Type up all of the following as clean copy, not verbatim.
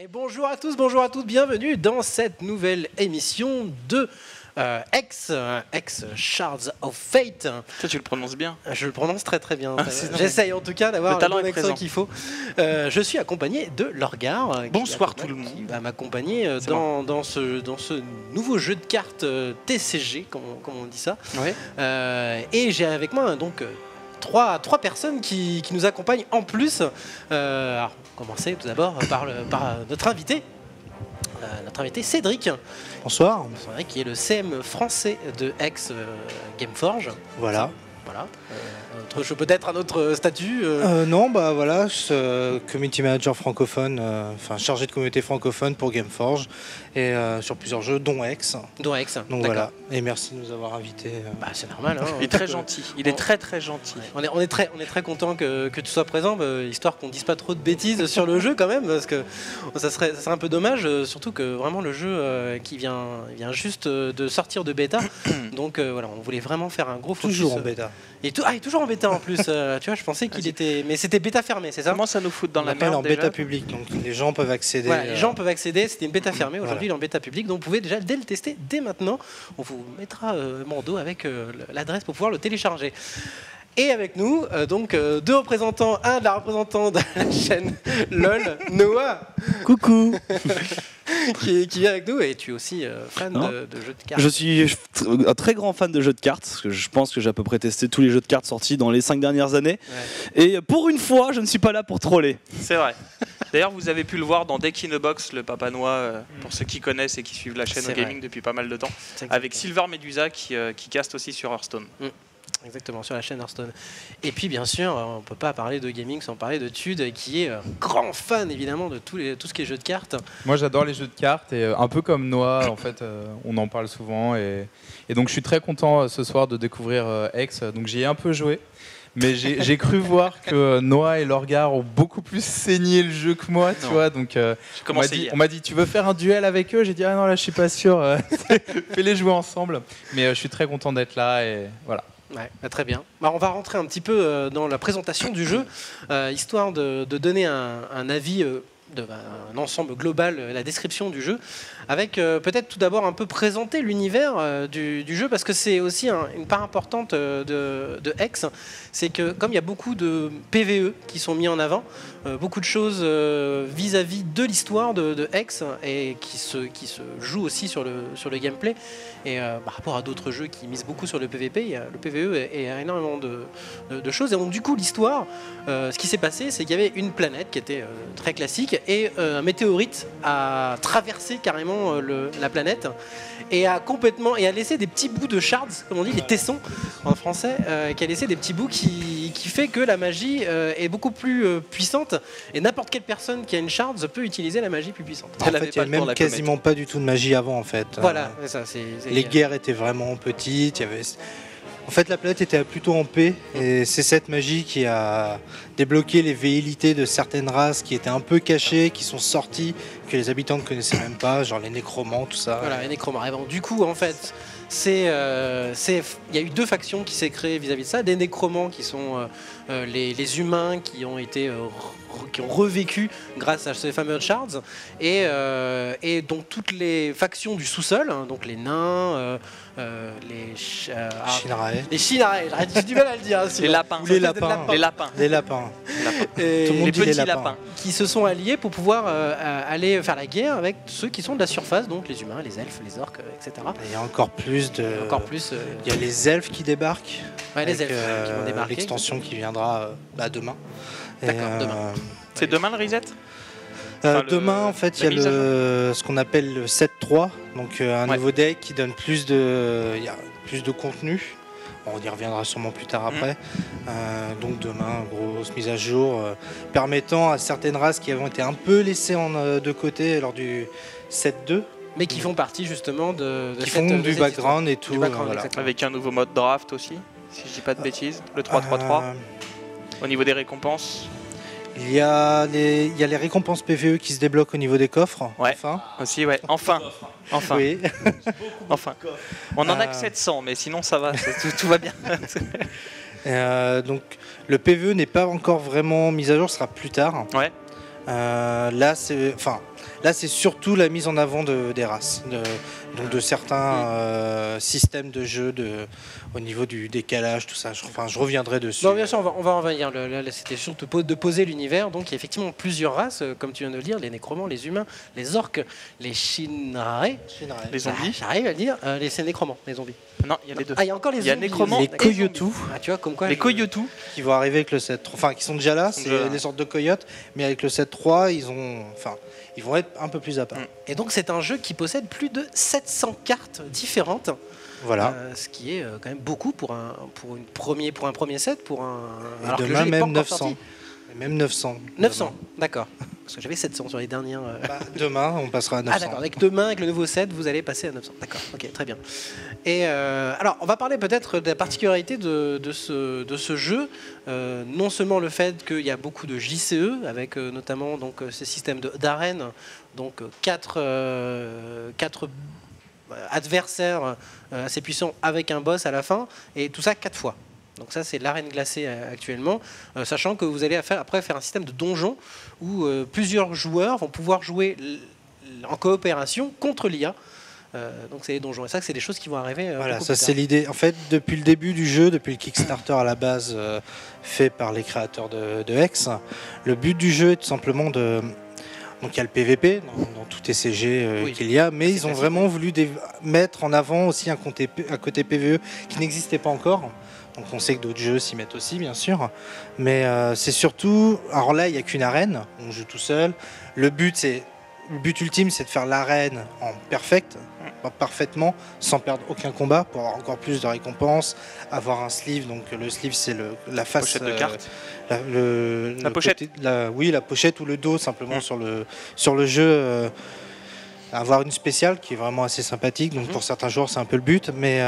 Et bonjour à tous, bonjour à toutes, bienvenue dans cette nouvelle émission de X Shards of Fate. Toi, tu le prononces bien. Je le prononce très très bien. J'essaye en tout cas d'avoir le bon accent qu'il faut. Je suis accompagné de Lorgar. Bonsoir tout le monde. Qui va m'accompagner dans ce nouveau jeu de cartes TCG, comme on dit ça. Ouais. Et j'ai avec moi donc trois personnes qui nous accompagnent en plus. Alors, on va commencer tout d'abord par notre invité. Notre invité Cédric. Bonsoir. Cédric qui est le CM français de X Gameforge. Voilà. Peut-être un autre statut Non, bah voilà, community manager francophone, enfin chargé de communauté francophone pour Gameforge et sur plusieurs jeux, dont X. Donc voilà. Et merci de nous avoir invités. Bah, c'est normal. Hein, il est très gentil. Il est très très gentil. Ouais. On est très content que tu sois présent, histoire qu'on dise pas trop de bêtises sur le jeu quand même, parce que ça serait un peu dommage, surtout que vraiment le jeu qui vient juste de sortir de bêta. Donc voilà, on voulait vraiment faire un gros focus. Toujours en bêta. Il est toujours en bêta en plus. Tu vois, je pensais qu'il était, mais c'était bêta fermée, c'est ça? Comment ça nous fout dans la merde en bêta publique, donc les gens peuvent accéder. Voilà, les gens peuvent accéder. C'était une bêta fermée. Aujourd'hui, il est en bêta publique, donc vous pouvez déjà le tester dès maintenant. On vous mettra Mando avec l'adresse pour pouvoir le télécharger. Et avec nous, donc deux représentants, un de la représentante de la chaîne LOL, Noah. Coucou. qui vient avec nous, et tu es aussi fan de jeux de cartes. Je suis un très grand fan de jeux de cartes, parce que je pense que j'ai à peu près testé tous les jeux de cartes sortis dans les 5 dernières années. Ouais. Et pour une fois, je ne suis pas là pour troller. C'est vrai. D'ailleurs, vous avez pu le voir dans Deck in a Box, le Papa Noah, pour ceux qui connaissent et qui suivent la chaîne gaming depuis pas mal de temps, avec Silver Medusa qui caste aussi sur Hearthstone. Exactement, sur la chaîne Hearthstone. Et puis bien sûr, on ne peut pas parler de gaming sans parler de Tude, qui est grand fan évidemment de tout ce qui est jeux de cartes. Moi j'adore les jeux de cartes, et un peu comme Noah, en fait, on en parle souvent. Et donc je suis très content ce soir de découvrir X, donc j'y ai un peu joué. Mais j'ai cru voir que Noah et Lorgar ont beaucoup plus saigné le jeu que moi, tu vois. Donc on m'a dit tu veux faire un duel avec eux? J'ai dit ah non, là je suis pas sûr. Fais-les jouer ensemble. Mais je suis très content d'être là et voilà. Ouais, très bien. On va rentrer un petit peu dans la présentation du jeu, histoire de donner un avis, un ensemble global, la description du jeu, avec peut-être tout d'abord un peu présenter l'univers du jeu, parce que c'est aussi une part importante de X. C'est que comme il y a beaucoup de PVE qui sont mis en avant, beaucoup de choses vis-à-vis de l'histoire de X, et qui se jouent aussi sur le gameplay. Et par rapport à d'autres jeux qui misent beaucoup sur le PVP, le PVE et énormément de choses. Et donc du coup l'histoire, ce qui s'est passé, c'est qu'il y avait une planète qui était très classique, et un météorite a traversé carrément la planète et a laissé des petits bouts de shards, comme on dit, les tessons en français, qui a laissé des petits bouts qui fait que la magie est beaucoup plus puissante, et n'importe quelle personne qui a une shards peut utiliser la magie plus puissante. En fait, il n'y a même quasiment pas du tout de magie avant, en fait. Voilà, ça, les guerres étaient vraiment petites. En fait, la planète était plutôt en paix, et c'est cette magie qui a débloqué les velléités de certaines races qui étaient un peu cachées, qui sont sorties, que les habitants ne connaissaient même pas, genre les nécromants, tout ça. Voilà, les nécromants. Et bon, du coup, en fait, il y a eu deux factions qui s'est créées vis-à-vis de ça. Des nécromants qui sont les humains qui ont revécu grâce à ces fameux shards, et donc toutes les factions du sous-sol, hein, donc les nains, les Shinrae, j'ai du mal à le dire. Les lapins. Les lapins. Et tout le monde les dit petits les lapins. Qui se sont alliés pour pouvoir aller faire la guerre avec ceux qui sont de la surface, donc les humains, les elfes, les orques, etc. Il y a encore plus de. Il y a les elfes qui débarquent. Ouais, les elfes qui vont débarquer. L'extension qui viendra demain. D'accord, demain. C'est demain le reset? Demain, en fait, il y a ce qu'on appelle le 7.3, donc un nouveau deck qui donne plus de contenu. On y reviendra sûrement plus tard après. Donc demain, grosse mise à jour, permettant à certaines races qui avaient été un peu laissées de côté lors du 7.2. Mais qui font partie justement qui font du background et tout. Voilà. Avec un nouveau mode draft aussi, si je dis pas de bêtises, le 3.3.3. Au niveau des récompenses, il y a les récompenses PVE qui se débloquent au niveau des coffres. Ouais. Enfin. Aussi, ouais. Enfin. Oui. Enfin. On en a que 700, mais sinon ça va, tout va bien. Donc le PVE n'est pas encore vraiment mis à jour, ce sera plus tard. Ouais. Là, c'est, enfin, Là, c'est surtout la mise en avant des races, donc de certains systèmes de jeu, au niveau du décalage, tout ça. Je reviendrai dessus. Non, bien sûr, on va en venir. Là, c'était surtout de poser l'univers. Donc, il y a effectivement plusieurs races, comme tu viens de le dire, les nécromants, les humains, les orques, les Shinrae. Les zombies. J'arrive à le dire. C'est nécromants, les zombies. Non, il y a les deux. Ah, il y a encore les zombies. Il y a nécromants les coyotus. Ah, tu vois, comme quoi. Les coyotus. Qui vont arriver avec le 7.3. Enfin, qui sont déjà là, c'est les sortes de coyotes. Mais avec le 7.3, ils vont être un peu plus à part. Et donc, c'est un jeu qui possède plus de 700 cartes différentes. Voilà. Ce qui est quand même beaucoup pour un premier set. Alors que demain, même 900. Même 900. 900, d'accord. Parce que j'avais 700 sur les dernières. Demain, on passera à 900. Ah d'accord, avec demain, avec le nouveau set, vous allez passer à 900. D'accord, ok, très bien. Et alors, on va parler peut-être de la particularité de ce jeu. Non seulement le fait qu'il y a beaucoup de JCE, avec notamment donc, ces systèmes d'arènes, donc 4 adversaires assez puissants avec un boss à la fin, et tout ça 4 fois. Donc ça, c'est l'arène glacée actuellement, sachant que vous allez après faire un système de donjon où plusieurs joueurs vont pouvoir jouer en coopération contre l'IA. Donc c'est les donjons. Et ça, c'est des choses qui vont arriver. Voilà, ça c'est l'idée. En fait, depuis le début du jeu, depuis le Kickstarter à la base fait par les créateurs de Hex, le but du jeu est tout simplement de... Donc il y a le PVP dans tous les CG qu'il y a, mais ils ont vraiment voulu mettre en avant aussi un côté PVE qui n'existait pas encore. Donc on sait que d'autres jeux s'y mettent aussi, bien sûr. Mais c'est surtout... Alors là, il n'y a qu'une arène, on joue tout seul. Le but ultime, c'est de faire l'arène en parfaitement, sans perdre aucun combat, pour avoir encore plus de récompenses, avoir un sleeve. Donc le sleeve, c'est la face... Pochette de carte. La pochette. La pochette ou le dos, simplement, sur le jeu. Avoir une spéciale qui est vraiment assez sympathique. Donc pour certains joueurs, c'est un peu le but. Mais...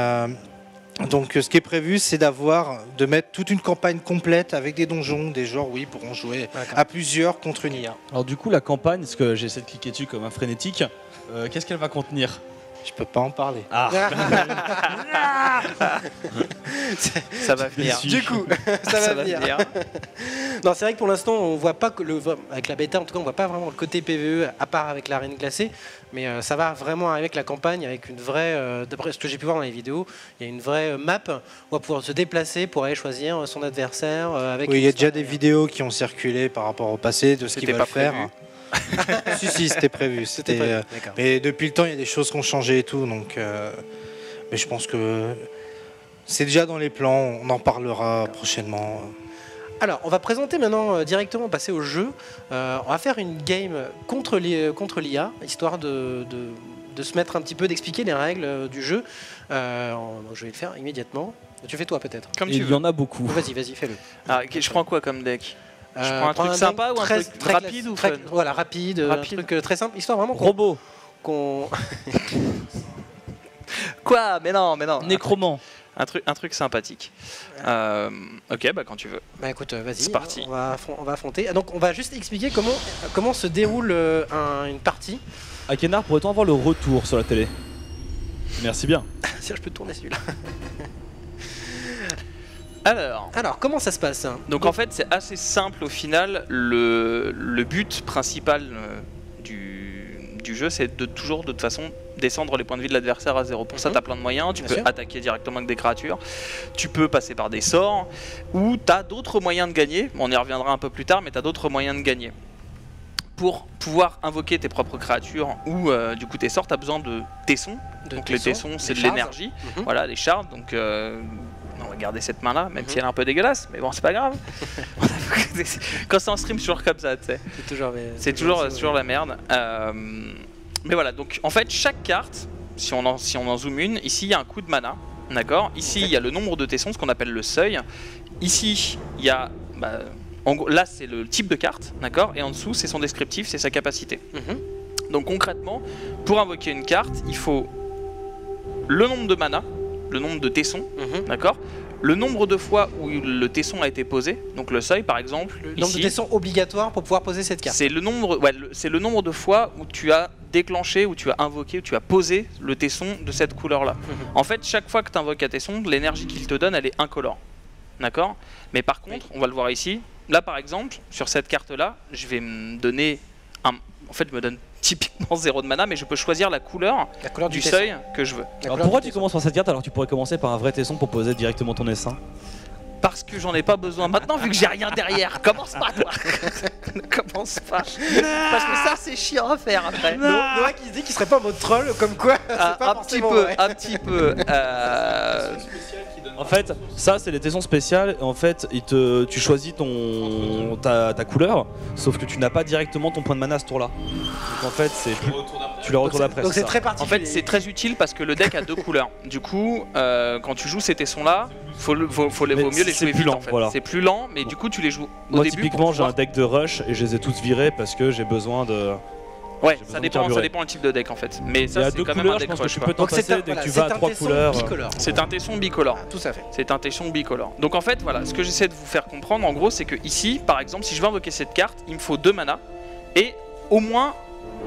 Donc ce qui est prévu, c'est de mettre toute une campagne complète avec des donjons. Des joueurs, pourront jouer à plusieurs contre une IA. Alors du coup, la campagne, parce que j'essaie de cliquer dessus comme un frénétique, qu'est-ce qu'elle va contenir ? Je peux pas en parler. Ah. Ça va venir. Du coup, ça va venir. Non, c'est vrai que pour l'instant, on voit pas que avec la bêta, en tout cas, on voit pas vraiment le côté PVE à part avec l'arène glacée. Mais ça va vraiment arriver avec la campagne, avec une vraie. D'après ce que j'ai pu voir dans les vidéos, il y a une vraie map où on va pouvoir se déplacer pour aller choisir son adversaire. Il y a déjà des vidéos qui ont circulé par rapport au passé de ce qu'ils veulent faire. si, c'était prévu. Mais depuis le temps, il y a des choses qui ont changé et tout. Donc, mais je pense que c'est déjà dans les plans. On en parlera prochainement. Alors, on va présenter maintenant directement, passer au jeu. On va faire une game contre l'IA, histoire de se mettre un petit peu, d'expliquer les règles du jeu. Je vais le faire immédiatement. Tu fais toi peut-être. Comme tu veux. Il y en a beaucoup. Vas-y, fais-le. Je prends quoi comme deck ? Je prends un truc sympa ou un truc rapide ou fun ? Voilà, rapide, un truc très simple, histoire vraiment Robot. Quoi ? Mais non. Nécromant. Un truc sympathique. Ok, quand tu veux. Écoute, vas-y. C'est parti. On va affronter. Donc on va juste expliquer comment se déroule une partie. Akenar, pourrait-on avoir le retour sur la télé ? Merci bien. Si je peux tourner celui-là. Alors, comment ça se passe ? Donc en fait, c'est assez simple au final. Le but principal du jeu, c'est de toute façon descendre les points de vie de l'adversaire à 0. Pour ça, tu as plein de moyens. Tu peux attaquer directement avec des créatures. Tu peux passer par des sorts. Ou tu as d'autres moyens de gagner. On y reviendra un peu plus tard, mais tu as d'autres moyens de gagner. Pour pouvoir invoquer tes propres créatures ou du coup tes sorts, tu as besoin de tessons. Donc les tessons, c'est de l'énergie. Voilà, les shards. Donc on va garder cette main là, même si elle est un peu dégueulasse, mais bon, c'est pas grave. Quand c'est en stream, c'est toujours comme ça, tu sais. C'est toujours la merde. Mais voilà, donc en fait, chaque carte, si on en zoome une, ici il y a un coup de mana, d'accord. Ici il y a le nombre de tessons, ce qu'on appelle le seuil. Ici il y a, là c'est le type de carte, d'accord. Et en dessous c'est son descriptif, c'est sa capacité. Donc concrètement, pour invoquer une carte, il faut le nombre de mana, le nombre de tessons, d'accord, le nombre de fois où le tesson a été posé, donc le seuil par exemple. Le nombre de tessons obligatoire pour pouvoir poser cette carte. C'est le nombre de fois où tu as déclenché, où tu as invoqué, où tu as posé le tesson de cette couleur-là. En fait, chaque fois que tu invoques un tesson, l'énergie qu'il te donne, elle est incolore. D'accord ? Mais par contre, on va le voir ici, là par exemple, sur cette carte-là, je vais me donner En fait, je me donne typiquement 0 de mana, mais je peux choisir la couleur du seuil que je veux. Alors pourquoi tu commences par cette carte alors que tu pourrais commencer par un vrai tesson pour poser directement ton essaim? Parce que j'en ai pas besoin maintenant vu que j'ai rien derrière. Commence pas toi. Ne commence pas. Parce que ça c'est chiant à faire après. Noah qui se dit qu'il serait pas en mode troll comme quoi. Un petit peu. En fait, ça c'est les tessons spéciales. En fait, tu choisis ta couleur, sauf que tu n'as pas directement ton point de mana à ce tour-là. Donc en fait, tu le retournes après. Donc c'est très En particulier. fait, c'est très utile parce que le deck a 2 couleurs. Du coup, quand tu joues ces tessons-là, vaut mieux les jouer vite. En fait. C'est plus lent, mais du coup, tu les joues au Moi, début. typiquement, j'ai un deck de rush et je les ai tous virés parce que j'ai besoin de. Ouais, ça dépend le type de deck en fait. Mais ça, c'est quand même un deck rush. Tu peux t'en passer dès que tu vas à 3 couleurs. C'est un tesson bicolore. Tout à fait. C'est un tesson bicolore. Donc en fait, voilà, ce que j'essaie de vous faire comprendre en gros, c'est que ici, par exemple, si je veux invoquer cette carte, il me faut 2 mana et au moins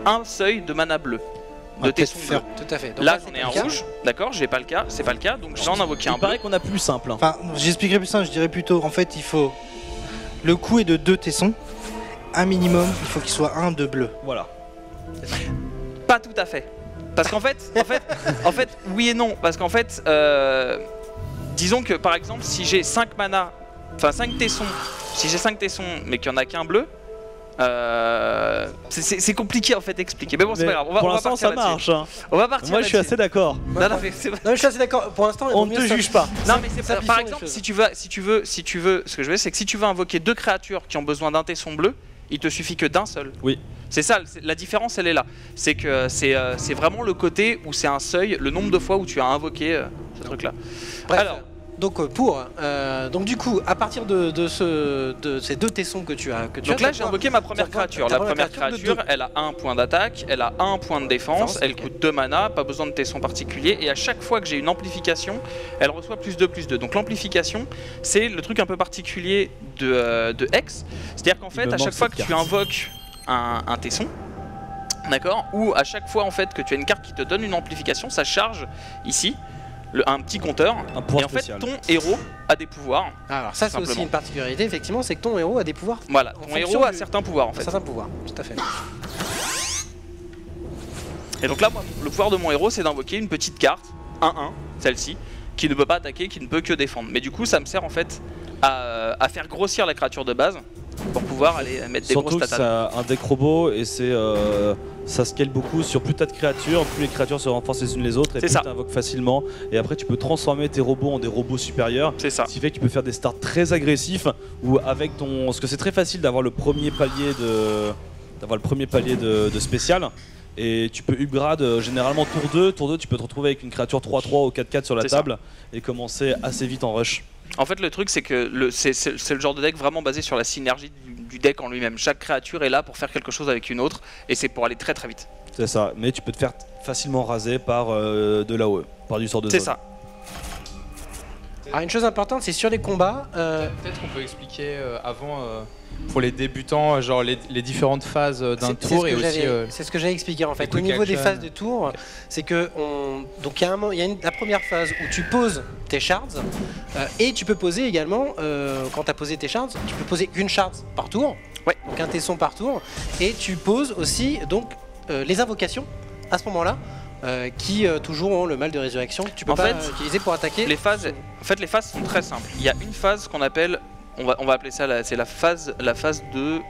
un seuil de mana bleu. De tesson bleu. Tout à fait. Donc là, j'en ai un rouge, d'accord, c'est pas le cas, donc je vais en invoquer un bleu. Il paraît qu'on a plus simple. Enfin, j'expliquerai plus simple, je dirais plutôt, en fait, il faut. Le coût est de 2 tessons. Un minimum, il faut qu'il soit un de bleu. Voilà. Pas tout à fait. Parce qu'en fait, oui et non. Parce qu'en fait, disons que par exemple, si j'ai 5 mana, enfin 5 tessons, si j'ai 5 tessons mais qu'il n'y en a qu'un bleu, c'est compliqué en fait d'expliquer. Mais bon, c'est pas grave. Pour l'instant, ça marche. On va partir. Moi, je suis assez d'accord. Non, mais je suis assez d'accord. Pour l'instant, on ne te juge pas. Non, mais c'est par exemple, si tu veux, ce que je veux, c'est que si tu veux invoquer 2 créatures qui ont besoin d'un tesson bleu, il te suffit que d'un seul. Oui. C'est ça, la différence elle est là. C'est que c'est vraiment le côté où c'est un seuil, le nombre de fois où tu as invoqué ce truc là. Bref, alors, donc du coup, à partir de ces 2 tessons que tu as... Donc là j'ai invoqué ma première créature. La première créature, elle a 1 point d'attaque, elle a 1 point de défense, elle coûte 2 mana, pas besoin de tesson particulier. Et à chaque fois que j'ai une amplification, elle reçoit +2/+2. Donc l'amplification, c'est le truc un peu particulier de Hex. C'est-à-dire qu'en fait, à chaque fois que tu invoques un tesson, d'accord, ou à chaque fois en fait que tu as une carte qui te donne une amplification, ça charge ici un petit compteur, et en fait ton héros a des pouvoirs. Alors ça c'est aussi une particularité effectivement, c'est que ton héros a des pouvoirs. Voilà, ton héros a certains pouvoirs en fait. Certains pouvoirs, tout à fait. Et donc là, moi, le pouvoir de mon héros c'est d'invoquer une petite carte, 1-1, celle-ci, qui ne peut pas attaquer, qui ne peut que défendre. Mais du coup ça me sert en fait à faire grossir la créature de base pour pouvoir aller mettre des grosses tatanes. Surtout que c'est un deck robot et ça scale beaucoup sur plus t'as de créatures, plus les créatures se renforcent les unes les autres et plus t'invoques facilement. Et après tu peux transformer tes robots en des robots supérieurs. C'est ça. Ce qui fait que tu peux faire des starts très agressifs ou avec ton... Parce que c'est très facile d'avoir le premier palier de spécial. Et tu peux upgrade généralement tour 2 tu peux te retrouver avec une créature 3-3 ou 4-4 sur la table et commencer assez vite en rush. En fait le truc c'est que c'est le genre de deck vraiment basé sur la synergie du deck en lui-même. Chaque créature est là pour faire quelque chose avec une autre et c'est pour aller très très vite. C'est ça, mais tu peux te faire facilement raser par de l'AOE, par du sort de zone. C'est ça. Alors une chose importante, c'est sur les combats. Peut-être qu'on peut expliquer avant pour les débutants, genre les différentes phases d'un tour et aussi. C'est ce que j'avais expliqué en fait. Au niveau des phases de tour, c'est que donc il y a la première phase où tu poses tes shards et tu peux poser également quand tu as posé tes shards, tu peux poser une shard par tour. Ouais. Donc un tesson par tour et tu poses aussi donc les invocations à ce moment-là. Qui toujours ont le mal de résurrection que tu peux pas utiliser pour attaquer. Les phases sont très simples. Il y a une phase qu'on appelle, on va appeler ça, c'est la phase de...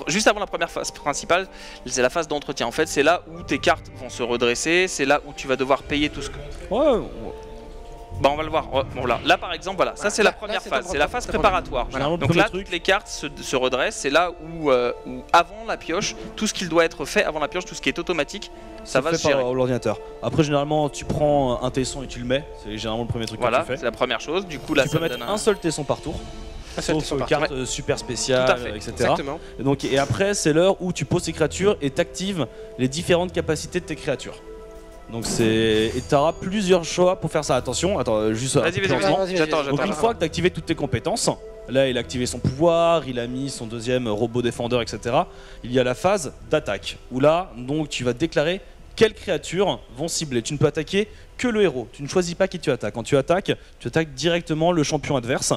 Juste avant la première phase principale, c'est la phase d'entretien. En fait, c'est là où tes cartes vont se redresser, c'est là où tu vas devoir payer tout ce que... Ouais. Bah on va le voir. Bon, là par exemple, voilà, ça c'est la première phase, c'est la phase préparatoire. Voilà. Donc là, toutes les cartes se redressent, c'est là où avant la pioche, tout ce qu'il doit être fait avant la pioche, tout ce qui est automatique, ça va se gérer. Par l'ordinateur. Après, généralement, tu prends un tesson et tu le mets, c'est généralement le premier truc que tu fais. Voilà, c'est la première chose. Du coup, là, tu peux mettre un seul tesson par tour. Sauf carte super spéciale, etc. Exactement. Et après, c'est l'heure où tu poses tes créatures et t'actives les différentes capacités de tes créatures. Donc et tu auras plusieurs choix pour faire ça. Attention, juste vas-y, j'attends. Donc une fois que tu as activé toutes tes compétences, là il a activé son pouvoir, il a mis son deuxième robot défendeur, etc. Il y a la phase d'attaque, où là donc tu vas déclarer quelles créatures vont cibler. Tu ne peux attaquer que le héros, tu ne choisis pas qui tu attaques. Quand tu attaques directement le champion adverse.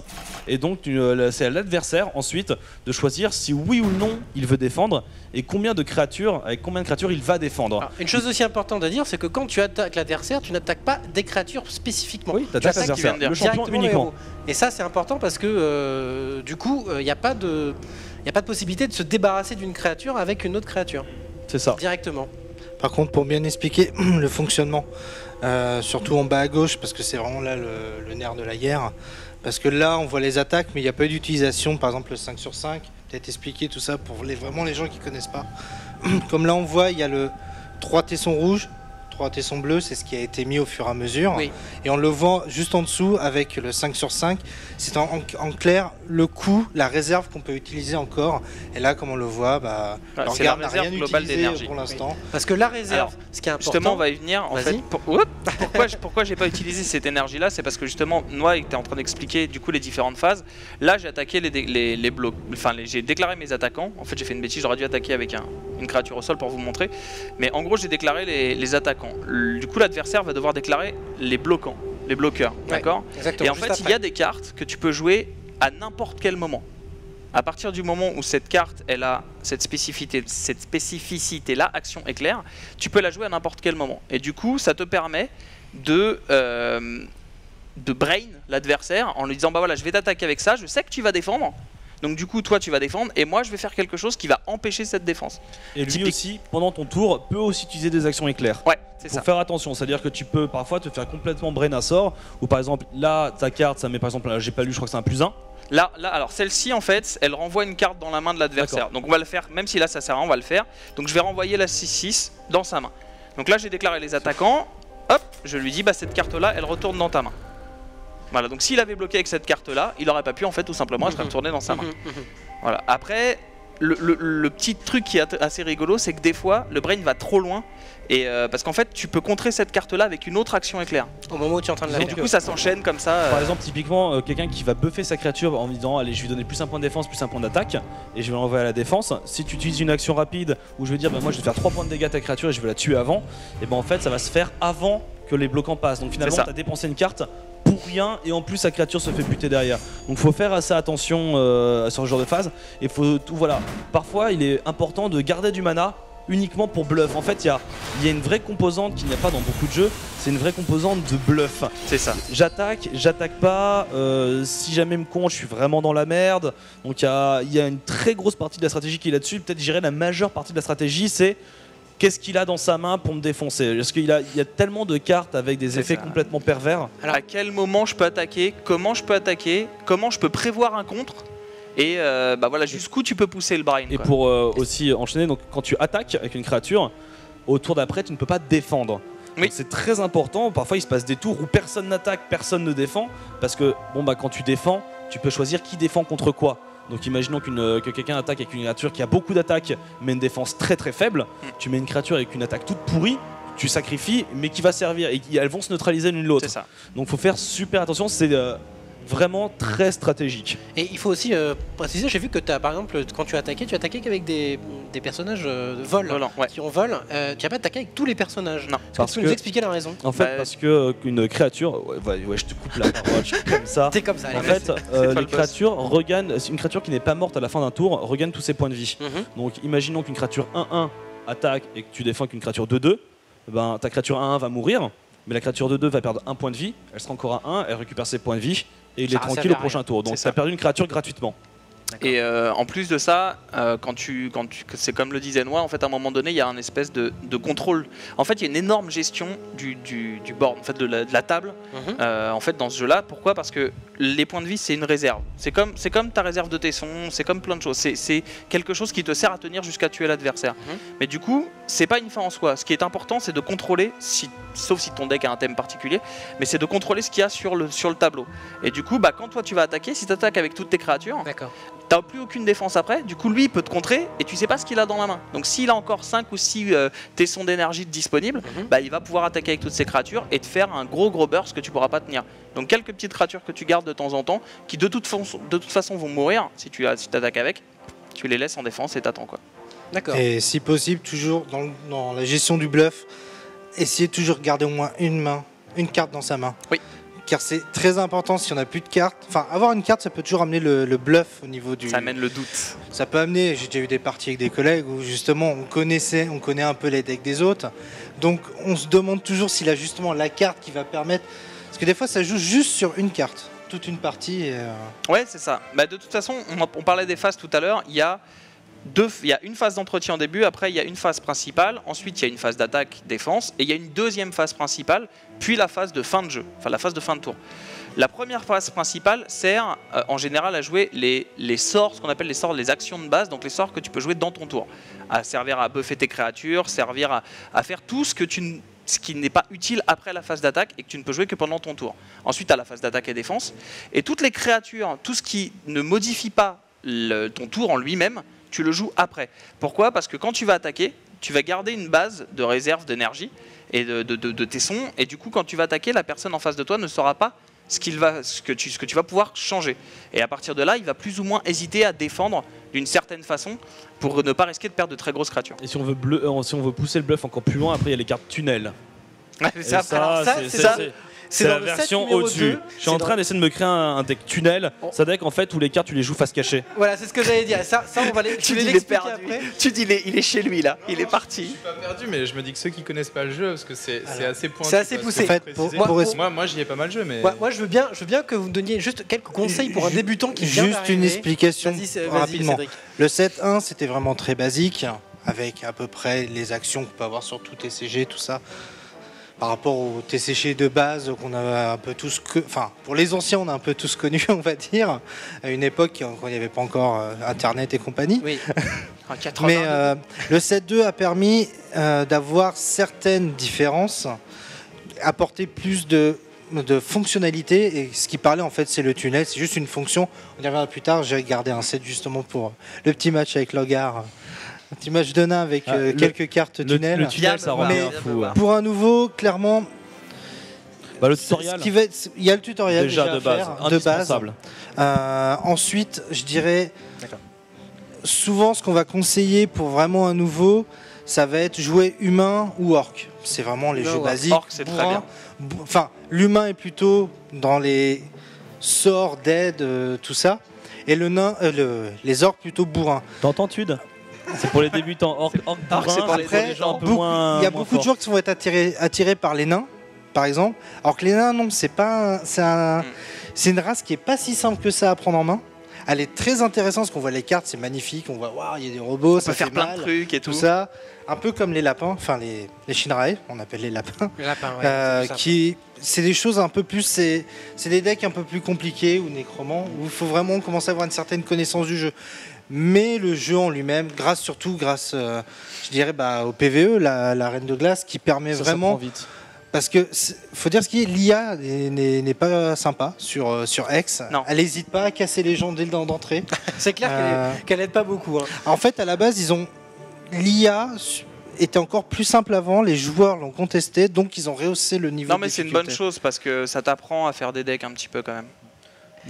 Et donc c'est à l'adversaire ensuite de choisir si oui ou non il veut défendre et avec combien de créatures il va défendre. Alors, une chose aussi importante à dire, c'est que quand tu attaques l'adversaire, tu n'attaques pas des créatures spécifiquement. Oui, tu attaques l'adversaire, le champion uniquement. Et ça c'est important parce que du coup, il n'y a pas de possibilité de se débarrasser d'une créature avec une autre créature. C'est ça. Directement. Par contre, pour bien expliquer le fonctionnement, surtout en bas à gauche, parce que c'est vraiment là le nerf de la guerre, parce que là on voit les attaques, mais il n'y a pas eu d'utilisation, par exemple le 5 sur 5, peut-être expliquer tout ça pour vraiment les gens qui ne connaissent pas. Comme là on voit, il y a le 3 tessons rouges, 3 tessons bleus, c'est ce qui a été mis au fur et à mesure. Oui. Et on le voit juste en dessous avec le 5 sur 5. C'est en clair le coût, la réserve qu'on peut utiliser encore. Et là, comme on le voit, le regard n'a rien utilisé pour l'instant. Oui. Parce que la réserve, ce qui est important... Justement, on va y venir. En fait, pourquoi j'ai pas utilisé cette énergie-là, c'est parce que justement, Noah était en train d'expliquer du coup les différentes phases. Là, j'ai attaqué les blocs. Enfin, j'ai déclaré mes attaquants. En fait, j'ai fait une bêtise, j'aurais dû attaquer avec une créature au sol pour vous montrer. Mais en gros, j'ai déclaré les attaquants. Du coup, l'adversaire va devoir déclarer les bloqueurs, d'accord ? Et en fait, il y a des cartes que tu peux jouer à n'importe quel moment. À partir du moment où cette carte, elle a cette spécificité-là, action éclair, tu peux la jouer à n'importe quel moment. Et du coup, ça te permet de brain l'adversaire en lui disant bah voilà, je vais t'attaquer avec ça, je sais que tu vas défendre. Donc du coup, toi tu vas défendre et moi je vais faire quelque chose qui va empêcher cette défense. Et lui aussi, pendant ton tour, peut aussi utiliser des actions éclairs. Ouais, c'est ça. Faut faire attention, c'est-à-dire que tu peux parfois te faire complètement brain un sort, ou par exemple là, ta carte, ça met par exemple, j'ai pas lu, je crois que c'est un +1. Là, alors celle-ci en fait, elle renvoie une carte dans la main de l'adversaire. Donc on va le faire, même si là ça sert à rien, on va le faire. Donc je vais renvoyer la 6-6 dans sa main. Donc là j'ai déclaré les attaquants, hop, je lui dis bah cette carte-là, elle retourne dans ta main. Voilà, donc s'il avait bloqué avec cette carte-là, il n'aurait pas pu en fait tout simplement, elle serait retournée dans sa main. Voilà. Après, le petit truc qui est assez rigolo, c'est que des fois, le brain va trop loin. Et parce qu'en fait, tu peux contrer cette carte-là avec une autre action éclair. Au moment où tu es en train de la faire. Et du coup, ça s'enchaîne comme ça. Par exemple, typiquement, quelqu'un qui va buffer sa créature en me disant allez, je vais lui donner plus un point de défense, plus un point d'attaque, et je vais l'envoyer à la défense. Si tu utilises une action rapide où je vais dire bah, moi je vais faire 3 points de dégâts à ta créature et je vais la tuer avant, et ben en fait, ça va se faire avant que les bloquants passent. Donc finalement, tu as dépensé une carte pour rien et en plus sa créature se fait buter derrière. Donc faut faire assez attention à ce genre de phase. Et faut tout voilà. Parfois, il est important de garder du mana uniquement pour bluff. En fait, il y a une vraie composante qu'il n'y a pas dans beaucoup de jeux. C'est une vraie composante de bluff. C'est ça. J'attaque pas. Si jamais me con, je suis vraiment dans la merde. Donc il y a une très grosse partie de la stratégie qui est là-dessus. Peut-être, je dirais, la majeure partie de la stratégie, c'est qu'est-ce qu'il a dans sa main pour me défoncer? Parce qu'il y a tellement de cartes avec des effets complètement pervers. Alors, à quel moment je peux attaquer? Comment je peux attaquer? Comment je peux prévoir un contre? Et bah voilà, jusqu'où tu peux pousser le brain. Et pour aussi enchaîner, donc quand tu attaques avec une créature, au tour d'après, tu ne peux pas te défendre. Oui. C'est très important. Parfois, il se passe des tours où personne n'attaque, personne ne défend, parce que bon bah quand tu défends, tu peux choisir qui défend contre quoi. Donc imaginons que quelqu'un attaque avec une créature qui a beaucoup d'attaques mais une défense très très faible. Tu mets une créature avec une attaque toute pourrie, tu sacrifies mais qui va servir et elles vont se neutraliser l'une l'autre. Donc il faut faire super attention, c'est vraiment très stratégique. Et il faut aussi préciser, j'ai vu que par exemple quand tu attaquais qu'avec des personnages volant, qui ont vol. Tu n'as pas attaqué avec tous les personnages. Non. Est-ce que tu peux nous expliquer la raison? En fait, parce qu'une créature, je te coupe la parole, je suis comme ça. T'es comme ça. En fait, les créatures regagnent. Une créature qui n'est pas morte à la fin d'un tour regagne tous ses points de vie. Donc, imaginons qu'une créature 1-1 attaque et que tu défends qu'une créature 2-2, ben ta créature 1-1 va mourir. Mais la créature 2-2 va perdre un point de vie, elle sera encore à 1, elle récupère ses points de vie et il est tranquille au prochain tour. Donc tu as perdu une créature gratuitement. Et en plus de ça, c'est comme le disait Noah, en fait à un moment donné il y a un espèce de contrôle. En fait il y a une énorme gestion du board, en fait, de la table en fait dans ce jeu là. Pourquoi? Parce que les points de vie c'est une réserve. C'est comme ta réserve de tessons, c'est comme plein de choses. C'est quelque chose qui te sert à tenir jusqu'à tuer l'adversaire. Mais du coup c'est pas une fin en soi. Ce qui est important c'est de contrôler, sauf si ton deck a un thème particulier, mais c'est de contrôler ce qu'il y a sur le tableau. Et du coup quand toi tu vas attaquer, si tu attaques avec toutes tes créatures, t'as plus aucune défense après, du coup lui il peut te contrer et tu sais pas ce qu'il a dans la main. Donc s'il a encore 5 ou 6 tessons d'énergie disponibles, il va pouvoir attaquer avec toutes ses créatures et te faire un gros burst que tu pourras pas tenir. Donc quelques petites créatures que tu gardes de temps en temps, qui de toute façon vont mourir si tu attaques avec, tu les laisses en défense et t'attends quoi. D'accord. Et si possible toujours dans la gestion du bluff, essayer de toujours garder au moins une carte dans sa main. Oui. Car c'est très important si on n'a plus de cartes. Enfin, avoir une carte, ça peut toujours amener le bluff au niveau du... Ça amène le doute. Ça peut amener, j'ai déjà eu des parties avec des collègues où justement on connaît un peu les decks des autres. Donc on se demande toujours s'il a justement la carte qui va permettre... Parce que des fois ça joue juste sur une carte, toute une partie. Et Ouais, c'est ça. Bah, de toute façon, on parlait des phases tout à l'heure. Il y a une phase d'entretien au début, après il y a une phase principale, ensuite il y a une phase d'attaque-défense, et il y a une deuxième phase principale, puis la phase de fin de jeu, enfin la phase de fin de tour. La première phase principale sert en général à jouer les sorts, ce qu'on appelle les sorts, les actions de base, donc les sorts que tu peux jouer dans ton tour, à servir à buffer tes créatures, servir à faire tout ce qui n'est pas utile après la phase d'attaque et que tu ne peux jouer que pendant ton tour. Ensuite, tu as la phase d'attaque et défense, et toutes les créatures, tout ce qui ne modifie pas ton tour en lui-même, tu le joues après. Pourquoi ? Parce que quand tu vas attaquer, tu vas garder une base de réserve d'énergie et de tes sons, et du coup quand tu vas attaquer, la personne en face de toi ne saura pas ce que tu vas pouvoir changer. Et à partir de là, il va plus ou moins hésiter à défendre d'une certaine façon pour ne pas risquer de perdre de très grosses créatures. Et si on veut pousser le bluff encore plus loin, après il y a les cartes tunnel. C'est la version au-dessus. Je suis en train d'essayer de me créer un deck tunnel. Ça deck en fait où les cartes tu les joues face cachée. Voilà, c'est ce que j'allais dire. Ça on va l'expliquer après. Tu dis il est chez lui là, il est parti. Je suis pas perdu, mais je me dis que ceux qui connaissent pas le jeu, parce que c'est assez pointu. C'est assez poussé. En fait, moi j'y ai pas mal joué, mais moi je veux bien que vous me donniez juste quelques conseils pour un débutant qui vient Juste une explication Vas-y, rapidement. Cédric. Le 7-1 c'était vraiment très basique, avec à peu près les actions qu'on peut avoir sur tout TCG, tout ça. Par rapport au TCG de base qu'on a un peu tous... Enfin, pour les anciens, on a un peu tous connu, on va dire, à une époque quand il n'y avait pas encore Internet et compagnie. Oui. Mais le 7-2 a permis d'avoir certaines différences, apporter plus de fonctionnalités, et ce qui parlait en fait c'est le tunnel, c'est juste une fonction. On y reviendra plus tard, j'ai regardé un set justement pour le petit match avec Logar. Un petit match de nain avec quelques cartes tunnel. Le tunnel, ça rend bien fou. Pour un nouveau, clairement, le tutoriel. Il y a le tutoriel déjà de base, indispensable. Ensuite, je dirais, souvent ce qu'on va conseiller pour vraiment un nouveau, ça va être jouer humain ou orc. C'est vraiment les jeux basiques. Orc, c'est très bien. Enfin, l'humain est plutôt dans les sorts d'aide, tout ça, et le nain, les orcs plutôt bourrins. T'entends, Tude ? C'est pour les débutants. Orc c'est pour les gens un peu moins. Il y a beaucoup de joueurs qui vont être attirés par les nains, par exemple. Alors que les nains, non, c'est une race qui est pas si simple que ça à prendre en main. Elle est très intéressante parce qu'on voit les cartes, c'est magnifique. On voit, waouh, il y a des robots, ça peut faire fait plein mal, de trucs et tout ça. Un peu comme les lapins, enfin les Shinrae, on appelle les lapins. Les lapins, ouais, c'est des choses un peu plus, c'est des decks un peu plus compliqués ou nécromants où il faut vraiment commencer à avoir une certaine connaissance du jeu. Mais le jeu en lui-même, grâce, je dirais, au PVE, la Reine de Glace, qui permet vraiment... Ça prend vite. Parce que faut dire ce qui est, l'IA n'est pas sympa sur X. Non. Elle n'hésite pas à casser les gens dès d'entrée. C'est clair qu'elle aide pas beaucoup. Hein. En fait, à la base, l'IA était encore plus simple avant. Les joueurs l'ont contesté, donc ils ont rehaussé le niveau. Non, mais c'est une bonne chose parce que ça t'apprend à faire des decks un petit peu quand même.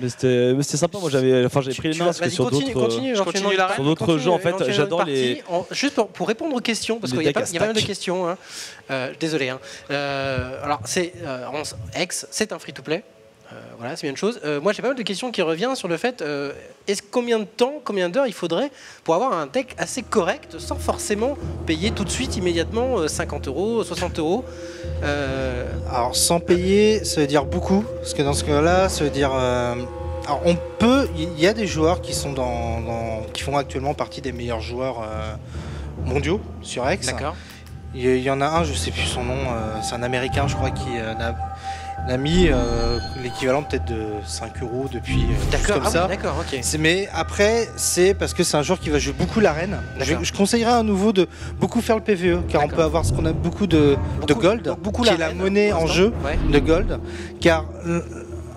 Mais c'était sympa. Moi, j'avais pris les mains parce que sur d'autres jeux, en fait, j'adore les. Juste pour répondre aux questions, parce qu'il y a pas mal de questions. Désolé. Alors, c'est X, c'est un free-to-play. Voilà, c'est bien une chose. Moi, j'ai pas mal de questions qui reviennent sur le fait combien de temps, combien d'heures il faudrait pour avoir un deck assez correct sans forcément payer tout de suite, immédiatement 50 €, 60 €. Alors, sans payer, ça veut dire beaucoup. Parce que dans ce cas-là, ça veut dire. Alors, il y a des joueurs qui sont qui font actuellement partie des meilleurs joueurs mondiaux sur X. D'accord. Il y en a un, je sais plus son nom, c'est un Américain, je crois, qui a mis l'équivalent peut-être de 5 € depuis comme ça. Oui, d'accord, ok. Mais après, c'est parce que c'est un joueur qui va jouer beaucoup l'arène. Je conseillerais à nouveau de beaucoup faire le PVE, car on peut avoir ce qu'on a beaucoup de gold, qui est la monnaie en jeu de gold. Car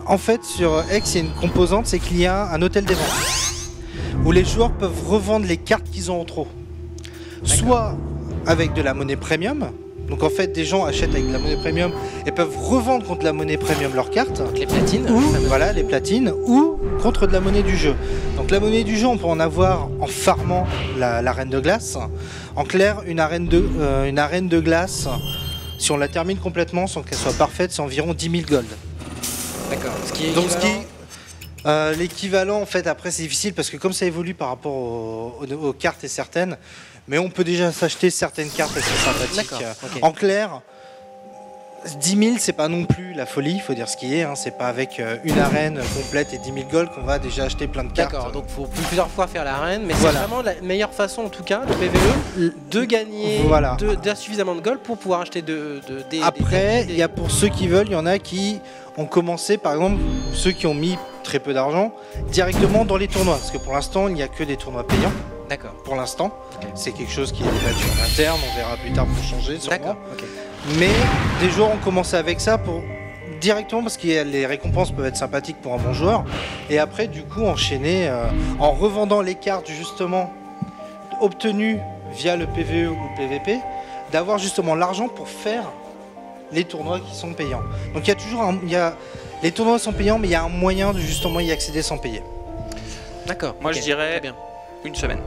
en fait, sur X, il y a une composante, c'est qu'il y a un hôtel des ventes, où les joueurs peuvent revendre les cartes qu'ils ont en trop. Soit avec de la monnaie premium. Donc en fait, des gens achètent avec de la monnaie premium et peuvent revendre contre la monnaie premium leurs cartes. Donc les platines. Voilà, les platines, ou contre de la monnaie du jeu. Donc la monnaie du jeu, on peut en avoir en farmant la reine de glace. En clair, une arène de glace, Si on la termine complètement sans qu'elle soit parfaite, c'est environ 10 000 gold. D'accord. Donc l'équivalent en fait après c'est difficile parce que comme ça évolue par rapport aux cartes et certaines, mais on peut déjà s'acheter certaines cartes assez sympathiques. Okay. En clair, 10 000 c'est pas non plus la folie, il faut dire ce qui est, hein. C'est pas avec une arène complète et 10 000 gold qu'on va déjà acheter plein de cartes. D'accord, donc il faut plusieurs fois faire l'arène, mais c'est vraiment la meilleure façon en tout cas, le PVE, de gagner suffisamment de gold pour pouvoir acheter Après, il y a pour ceux qui veulent, il y en a qui ont commencé, par exemple, ceux qui ont mis très peu d'argent, directement dans les tournois, parce que pour l'instant, il n'y a que des tournois payants. D'accord. Pour l'instant, c'est quelque chose qui est débattu en interne, on verra plus tard pour changer. D'accord. Mais des joueurs ont commencé avec ça pour directement parce que les récompenses peuvent être sympathiques pour un bon joueur. Et après, du coup, enchaîner en revendant les cartes justement obtenues via le PVE ou le PVP, d'avoir justement l'argent pour faire les tournois qui sont payants. Donc il y a toujours les tournois sont payants, mais il y a un moyen de justement y accéder sans payer. D'accord. Moi je dirais une semaine.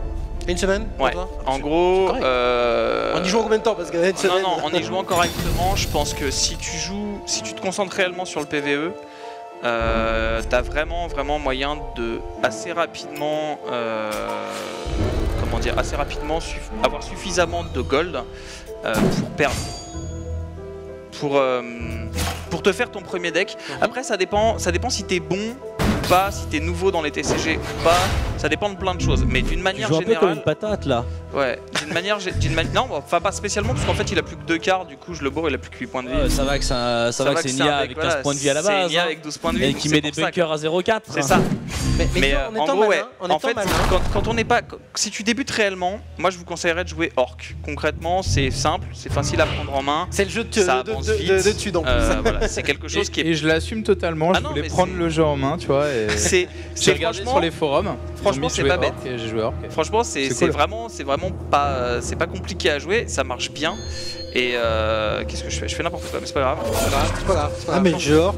Une semaine Ouais. En gros, on y joue en combien de temps parce que non, en y jouant correctement, je pense que si tu te concentres réellement sur le PVE, t'as vraiment moyen de assez rapidement avoir suffisamment de gold pour perdre. Pour te faire ton premier deck. Après ça dépend si t'es bon ou pas, si t'es nouveau dans les TCG ou pas, ça dépend de plein de choses. Mais d'une manière générale. Tu joues un peu comme une patate là. Ouais, non, enfin pas spécialement parce qu'en fait il a plus que 2 cartes, du coup je le bourre, il a plus que 8 points de vie. Ça va que c'est une IA avec 15 points de vie à la base. C'est une IA avec 12 points de vie. Et qui met des bunkers à 0,4. C'est ça. Mais en gros, en fait, quand on n'est pas. Si tu débutes réellement, moi je vous conseillerais de jouer Orc. Concrètement, c'est simple, c'est facile à prendre en main. C'est le jeu de dessus donc. Voilà, c'est quelque chose qui est. Et je l'assume totalement, je voulais prendre le jeu en main, tu vois. J'ai regardé sur les forums. Franchement, c'est pas bête. J'ai joué Orc. Franchement, c'est vraiment pas. C'est pas compliqué à jouer, ça marche bien. Et qu'est-ce que je fais? Je fais n'importe quoi, mais c'est pas grave. C'est pas grave. Ah mais le jeu Orc,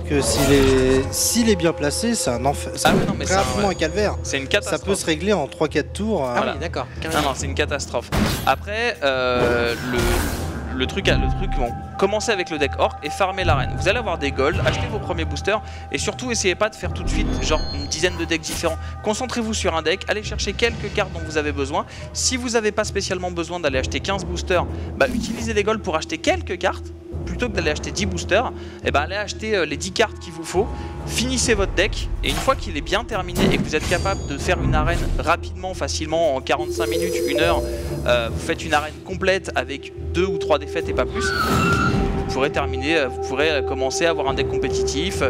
s'il est bien placé, c'est un enfer. C'est un calvaire. C'est une catastrophe. Ça peut se régler en 3-4 tours. Ah oui, d'accord. Non, c'est une catastrophe. Après, le truc, bon, commencez avec le deck Orc et farmez l'arène. Vous allez avoir des golds, achetez vos premiers boosters et surtout essayez pas de faire tout de suite genre une dizaine de decks différents. Concentrez-vous sur un deck, allez chercher quelques cartes dont vous avez besoin. Si vous n'avez pas spécialement besoin d'aller acheter 15 boosters, utilisez les golds pour acheter quelques cartes. Plutôt que d'aller acheter 10 boosters, allez acheter les 10 cartes qu'il vous faut, finissez votre deck, et une fois qu'il est bien terminé et que vous êtes capable de faire une arène rapidement, facilement, en 45 minutes, 1 heure, vous faites une arène complète avec 2 ou 3 défaites et pas plus, vous pourrez commencer à avoir un deck compétitif,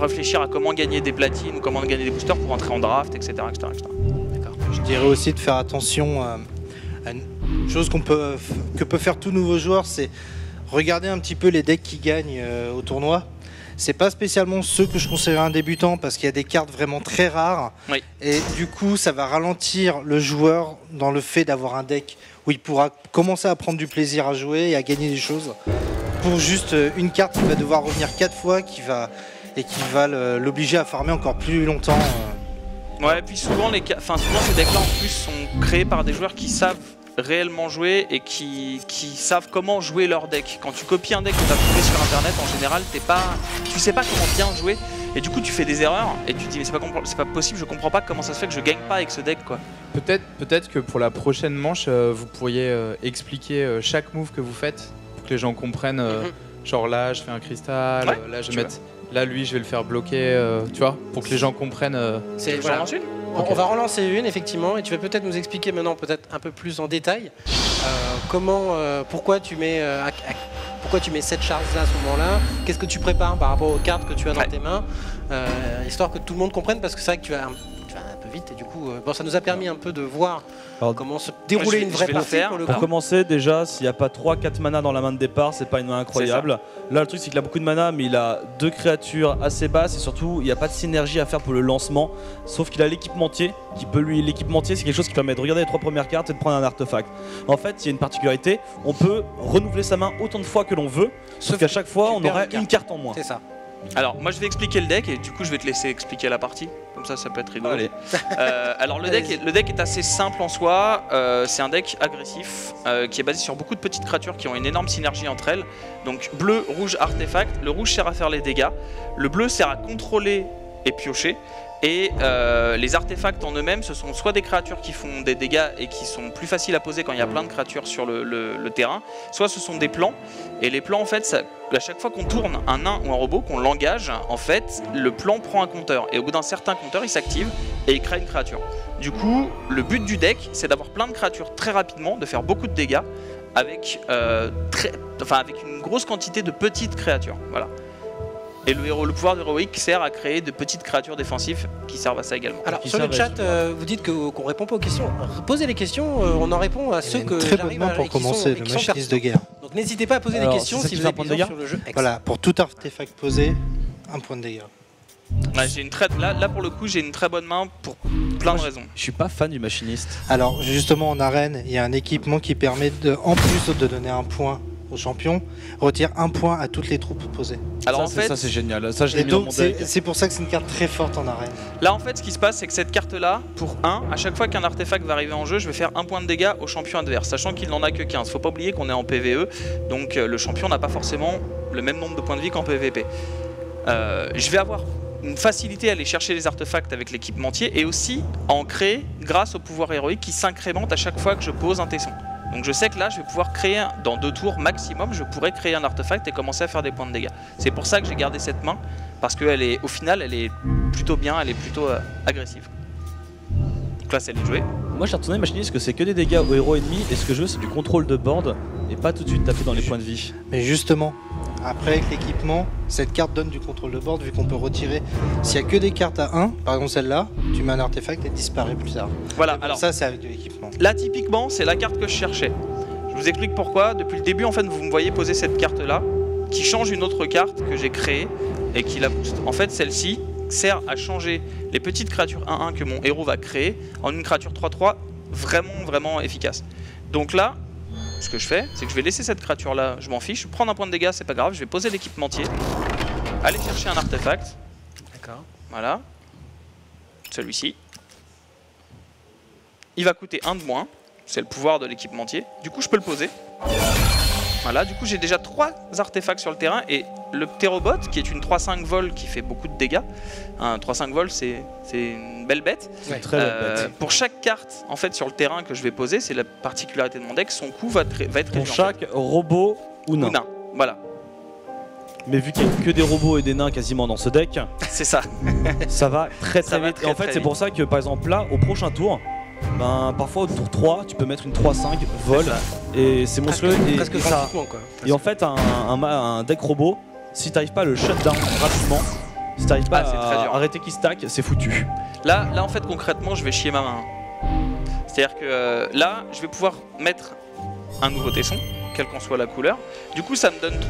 réfléchir à comment gagner des platines ou comment gagner des boosters pour entrer en draft, etc. D'accord. Je dirais aussi de faire attention à une chose que peut faire tout nouveau joueur, c'est regardez un petit peu les decks qui gagnent au tournoi. C'est pas spécialement ceux que je conseillerais à un débutant parce qu'il y a des cartes vraiment très rares. Oui. Et du coup, ça va ralentir le joueur dans le fait d'avoir un deck où il pourra commencer à prendre du plaisir à jouer et à gagner des choses. Pour juste une carte qui va devoir revenir 4 fois qui va l'obliger à farmer encore plus longtemps. Ouais, et puis souvent ces decks-là en plus sont créés par des joueurs qui savent réellement jouer et qui savent comment jouer leur deck. Quand tu copies un deck que tu as trouvé sur internet, en général tu sais pas comment bien jouer et du coup tu fais des erreurs et tu te dis mais c'est pas possible, je comprends pas comment ça se fait que je gagne pas avec ce deck quoi. Peut-être que pour la prochaine manche vous pourriez expliquer chaque move que vous faites pour que les gens comprennent genre là je fais un cristal, là je vais mettre là lui je vais le faire bloquer tu vois, pour que les gens comprennent On va relancer une effectivement et tu vas peut-être nous expliquer maintenant peut-être un peu plus en détail pourquoi tu mets 7 charges là à ce moment-là, qu'est-ce que tu prépares par rapport aux cartes que tu as dans tes mains, histoire que tout le monde comprenne parce que c'est vrai que tu vas un peu vite et du coup ça nous a permis un peu de voir comment se dérouler une vraie partie pour commencer déjà, s'il n'y a pas 3-4 mana dans la main de départ, c'est pas une main incroyable. Là le truc c'est qu'il a beaucoup de mana mais il a 2 créatures assez basses et surtout il n'y a pas de synergie à faire pour le lancement, sauf qu'il a l'équipementier l'équipementier c'est quelque chose qui permet de regarder les 3 premières cartes et de prendre un artefact. En fait il y a une particularité, on peut renouveler sa main autant de fois que l'on veut, sauf qu'à chaque fois on aura une carte en moins. C'est ça. Alors moi je vais expliquer le deck et du coup je vais te laisser expliquer la partie. Comme ça peut être rigolo. Allez. Alors le deck est assez simple en soi. C'est un deck agressif qui est basé sur beaucoup de petites créatures qui ont une énorme synergie entre elles. Donc bleu, rouge, artefact. Le rouge sert à faire les dégâts. Le bleu sert à contrôler et piocher. Et les artefacts en eux-mêmes, ce sont soit des créatures qui font des dégâts et qui sont plus faciles à poser quand il y a plein de créatures sur le terrain, soit ce sont des plans. Et les plans, en fait, à chaque fois qu'on tourne un nain ou un robot, qu'on l'engage, en fait, le plan prend un compteur. Et au bout d'un certain compteur, il s'active et il crée une créature. Du coup, le but du deck, c'est d'avoir plein de créatures très rapidement, de faire beaucoup de dégâts avec, avec une grosse quantité de petites créatures. Voilà. Et le pouvoir héroïque sert à créer de petites créatures défensives qui servent à ça également. Alors sur le chat, vous dites qu'on répond pas aux questions. Posez les questions, on en répond à ceux que très bonne main pour commencer, le machiniste de guerre. Donc n'hésitez pas à poser des questions si vous avez des questions sur le jeu. Voilà, pour tout artefact posé, un point de dégâts. Là pour le coup j'ai une très bonne main pour plein de raisons. Je suis pas fan du machiniste. Alors justement en arène, il y a un équipement qui permet en plus de donner un point au champion, retire un point à toutes les troupes posées. Alors ça, en fait, ça c'est génial. Ça je l'ai mis dans mon deck. C'est pour ça que c'est une carte très forte en arène. Là en fait ce qui se passe c'est que cette carte là, pour 1, à chaque fois qu'un artefact va arriver en jeu, je vais faire un point de dégâts au champion adverse, sachant qu'il n'en a que 15. Faut pas oublier qu'on est en PvE, donc le champion n'a pas forcément le même nombre de points de vie qu'en PvP. Je vais avoir une facilité à aller chercher les artefacts avec l'équipementier et aussi à en créer grâce au pouvoir héroïque qui s'incrémente à chaque fois que je pose un tesson. Donc je sais que là je vais pouvoir créer, dans 2 tours maximum, je pourrais créer un artefact et commencer à faire des points de dégâts. C'est pour ça que j'ai gardé cette main, parce qu'au final elle est plutôt bien, elle est plutôt agressive. Donc là c'est le jouer. Moi j'ai retourné machiniste que c'est que des dégâts aux héros ennemis et ce que je veux c'est du contrôle de board et pas tout de suite taper dans les points de vie. Mais justement, après avec l'équipement, cette carte donne du contrôle de board vu qu'on peut retirer. S'il n'y a que des cartes à 1, par exemple celle-là, tu mets un artefact et elle disparaît plus tard. Voilà, alors ça c'est avec de l'équipement. Là typiquement c'est la carte que je cherchais. Je vous explique pourquoi. Depuis le début en fait vous me voyez poser cette carte là qui change une autre carte que j'ai créée et qui la booste. En fait celle-ci sert à changer les petites créatures 1-1 que mon héros va créer en une créature 3-3 vraiment efficace. Donc là, ce que je fais, c'est que je vais laisser cette créature là, je m'en fiche, prendre un point de dégâts, c'est pas grave, je vais poser l'équipementier, aller chercher un artefact. D'accord. Voilà. Celui-ci. Il va coûter 1 de moins, c'est le pouvoir de l'équipementier. Du coup, je peux le poser. Voilà, du coup j'ai déjà 3 artefacts sur le terrain et le Pterobot qui est une 3-5 vol qui fait beaucoup de dégâts. Un 3-5 vol c'est une belle bête. Ouais, très belle bête. Pour chaque carte en fait sur le terrain que je vais poser, c'est la particularité de mon deck, son coût va être réduit. Pour chaque robot ou nain. Voilà. Mais vu qu'il n'y a que des robots et des nains quasiment dans ce deck, c'est ça. Ça va très vite. Et en fait c'est pour ça que par exemple là au prochain tour, parfois au tour 3 tu peux mettre une 3-5 vol et c'est monstrueux et en fait un deck robot, si t'arrives pas à le shutdown rapidement, si t'arrives pas à arrêter qu'il stack, c'est foutu. Là en fait concrètement je vais chier ma main. C'est à dire que là je vais pouvoir mettre un nouveau tesson, quelle qu'en soit la couleur. Du coup ça me donne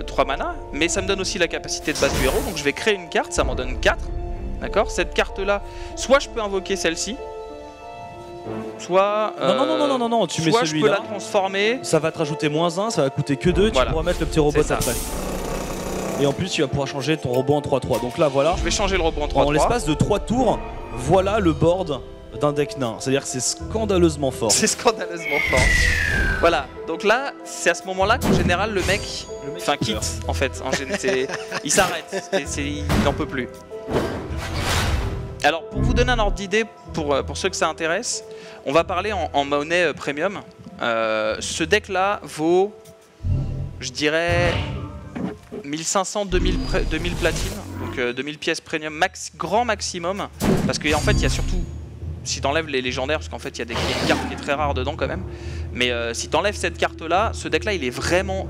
3 mana, mais ça me donne aussi la capacité de base du héros, donc je vais créer une carte, ça m'en donne 4. D'accord, cette carte là, soit je peux invoquer celle-ci, soit non, tu mets soit je peux celui-là, la transformer. Ça va te rajouter -1, ça va coûter que 2, tu pourras mettre le petit robot après. Et en plus tu vas pouvoir changer ton robot en 3-3. Donc là voilà, je vais changer le robot en 3-3. En l'espace de 3 tours, voilà le board d'un deck nain. C'est-à-dire que c'est scandaleusement fort. C'est scandaleusement fort. Voilà, donc là, c'est à ce moment-là qu'en général le mec quitte en fait. Il s'arrête, il n'en peut plus. Alors pour vous donner un ordre d'idée, pour ceux que ça intéresse, on va parler en monnaie premium. Ce deck là vaut, je dirais, 1500-2000 platines, donc 2000 pièces premium grand maximum, parce qu'en fait il y a surtout, si t'enlèves les légendaires, parce qu'en fait il y a une carte qui est très rare dedans quand même, mais si t'enlèves cette carte là, ce deck là il est vraiment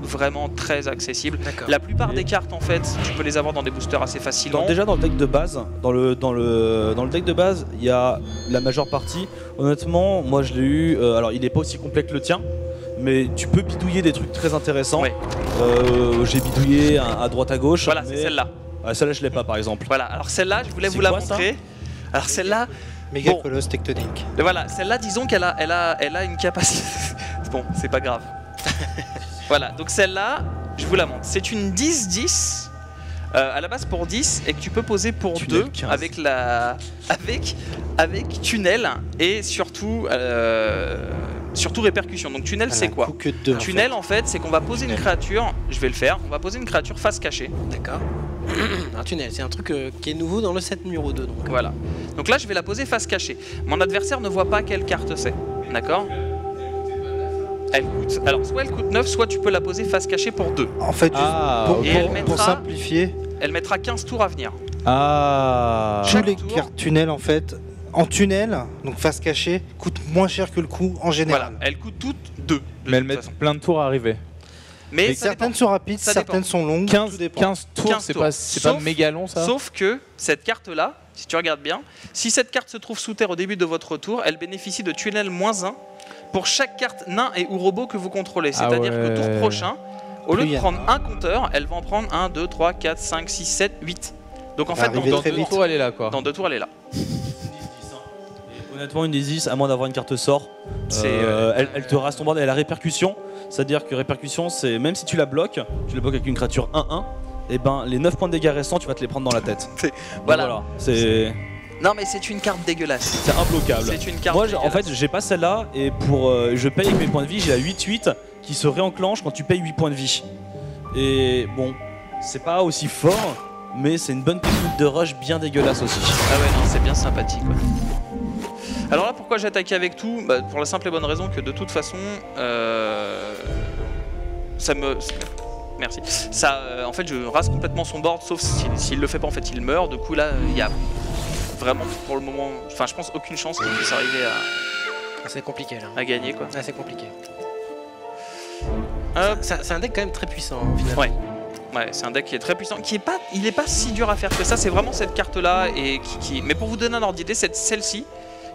très accessible. La plupart des cartes en fait, tu peux les avoir dans des boosters assez facilement. Déjà dans le deck de base, dans le deck de base, il y a la majeure partie. Honnêtement, moi je l'ai eu, alors il est pas aussi complet que le tien, mais tu peux bidouiller des trucs très intéressants. Ouais. J'ai bidouillé à droite à gauche. Voilà, c'est celle-là. Celle-là je l'ai pas par exemple. Voilà, alors celle-là je voulais vous la montrer. Alors celle-là, méga colosse tectonique. Mais voilà, celle-là, disons qu'elle a une capacité. Bon, c'est pas grave. Voilà, donc celle-là, je vous la montre. C'est une 10-10 à la base pour 10 et que tu peux poser pour Tunnel 2 15. avec tunnel et surtout répercussion. Donc tunnel c'est quoi? Que deux, Tunnel en fait c'est qu'on va poser une créature, je vais le faire, on va poser une créature face cachée. D'accord. Un tunnel, c'est un truc qui est nouveau dans le set numéro 2. Donc. Voilà. Donc là je vais la poser face cachée. Mon adversaire ne voit pas quelle carte c'est. D'accord? Elle coûte. Alors soit elle coûte 9, soit tu peux la poser face cachée pour 2. En fait, juste pour simplifier, Elle mettra 15 tours à venir. Ah. tous les cartes tunnel en fait, en tunnel, donc face cachée, coûtent moins cher que le coup en général. Voilà, elles coûtent toutes 2. Mais elles mettent plein de tours à arriver. Mais Certaines sont rapides, Ça certaines sont longues. 15 tours, 15 c'est tours. pas méga long ça? Sauf que cette carte-là, si tu regardes bien, si cette carte se trouve sous terre au début de votre tour, elle bénéficie de tunnel -1 pour chaque carte nain et ou robot que vous contrôlez. C'est-à-dire que tour prochain, au lieu de prendre un compteur, elle va en prendre 1, 2, 3, 4, 5, 6, 7, 8. Donc en fait, dans 2 tours, elle est là quoi. Dans 2 tours, elle est là. Honnêtement, une des 10, à moins d'avoir une carte sort, C'est, elle te rase ton board. Elle a répercussion, c'est-à-dire que répercussion, c'est même si tu la bloques avec une créature 1-1, et ben les 9 points de dégâts restants, tu vas te les prendre dans la tête. Voilà. C'est Non mais c'est une carte dégueulasse. c'est imbloquable. C'est une carte Moi, dégueulasse. en fait, j'ai pas celle-là, et pour je paye avec mes points de vie, j'ai la 8-8 qui se réenclenche quand tu payes 8 points de vie. Et bon, c'est pas aussi fort, mais c'est une bonne technique de rush bien dégueulasse aussi. Ah ouais, non, c'est bien sympathique. Ouais. Alors là, pourquoi j'ai attaqué avec tout? Pour la simple et bonne raison que de toute façon, ça me... Merci. Ça, en fait, je rase complètement son board, sauf s'il le fait pas, en fait, il meurt. Du coup, là, il y a vraiment, pour le moment, enfin, je pense aucune chance qu'il puisse arriver C'est compliqué là. à gagner, quoi. Ah, c'est compliqué. Hop. C'est un deck quand même très puissant au final. Ouais, c'est un deck qui est très puissant, il est pas si dur à faire que ça. C'est vraiment cette carte-là et Mais pour vous donner un ordre d'idée, celle-ci,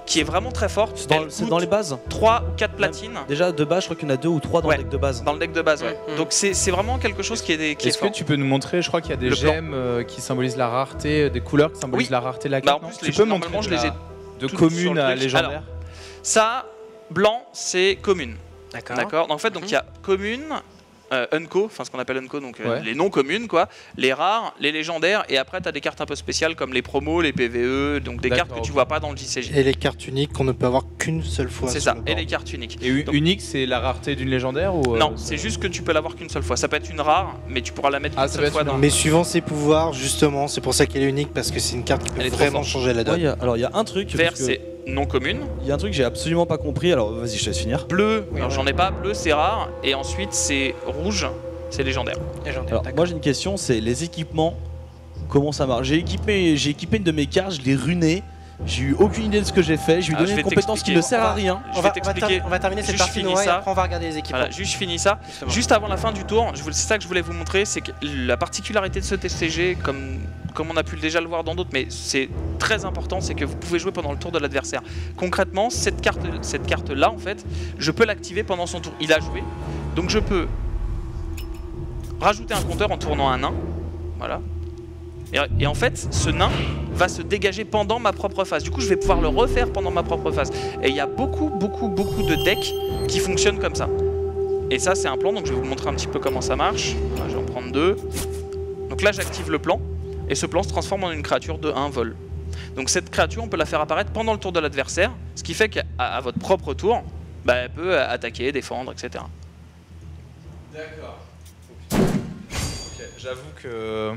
qui est vraiment très forte. C'est dans les bases 3 ou 4 platines. Déjà de base, je crois qu'il y en a 2 ou 3 dans le deck de base. Dans le deck de base, ouais. Donc c'est vraiment quelque chose qui est Est-ce que tu peux nous montrer? Je crois qu'il y a des gemmes qui symbolisent la rareté, des couleurs qui symbolisent la rareté de la carte. En plus, tu peux montrer normalement, je les ai de toutes commune sur le à truc. légendaire. Alors, ça, blanc, c'est commune. D'accord. En fait, donc il y a commune, unco, enfin ce qu'on appelle unco, donc les non communes, quoi, les rares, les légendaires, et après tu as des cartes un peu spéciales comme les promos, les PVE, donc des cartes que tu vois pas dans le JCJ. Et les cartes uniques qu'on ne peut avoir qu'une seule fois. C'est ça, et les cartes uniques. Et Donc, unique, c'est la rareté d'une légendaire ou non, c'est juste que tu peux l'avoir qu'une seule fois. Ça peut être une rare, mais tu pourras la mettre qu'une ça seule peut fois être dans. Mais suivant ses pouvoirs, justement, c'est pour ça qu'elle est unique, parce que c'est une carte qui peut Elle est trop vraiment forte. changer la donne. Alors il y a un truc. Vert, parce que c'est non commune. il y a un truc que j'ai absolument pas compris. Alors vas-y, je te laisse finir. Bleu, alors j'en ai pas. Bleu, c'est rare. Et ensuite, c'est rouge, c'est légendaire. Légendaire, Alors d'accord. moi j'ai une question, c'est les équipements. Comment ça marche? J'ai équipé une de mes cartes, je l'ai runée. J'ai eu aucune idée de ce que j'ai fait. Je lui ai Ah, donné je une vais compétence qui ne t'expliquer. sert à rien. Je vais t'expliquer. On va terminer cette Juste partie finis Noah, et ça. après on va regarder les équipements. Voilà, juste je finis ça. Justement. Juste avant la fin du tour, c'est ça que je voulais vous montrer, c'est que la particularité de ce TCG, comme on a pu déjà le voir dans d'autres, mais c'est très important, c'est que vous pouvez jouer pendant le tour de l'adversaire. Concrètement, cette carte-là, en fait, je peux l'activer pendant son tour. Il a joué, donc je peux rajouter un compteur en tournant un nain. Voilà. Et en fait, ce nain va se dégager pendant ma propre phase. Du coup, je vais pouvoir le refaire pendant ma propre phase. Et il y a beaucoup de decks qui fonctionnent comme ça. Et ça, c'est un plan, donc je vais vous montrer un petit peu comment ça marche. Voilà, je vais en prendre 2. Donc là, j'active le plan. Et ce plan se transforme en une créature de 1 vol. Donc cette créature, on peut la faire apparaître pendant le tour de l'adversaire. Ce qui fait qu'à votre propre tour, elle peut attaquer, défendre, etc. D'accord. Ok, j'avoue que...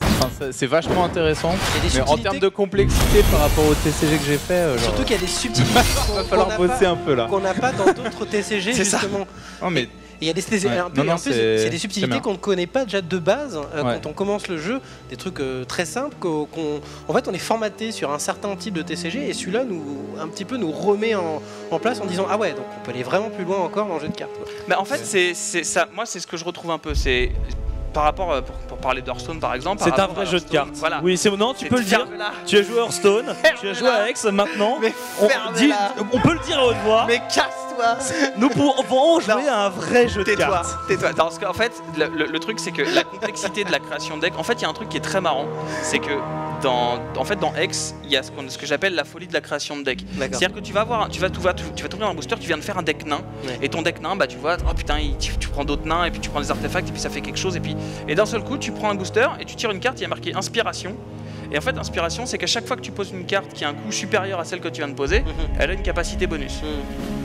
Enfin, c'est vachement intéressant, Il y a des mais en subtilités. termes de complexité par rapport au TCG que j'ai fait, Surtout qu'il y a des subtilités il va falloir bosser un peu là. qu'on n'a pas dans d'autres TCG C'est ça. justement. Non, mais Et il y a des Ouais. un peu- Non, en plus, c'est c'est des subtilités bien. qu'on ne connaît pas déjà de base Ouais. quand on commence le jeu, des trucs très simples en fait on est formaté sur un certain type de TCG et celui-là nous remet en place en disant ah ouais donc on peut aller vraiment plus loin encore dans le jeu de cartes. Quoi. Mais en fait, c'est ça. Moi, c'est ce que je retrouve un peu. C'est par rapport, pour parler d'Hearthstone par exemple. C'est par un rapport vrai à jeu de Hearthstone, cartes. Voilà. Oui, c'est non, tu peux le dire. Ferme-la. Tu as joué à Hearthstone, tu as joué à Hex maintenant. Mais ferme-la. On peut le dire à haute voix. Mais casse-toi. Nous pouvons jouer à un vrai jeu de Tais-toi, cartes. tais-toi. Parce qu'en fait, le truc, c'est que la complexité de la création de deck, en fait, il y a un truc qui est très marrant, c'est que en fait, dans Hex, il y a ce que j'appelle la folie de la création de deck. C'est-à-dire que tu vas t'ouvrir un booster, tu viens de faire un deck nain, et ton deck nain, bah tu vois, oh putain, tu prends d'autres nains, et puis tu prends des artefacts, et puis ça fait quelque chose, et d'un seul coup, tu prends un booster, et tu tires une carte, il y a marqué Inspiration. Et en fait, Inspiration, c'est qu'à chaque fois que tu poses une carte qui a un coût supérieur à celle que tu viens de poser, elle a une capacité bonus.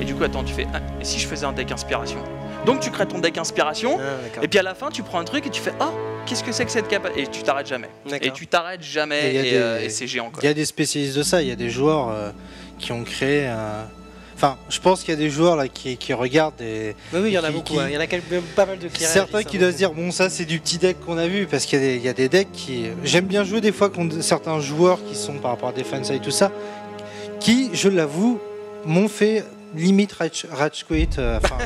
Et du coup, attends, tu fais, et si je faisais un deck Inspiration? Donc tu crées ton deck Inspiration, et puis à la fin, tu prends un truc, et tu fais, ah, qu'est-ce que c'est que cette capacité? Et tu t'arrêtes jamais. Et tu t'arrêtes jamais, et c'est géant. Il y a des spécialistes de ça, il y a des joueurs qui ont créé... Enfin, je pense qu'il y a des joueurs là qui regardent et... Oui, il y en a beaucoup, il y en a pas mal de qui certains qui doivent se dire, bon, ça c'est du petit deck qu'on a vu, parce qu'il y a des decks qui... J'aime bien jouer des fois contre certains joueurs qui sont par rapport à Defense et tout ça, qui, je l'avoue, m'ont fait... limite rage quit,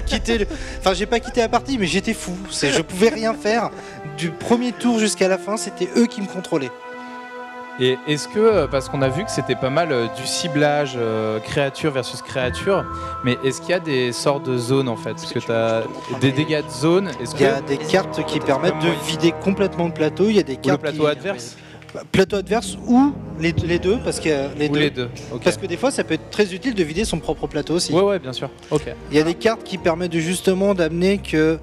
quitter enfin j'ai pas quitté la partie mais j'étais fou, je pouvais rien faire du premier tour jusqu'à la fin, c'était eux qui me contrôlaient. Et est-ce que, parce qu'on a vu que c'était pas mal du ciblage créature versus créature, mais est-ce qu'il y a des sortes de zones en fait? Parce que tu as des dégâts de zone. Il y a des cartes qui permettent de vider complètement le plateau, il y a des cartes le plateau adverse. Plateau adverse ou les deux, parce que les deux. Okay. Parce que des fois ça peut être très utile de vider son propre plateau aussi. Ouais, bien sûr. Ok. Il y a des cartes qui permettent justement d'amener que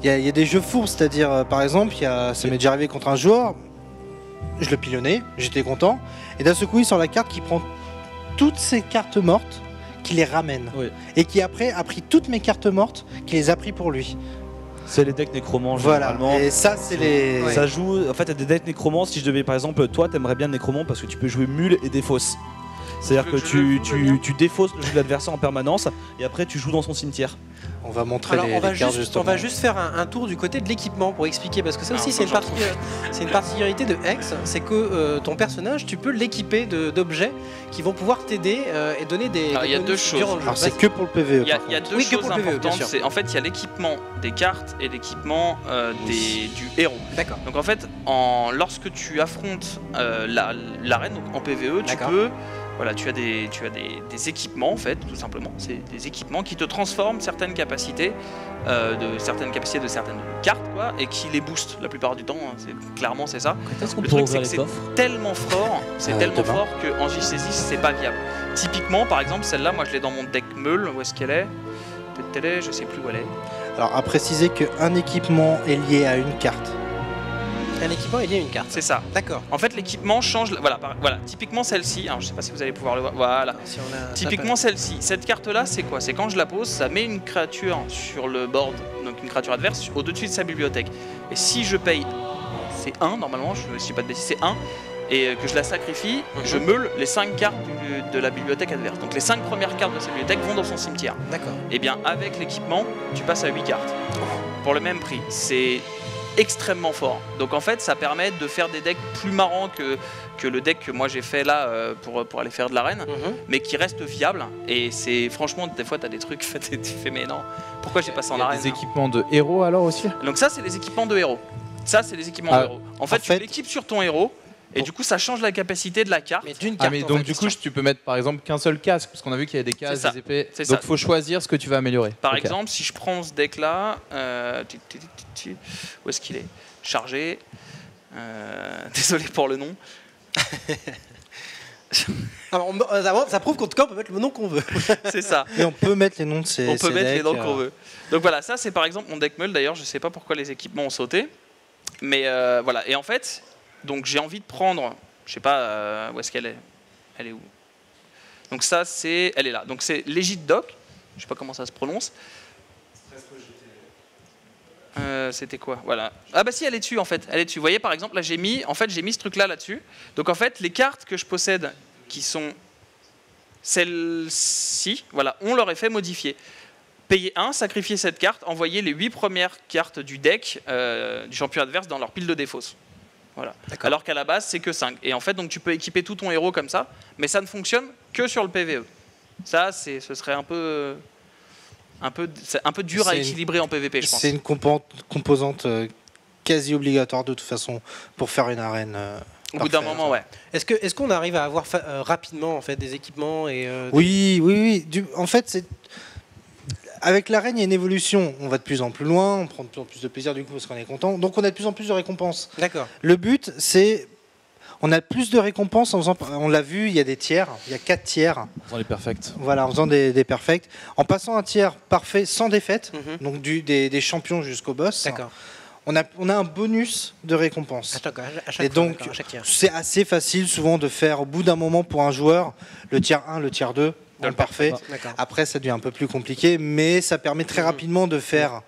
il y a des jeux fourbes, c'est-à-dire par exemple, ça m'est déjà arrivé contre un joueur, je le pilonnais, j'étais content, et d'un seul coup il sort la carte qui prend toutes ses cartes mortes, qui les ramène, et qui après a pris toutes mes cartes mortes, qui les a pris pour lui. C'est les decks nécromants généralement. Voilà, et ça c'est les... Ça joue, en fait, t'as des decks nécromants. Si je devais, par exemple, toi t'aimerais bien le nécromant parce que tu peux jouer mule et défausse. C'est-à-dire que tu défausses le jeu de l'adversaire en permanence et après tu joues dans son cimetière. On va montrer les cartes justement. On va juste faire un tour du côté de l'équipement pour expliquer, parce que ça aussi c'est une particularité de Hex, c'est que ton personnage, tu peux l'équiper d'objets qui vont pouvoir t'aider et donner des... Alors il y a deux choses. Alors c'est que pour le PvE. Il y a deux choses importantes. En fait, il y a l'équipement des cartes et l'équipement du héros. D'accord. Donc en fait, lorsque tu affrontes l'arène, donc en PvE, tu peux... Voilà, tu as des équipements en fait, tout simplement. C'est des équipements qui te transforment certaines capacités de certaines cartes, quoi, et qui les boostent la plupart du temps. Clairement, c'est ça. Le truc, c'est que c'est tellement fort, fort qu'en JCS c'est pas viable. Typiquement, par exemple, celle-là, moi je l'ai dans mon deck Meule. Où est-ce qu'elle est? Peut-être elle est, je sais plus où elle est. Alors, à préciser qu'un équipement est lié à une carte. Un équipement est lié à une carte. C'est ça. D'accord. En fait, l'équipement change. Voilà. Typiquement celle-ci. Alors, je sais pas si vous allez pouvoir le voir. Voilà. Si typiquement celle-ci. Cette carte-là, c'est quoi? C'est quand je la pose, ça met une créature sur le board, donc une créature adverse, au-dessus de sa bibliothèque. Et si je paye, c'est 1 normalement. Je ne sais pas de bêtises, c'est 1. Et que je la sacrifie, je meule les 5 cartes de la bibliothèque adverse. Donc les 5 premières cartes de sa bibliothèque vont dans son cimetière. D'accord. Et bien avec l'équipement, tu passes à 8 cartes. Pour le même prix. C'est extrêmement fort. Donc en fait, ça permet de faire des decks plus marrants que le deck que moi j'ai fait là pour aller faire de l'arène, mais qui reste viable. Et c'est franchement, des fois, tu as des trucs, tu fais mais non, pourquoi j'ai passé en arène? Des équipements de héros alors aussi? Donc ça, c'est les équipements de héros. En fait, tu l'équipes sur ton héros. Et du coup, ça change la capacité de la carte. Mais d'une carte. Mais donc, du coup, tu peux mettre par exemple qu'un seul casque, parce qu'on a vu qu'il y avait des casques, des épées. Donc, il faut choisir ce que tu vas améliorer. Par exemple, si je prends ce deck-là, où est-ce qu'il est? Chargé. Désolé pour le nom. Alors, ça prouve qu'en tout cas, on peut mettre le nom qu'on veut. C'est ça. Et on peut mettre les noms de ces On peut mettre decks, les noms qu'on veut. Donc voilà, ça c'est par exemple mon deck Meule. D'ailleurs, je sais pas pourquoi les équipements ont sauté. Mais voilà. Et en fait. Donc j'ai envie de prendre, je sais pas où est-ce qu'elle est. Elle est où? Donc ça elle est là. Donc c'est Legit Doc. Je sais pas comment ça se prononce. C'était quoi? Voilà. Ah bah si, elle est dessus en fait. Elle est dessus. Vous voyez par exemple là j'ai mis ce truc là-dessus. Donc en fait les cartes que je possède qui sont celles-ci, voilà, on leur effet modifié. Payer 1, sacrifier cette carte, envoyer les 8 premières cartes du deck du champion adverse dans leur pile de défausse. Voilà. Alors qu'à la base c'est que 5. Et en fait donc tu peux équiper tout ton héros comme ça, mais ça ne fonctionne que sur le PvE. Ça ce serait un peu dur à équilibrer en PvP, je pense. C'est une composante quasi obligatoire de toute façon pour faire une arène. Au bout d'un moment, ouais. Est-ce qu'on arrive à avoir rapidement en fait des équipements et Oui. En fait c'est avec l'arène, il y a une évolution. On va de plus en plus loin, on prend de plus en plus de plaisir du coup parce qu'on est content. Donc on a de plus en plus de récompenses. D'accord. Le but, c'est... On a plus de récompenses en faisant, on l'a vu, il y a des tiers, il y a 4 tiers. En faisant les perfects. Voilà, en faisant des perfects. En passant un tiers parfait sans défaite, donc des champions jusqu'au boss. D'accord. On a un bonus de récompense. À chaque Et donc, c'est assez facile souvent de faire au bout d'un moment pour un joueur le tiers 1, le tiers 2, le parfait. Après, ça devient un peu plus compliqué, mais ça permet très rapidement de faire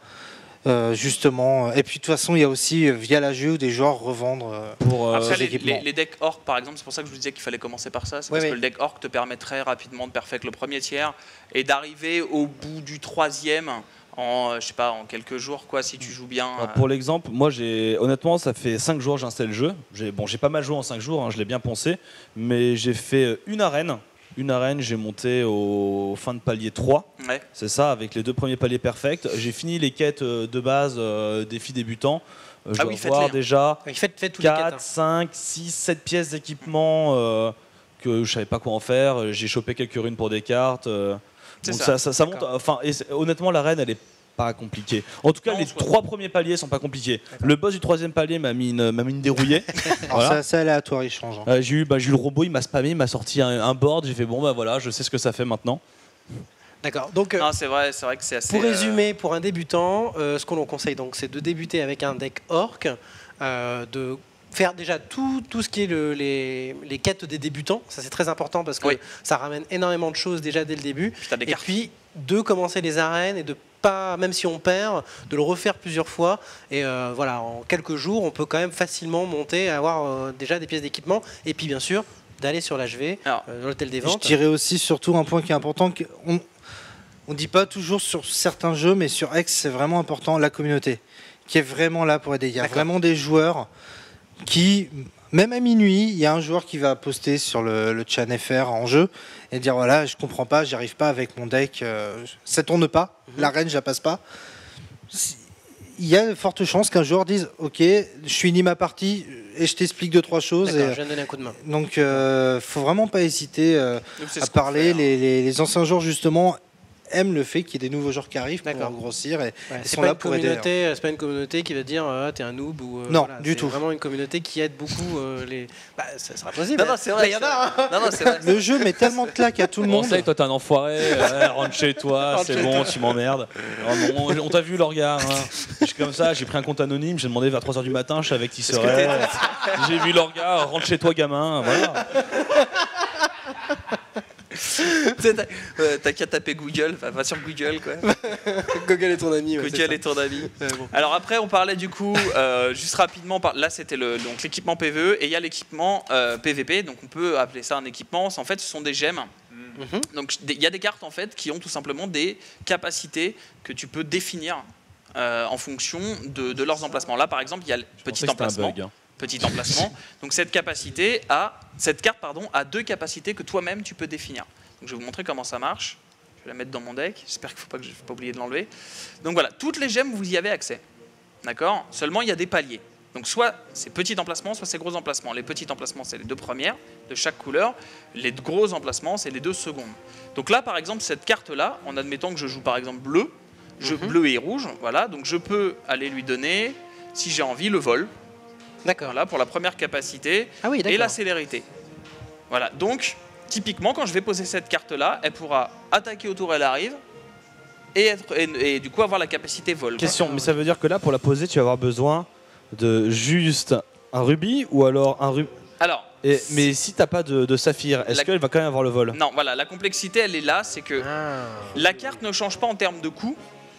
justement. Et puis de toute façon, il y a aussi via la jeu des joueurs revendre pour après, les decks orc par exemple, c'est pour ça que je vous disais qu'il fallait commencer par ça. C'est parce que le deck orc te permet très rapidement de perfect le premier tiers et d'arriver au bout du troisième en, je sais pas, en quelques jours quoi, si tu joues bien. Pour l'exemple, moi honnêtement ça fait 5 jours que j'installe le jeu. J'ai pas mal joué en 5 jours, hein, je l'ai bien poncé, mais j'ai fait une arène. Une arène, j'ai monté au fin de palier 3, c'est ça, avec les 2 premiers paliers perfects. J'ai fini les quêtes de base, défis débutants. Je dois avoir déjà 4, 5, 6, 7 pièces d'équipement que je savais pas quoi en faire. J'ai chopé quelques runes pour des cartes. Donc ça monte. Enfin, honnêtement, l'arène, elle est pas compliqué. En tout cas, les 3 premiers paliers sont pas compliqués. Le boss du 3e palier m'a mis une dérouillée. Voilà. C'est aléatoire, il change. J'ai eu le robot, il m'a spammé, il m'a sorti un board. J'ai fait bon, bah voilà, je sais ce que ça fait maintenant. D'accord. Donc, c'est vrai que c'est assez. Pour résumer, pour un débutant, ce qu'on conseille donc, c'est de débuter avec un deck orc, de faire déjà tout ce qui est les quêtes des débutants. Ça, c'est très important parce que ça ramène énormément de choses déjà dès le début. Et puis de commencer les arènes et de pas, même si on perd, de le refaire plusieurs fois. Et voilà, en quelques jours, on peut quand même facilement monter, avoir déjà des pièces d'équipement. Et puis bien sûr, d'aller sur l'HV, l'hôtel des ventes. Je dirais aussi surtout un point qui est important, on ne dit pas toujours sur certains jeux, mais sur Hex, c'est vraiment important, la communauté, qui est vraiment là pour aider. Il y a vraiment des joueurs qui, même à minuit, il y a un joueur qui va poster sur le chat FR en jeu et dire voilà, je comprends pas, j'y arrive pas avec mon deck, ça tourne pas, l'arène, je la passe pas. Il y a de fortes chances qu'un joueur dise ok, je finis ma partie et je t'explique 2-3 choses. Je viens de donner un coup de main. Donc, faut vraiment pas hésiter à parler. Les anciens joueurs justement aiment le fait qu'il y ait des nouveaux joueurs qui arrivent pour grossir et sont là pour aider. C'est pas une communauté qui va dire t'es un noob ou non, du tout. C'est vraiment une communauté qui aide beaucoup les. Ça sera possible. Non, c'est vrai. Il y en a. Non, c'est vrai. Le jeu met tellement de claques à tout le monde. Toi t'es un enfoiré. Rentre chez toi, c'est bon, tu m'emmerdes. On t'a vu, Lorga. Je suis comme ça, j'ai pris un compte anonyme, j'ai demandé vers 3h du matin, je savais que tu serais. J'ai vu Lorga, rentre chez toi, gamin. Voilà. T'as qu'à taper Google, va sur Google quoi. Google est ton ami. Google est ton ami. Bon. Alors après on parlait du coup juste rapidement, là c'était donc l'équipement PvE et il y a l'équipement PvP, donc on peut appeler ça un équipement. En fait ce sont des gemmes. Donc il y a des cartes en fait qui ont tout simplement des capacités que tu peux définir en fonction de leurs emplacements. Là par exemple il y a le petit emplacement. Petit emplacement. Donc cette carte a 2 capacités que toi-même tu peux définir. Donc je vais vous montrer comment ça marche. Je vais la mettre dans mon deck. J'espère qu'il ne faut pas oublier de l'enlever. Donc voilà, toutes les gemmes vous y avez accès. D'accord ? Seulement il y a des paliers. Donc soit c'est petit emplacement, soit c'est gros emplacement. Les petits emplacements c'est les 2 premières de chaque couleur. Les gros emplacements c'est les 2 secondes. Donc là par exemple cette carte là, en admettant que je joue par exemple bleu, bleu et rouge, voilà. Donc je peux aller lui donner, si j'ai envie, le vol. D'accord. Là pour la première capacité et la célérité. Voilà, donc typiquement quand je vais poser cette carte là, elle pourra attaquer au tour où elle arrive et du coup avoir la capacité vol. Question, mais ça veut dire que là pour la poser tu vas avoir besoin de juste un rubis ou alors un rubis. Alors, mais si t'as pas de saphir, est-ce qu'elle va quand même avoir le vol? Non, voilà, la complexité elle est là, c'est que la carte ne change pas en termes de coût,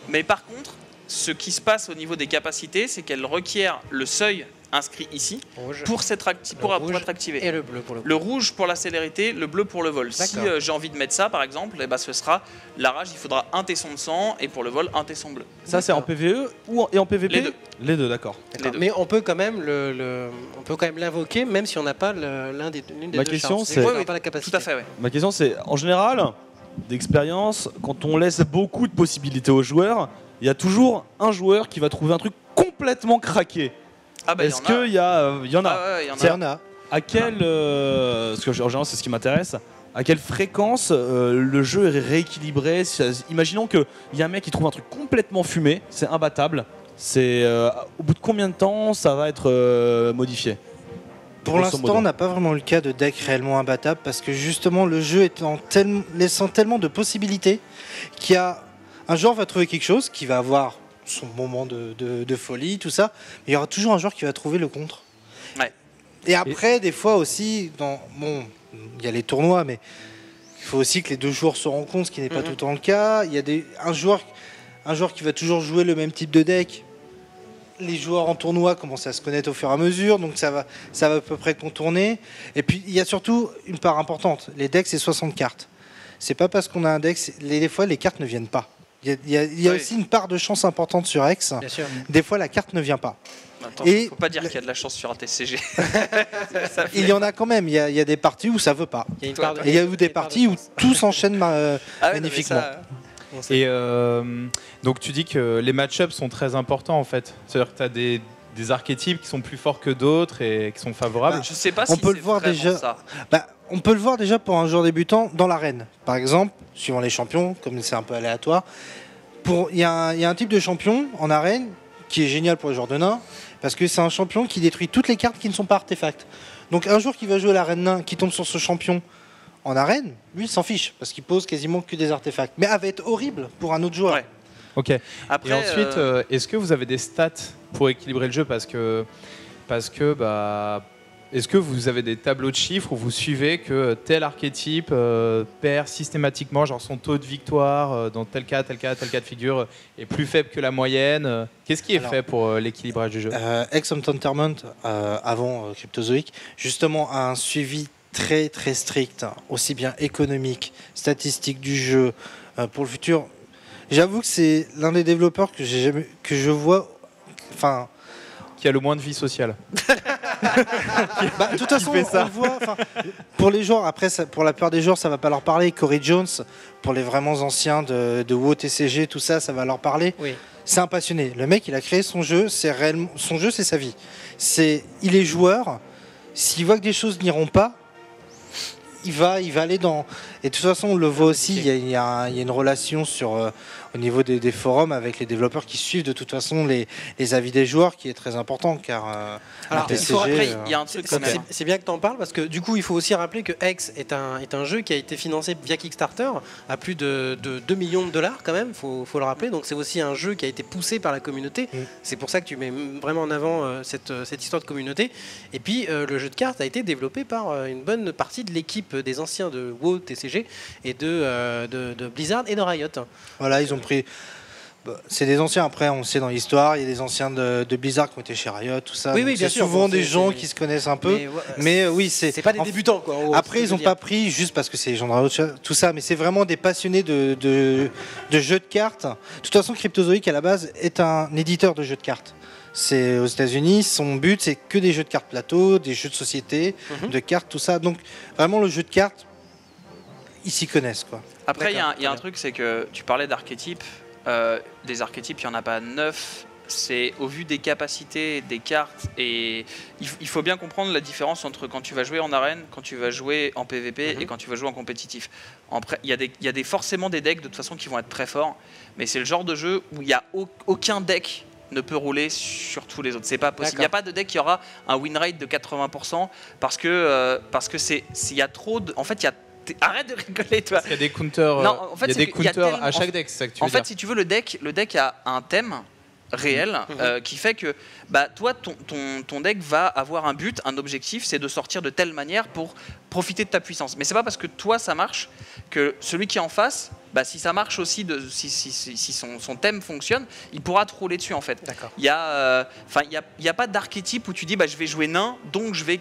mais par contre ce qui se passe au niveau des capacités, c'est qu'elle requiert le seuil inscrit ici pour être activé. Et le bleu pour le coup. Le rouge pour la célérité, le bleu pour le vol. Si j'ai envie de mettre ça par exemple, ce sera la rage, il faudra un tesson de sang et pour le vol un tesson bleu. Ça c'est en PvE et en PvP? Les deux. Les deux, d'accord. Mais on peut quand même l'invoquer même si on n'a pas l'une des deux. Ma question c'est pas la capacité. Tout à fait, ouais. Ma question c'est en général d'expérience, quand on laisse beaucoup de possibilités aux joueurs, il y a toujours un joueur qui va trouver un truc complètement craqué. Est-ce qu'il y en a? Il y en a. À quelle, parce que en général c'est ce qui m'intéresse, à quelle fréquence le jeu est rééquilibré? Imaginons qu'il y a un mec qui trouve un truc complètement fumé, c'est imbattable. Au bout de combien de temps ça va être modifié? Pour l'instant, on n'a pas vraiment le cas de deck réellement imbattable parce que justement le jeu laissant tellement de possibilités qu'il y a un joueur va trouver quelque chose qui va avoir son moment de folie, tout ça, mais il y aura toujours un joueur qui va trouver le contre. Ouais. Et après, des fois aussi, il y a les tournois, mais il faut aussi que les deux joueurs se rencontrent, ce qui n'est pas tout le temps le cas. Il y a un joueur qui va toujours jouer le même type de deck. Les joueurs en tournoi commencent à se connaître au fur et à mesure, donc ça va à peu près contourner. Et puis il y a surtout une part importante. Les decks, c'est 60 cartes. C'est pas parce qu'on a un deck, des fois les cartes ne viennent pas. Il y a aussi une part de chance importante sur X. Bien sûr. Des fois la carte ne vient pas. Attends, faut pas dire qu'il y a de la chance sur un TCG. Il y en a quand même. Il y a des parties où ça veut pas. Et il y a eu des parties où tout s'enchaîne magnifiquement. Et donc tu dis que les match-ups sont très importants en fait. C'est-à-dire que tu as des archétypes qui sont plus forts que d'autres et qui sont favorables. Je sais pas si on peut le voir déjà. On peut le voir déjà pour un joueur débutant dans l'arène. Par exemple, suivant les champions, comme c'est un peu aléatoire, il y a un type de champion en arène qui est génial pour les joueurs de nains parce que c'est un champion qui détruit toutes les cartes qui ne sont pas artefacts. Donc un joueur qui va jouer à l'arène nain, qui tombe sur ce champion en arène, lui il s'en fiche parce qu'il pose quasiment que des artefacts. Mais elle va être horrible pour un autre joueur. Ouais. Ok. Après, et ensuite, est-ce que vous avez des stats pour équilibrer le jeu parce que est-ce que vous avez des tableaux de chiffres où vous suivez que tel archétype perd systématiquement, genre son taux de victoire dans tel cas de figure est plus faible que la moyenne? Qu'est-ce qui est fait pour l'équilibrage du jeu? Ex Entertainment, avant Cryptozoic, justement a un suivi très très strict, aussi bien économique, statistique du jeu pour le futur. J'avoue que c'est l'un des développeurs que je vois, enfin, qui a le moins de vie sociale. De toute façon, on le voit. Pour les joueurs, après, pour la plupart des joueurs, ça va pas leur parler. Corey Jones, pour les vraiment anciens de WoW TCG, tout ça, ça va leur parler. Oui. C'est un passionné. Le mec, il a créé son jeu. Son jeu, c'est sa vie. Il est joueur. S'il voit que des choses n'iront pas, il va aller dans. Et de toute façon, on le voit aussi. Il y a une relation au niveau des forums avec les développeurs qui suivent de toute façon les avis des joueurs, qui est très important car alors, TCG, il y a un truc quand même. C'est bien que tu en parles parce que du coup il faut aussi rappeler que X est un jeu qui a été financé via Kickstarter à plus de 2 millions de dollars quand même, faut le rappeler. Donc c'est aussi un jeu qui a été poussé par la communauté. C'est pour ça que tu mets vraiment en avant cette histoire de communauté. Et puis le jeu de cartes a été développé par une bonne partie de l'équipe des anciens de WoW TCG et de Blizzard et de Riot. Voilà, ils ont pris. C'est des anciens, après on le sait dans l'histoire, il y a des anciens de Blizzard qui ont été chez Riot, tout ça. Oui, bien c'est sûr. Souvent des gens qui se connaissent un peu. Mais oui, c'est pas des débutants quoi. Après, ils n'ont pas pris juste parce que c'est les gens de Riot, tout ça, mais c'est vraiment des passionnés de jeux de cartes. De toute façon, Cryptozoic à la base est un éditeur de jeux de cartes. C'est aux États-Unis, son but c'est que des jeux de cartes plateau, des jeux de société, de cartes, tout ça. Donc vraiment le jeu de cartes, ils s'y connaissent quoi. Après, il y a un truc, c'est que tu parlais d'archétypes. Des archétypes, il n'y en a pas 9. C'est au vu des capacités des cartes. Et il faut bien comprendre la différence entre quand tu vas jouer en arène, quand tu vas jouer en PvP et quand tu vas jouer en compétitif. Il y a forcément des decks de toute façon qui vont être très forts. Mais c'est le genre de jeu où il n'y a aucun deck ne peut rouler sur tous les autres. C'est pas possible. Il n'y a pas de deck qui aura un win rate de 80% parce que il y a trop de. En fait, il y a. Arrête de rigoler, toi. Il y a des counters, non, en fait, il y a des counters à chaque deck, c'est ça que tu veux dire. En fait, si tu veux, le deck a un thème réel qui fait que toi, ton deck va avoir un but, un objectif, c'est de sortir de telle manière pour profiter de ta puissance. Mais c'est pas parce que toi, ça marche que celui qui est en face, si ça marche aussi, si son thème fonctionne, il pourra te rouler dessus en fait. Il y a pas d'archétype où tu dis je vais jouer nain, donc je vais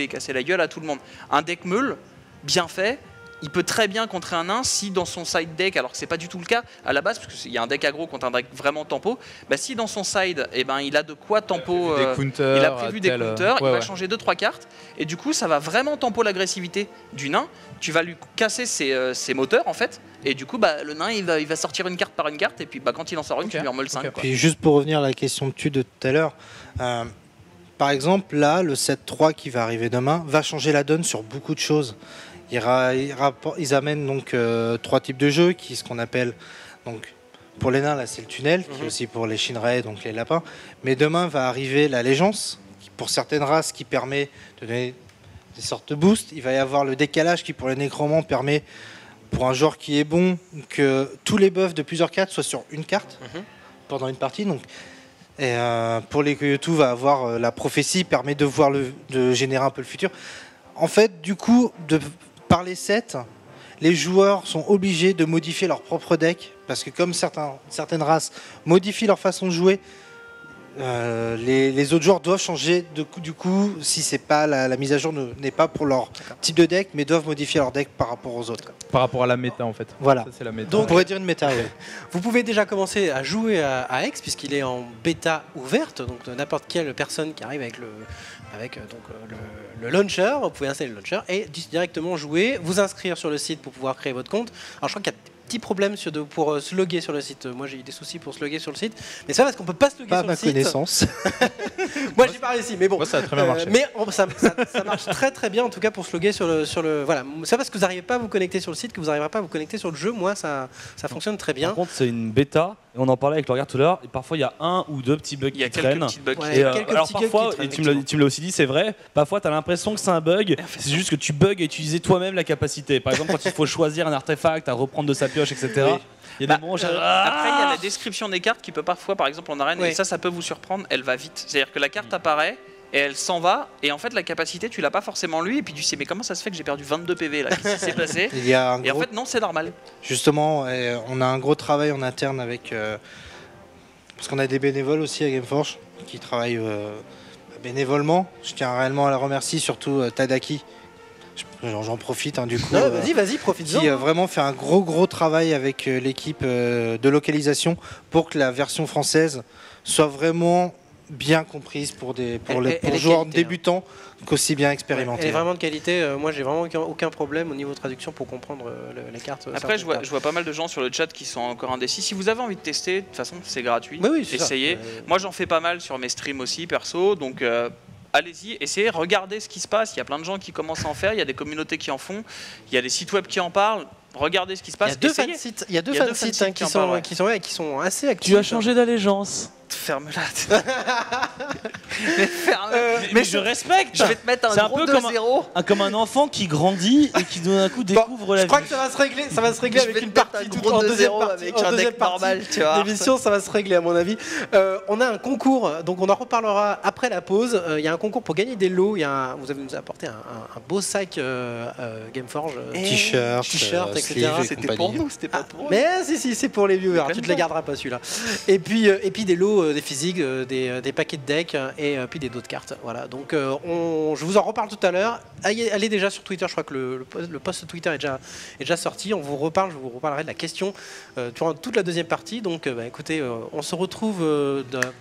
casser la gueule à tout le monde. Un deck meule, bien fait, il peut très bien contrer un nain si dans son side deck, alors que c'est pas du tout le cas à la base, parce qu'il y a un deck aggro contre un deck vraiment tempo, si dans son side, il a de quoi tempo, il a prévu des counters, il va changer 2-3 cartes, et du coup ça va vraiment tempo l'agressivité du nain, tu vas lui casser ses moteurs en fait, et du coup le nain il va sortir une carte par une carte, et puis quand il en sort une, tu lui en meules 5. Puis juste pour revenir à la question de tu de tout à l'heure, par exemple là, le 7-3 qui va arriver demain va changer la donne sur beaucoup de choses. Ils amènent donc 3 types de jeux, ce qu'on appelle, donc pour les nains là c'est le tunnel, qui est aussi pour les Shinrei, donc les lapins. Mais demain va arriver la Légence, pour certaines races qui permet de donner des sortes de boosts. Il va y avoir le décalage qui pour les nécromants permet, pour un joueur qui est bon, que tous les buffs de plusieurs cartes soient sur une carte pendant une partie. Donc, et pour les Koyotu, va avoir la prophétie, permet de voir de générer un peu le futur. En fait, du coup, par les sets, les joueurs sont obligés de modifier leur propre deck, parce que comme certaines races modifient leur façon de jouer, les autres joueurs doivent changer du coup si c'est pas la mise à jour n'est pas pour leur type de deck, mais doivent modifier leur deck par rapport aux autres. Par rapport à la méta en fait. Voilà. Ça, c'est la méta. Donc on pourrait dire une méta. Ouais. Vous pouvez déjà commencer à jouer à Hex puisqu'il est en bêta ouverte, donc n'importe quelle personne qui arrive avec le launcher, vous pouvez installer le launcher et directement jouer, vous inscrire sur le site pour pouvoir créer votre compte. Alors je crois qu'il y a petit problème pour se loguer sur le site. Moi j'ai eu des soucis pour se loguer sur le site, mais c'est pas parce qu'on peut pas se loguer sur le site. Pas ma connaissance. Moi j'ai pas réussi, mais bon. Moi ça a très bien marché. Mais ça marche très très bien en tout cas pour se loguer sur le voilà. C'est parce que vous n'arrivez pas à vous connecter sur le site que vous n'arriverez pas à vous connecter sur le jeu. Moi ça fonctionne très bien. Par contre c'est une bêta et on en parlait avec le regard tout à l'heure et parfois il y a un ou deux petits bugs qui traînent. Alors parfois, et tu me l'as aussi dit, c'est vrai, parfois tu as l'impression que c'est un bug, c'est juste que tu bugs à utiliser toi-même la capacité. Par exemple quand il faut choisir un artefact, à reprendre de sa pioche, etc. Oui. Il y a des moments après, il y a la description des cartes qui peut parfois, par exemple en arène, et ça peut vous surprendre, elle va vite. C'est-à-dire que la carte apparaît et elle s'en va, et en fait la capacité tu l'as pas forcément lui, et puis tu sais mais comment ça se fait que j'ai perdu 22 PV là, qu'est-ce qui s'est passé? Et en fait non, c'est normal. Justement, on a un gros travail en interne avec parce qu'on a des bénévoles aussi à Gameforge qui travaillent bénévolement. Je tiens réellement à la remercier, surtout Tadaki. J'en profite du coup. Vas-y, profite-en. Qui vraiment fait un gros travail avec l'équipe de localisation pour que la version française soit vraiment bien comprise pour joueurs débutants qu'aussi bien expérimentés. Elle est vraiment de qualité. Moi, j'ai vraiment aucun problème au niveau de traduction pour comprendre les cartes. Après, je vois pas mal de gens sur le chat qui sont encore indécis. Si vous avez envie de tester, de toute façon, c'est gratuit. Oui, essayez. Moi, j'en fais pas mal sur mes streams aussi, perso. Donc, allez-y, essayez, regardez ce qui se passe. Il y a plein de gens qui commencent à en faire. Il y a des communautés qui en font. Il y a des sites web qui en parlent. Regardez ce qui se passe. Il y a deux fansites qui sont assez actifs. Tu as changé d'allégeance. Ferme-la. Mais je respecte. Je vais te mettre un gros 2-0. Comme un enfant qui grandit et qui d'un coup découvre la vie. Je crois que ça va se régler avec une partie toute en deuxième partie. Avec un deck normal, tu vois. L'émission, ça va se régler à mon avis. On a un concours, donc on en reparlera après la pause. Il y a un concours pour gagner des lots. Vous avez nous apporté un beau sac Gameforge. T-shirt, etc. C'était pour nous, c'était pas pour eux. Mais si, c'est pour les viewers. Tu te les garderas pas celui-là. Et puis des lots, des physiques, des paquets de decks et puis des dos de cartes. Voilà. Donc je vous en reparle tout à l'heure. Allez déjà sur Twitter. Je crois que le post Twitter est déjà sorti. Je vous reparlerai de la question durant toute la deuxième partie. Donc écoutez, on se retrouve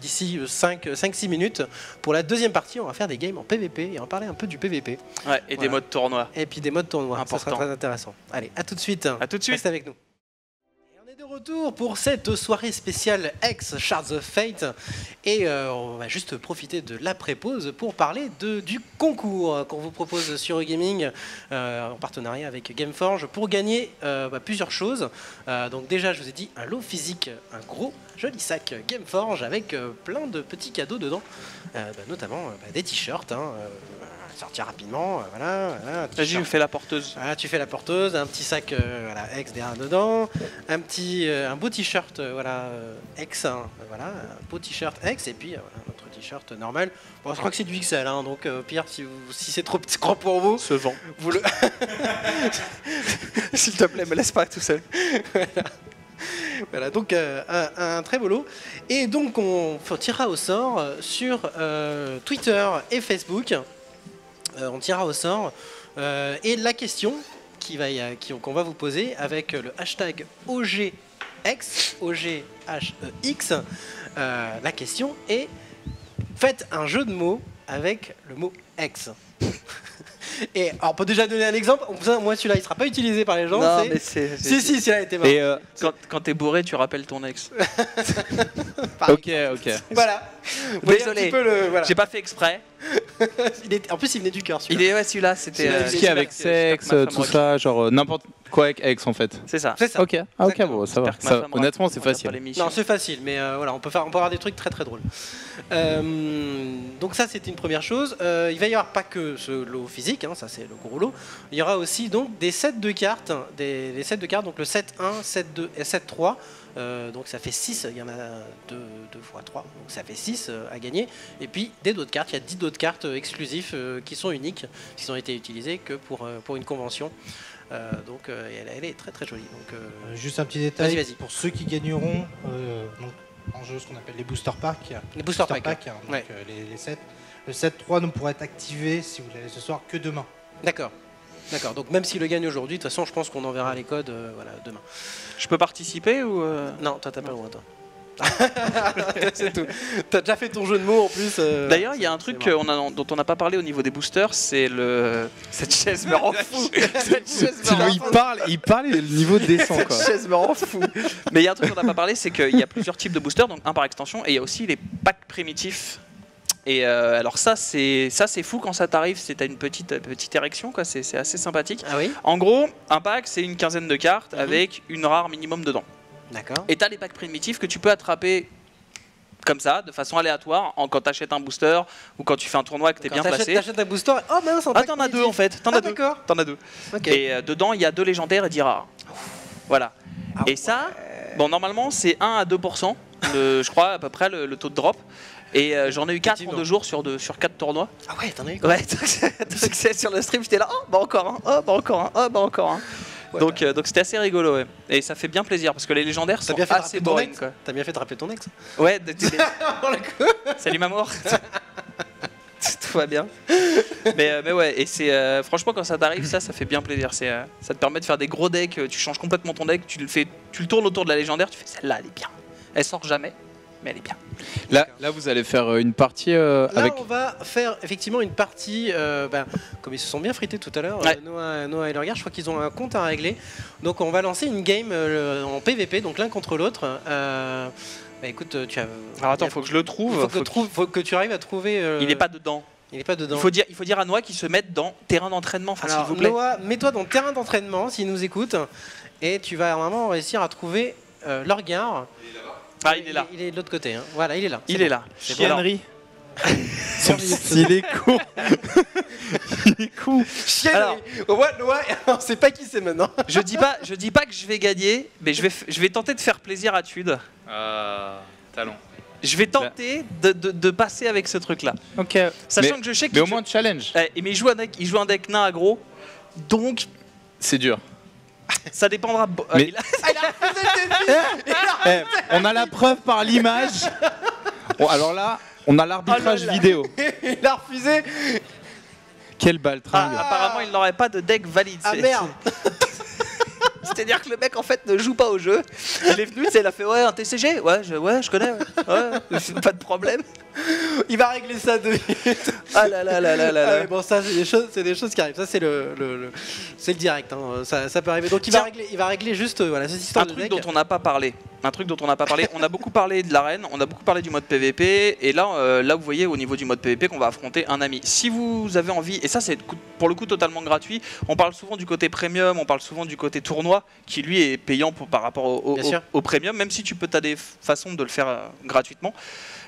d'ici 5-6 minutes pour la deuxième partie. On va faire des games en PVP et on va parler un peu du PVP. Ouais, et des modes tournois. Et puis des modes tournois. Ça sera très intéressant. Allez, à tout de suite. À tout de suite. Restez avec nous. De retour pour cette soirée spéciale Hex Shards of Fate et on va juste profiter de l'après-pause pour parler du concours qu'on vous propose sur Gaming en partenariat avec Gameforge pour gagner plusieurs choses. Donc déjà je vous ai dit un lot physique, un gros joli sac Gameforge avec plein de petits cadeaux dedans, notamment des t-shirts. Sortir rapidement, voilà. Vas-y, je fais la porteuse. Voilà, tu fais la porteuse, un petit sac Hex derrière dedans, un beau t-shirt Hex, voilà, un beau t-shirt Hex et puis notre t-shirt normal. Bon, je crois que c'est du XL, donc pire si c'est trop petit grand pour vous. Se vend. S'il te plaît, me laisse pas tout seul. Voilà, donc un très beau lot. Et donc on tirera au sort sur Twitter et Facebook. On tirera au sort et la question qu'on va vous poser avec le hashtag OGX, OGHEX, la question est: faites un jeu de mots avec le mot X. Et alors, on peut déjà donner un exemple. Moi, celui-là, il sera pas utilisé par les gens. Non, mais si, celui-là était marrant. Et quand t'es bourré, tu rappelles ton ex. Ok. Voilà. Désolé. J'ai pas fait exprès. En plus, il venait du cœur. Celui-là, c'était. Ce qui est avec sexe, tout ça, genre n'importe quoi avec ex en fait. C'est ça. Ok, bon, ça va. Honnêtement, c'est facile. Non, c'est facile, mais voilà, on peut avoir des trucs très très drôles. Donc ça, c'était une première chose. Il va y avoir pas que ce lot physique, ça c'est le gros lot. Il y aura aussi donc des sets de cartes, des sets de cartes, donc le set 1, set 2 et set 3. Donc ça fait 6, il y en a 2 fois 3, donc ça fait 6 à gagner. Et puis des dos de cartes, il y a 10 dos de cartes exclusifs qui sont uniques, qui n'ont été utilisés que pour une convention. Donc elle est très très jolie. Donc, juste un petit détail, vas-y. pour ceux qui gagneront donc, en jeu ce qu'on appelle les booster packs. Les booster packs, donc, ouais. les sets. Le set 3 ne pourra être activé si vous l'avez ce soir que demain. D'accord. Donc même s'il le gagne aujourd'hui, de toute façon je pense qu'on enverra les codes demain. Je peux participer ou Non, toi t'as pas le droit, toi. C'est tout. T'as déjà fait ton jeu de mots en plus. D'ailleurs, il y a un truc dont on n'a pas parlé au niveau des boosters, c'est cette chaise me rend fou. Il parle et le niveau descend quoi. Cette chaise me rend fou. Mais il y a un truc qu'on n'a pas parlé, c'est qu'il y a plusieurs types de boosters, donc un par extension, et il y a aussi les packs primitifs. Et alors ça c'est fou quand ça t'arrive, t'as une petite érection quoi, c'est assez sympathique. Ah oui. En gros, un pack c'est une quinzaine de cartes avec une rare minimum dedans. D'accord. Et t'as les packs primitifs que tu peux attraper comme ça, de façon aléatoire, quand t'achètes un booster ou quand tu fais un tournoi que t'es bien placé. T'achètes un booster. Oh mince, t'en as deux en fait. T'en as deux. Okay. Et dedans il y a 2 légendaires et 10 rares. Voilà. Et ça, bon normalement c'est 1 à 2%, je crois à peu près le taux de drop. Et j'en ai eu 4 en 2 jours sur 4 tournois. Ah ouais, t'en as eu quoi. Ouais, donc sur le stream, j'étais là, encore un. Ouais, donc c'était assez rigolo, ouais. Et ça fait bien plaisir parce que les légendaires sont assez boring. T'as bien fait de rappeler ton ex. Ouais, salut maman. Tout va bien. Mais ouais, et c'est franchement quand ça t'arrive, ça fait bien plaisir. Ça te permet de faire des gros decks, tu changes complètement ton deck, tu le tournes autour de la légendaire, tu fais celle-là, elle est bien. Elle sort jamais. Mais elle est bien. Là, vous allez faire une partie avec... Là, on va faire effectivement une partie, comme ils se sont bien frités tout à l'heure, ouais. Noah et Lorgar, je crois qu'ils ont un compte à régler. Donc on va lancer une game en PVP, donc l'un contre l'autre. Écoute, tu as... Alors attends, faut que je le trouve. Faut que tu arrives à trouver... Il n'est pas dedans. Il n'est pas dedans. Il faut dire à Noah qu'il se mette dans terrain d'entraînement, s'il vous plaît. Noah, mets-toi dans terrain d'entraînement, s'il nous écoute, et tu vas vraiment réussir à trouver Lorgar. Ah, il est là. Il est de l'autre côté. Voilà, il est là. Il est là. Chiennerie. Il est con. Il est con. Chiennerie. Noah, on sait pas qui c'est maintenant. Je dis pas que je vais gagner, mais je vais tenter de faire plaisir à Tude. Talent. Je vais tenter de passer avec ce truc-là. Ok. Sachant que je sais que. Mais au moins challenge. Mais il joue un deck nain aggro, donc. C'est dur. Ça dépendra. Mais... on a la preuve par l'image. Bon, alors là, on a l'arbitrage vidéo. Il a refusé. Quel baltringue. Apparemment, il n'aurait pas de deck valide. Ah merde. C'est-à-dire que le mec en fait ne joue pas au jeu. Il est venu, il a fait un TCG. Ouais, je connais. Ouais, pas de problème. Il va régler ça de suite. Ah là là là là là. Ouais, bon, ça c'est des choses qui arrivent. Ça c'est c'est le direct. Ça peut arriver. Donc il va régler juste cette histoire un truc dont on n'a pas parlé. On a beaucoup parlé de l'arène, on a beaucoup parlé du mode PVP, et là vous voyez au niveau du mode PVP qu'on va affronter un ami. Si vous avez envie, et ça c'est pour le coup totalement gratuit, on parle souvent du côté premium, on parle souvent du côté tournoi, qui lui est payant par rapport au premium, même si tu peux, t'as des façons de le faire gratuitement.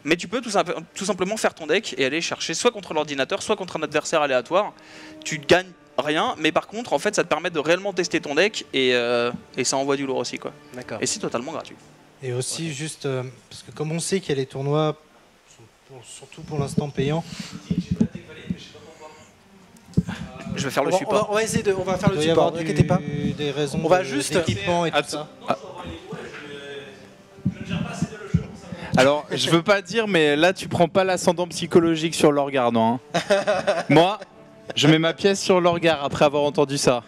Mais tu peux tout simplement faire ton deck et aller chercher soit contre l'ordinateur, soit contre un adversaire aléatoire. Tu gagnes rien, mais par contre, en fait, ça te permet de réellement tester ton deck et ça envoie du lourd aussi, quoi. D'accord. Et c'est totalement gratuit. Et aussi, juste parce que comme on sait qu'il y a les tournois, surtout pour l'instant payants. Je vais faire le support. On va essayer on va faire le support. Ne t'inquiétez pas. Des raisons. On va juste d'équipement et tout ça. Alors, je veux pas dire, mais là, tu prends pas l'ascendant psychologique sur Lorgar, non hein. Moi, je mets ma pièce sur Lorgar après avoir entendu ça.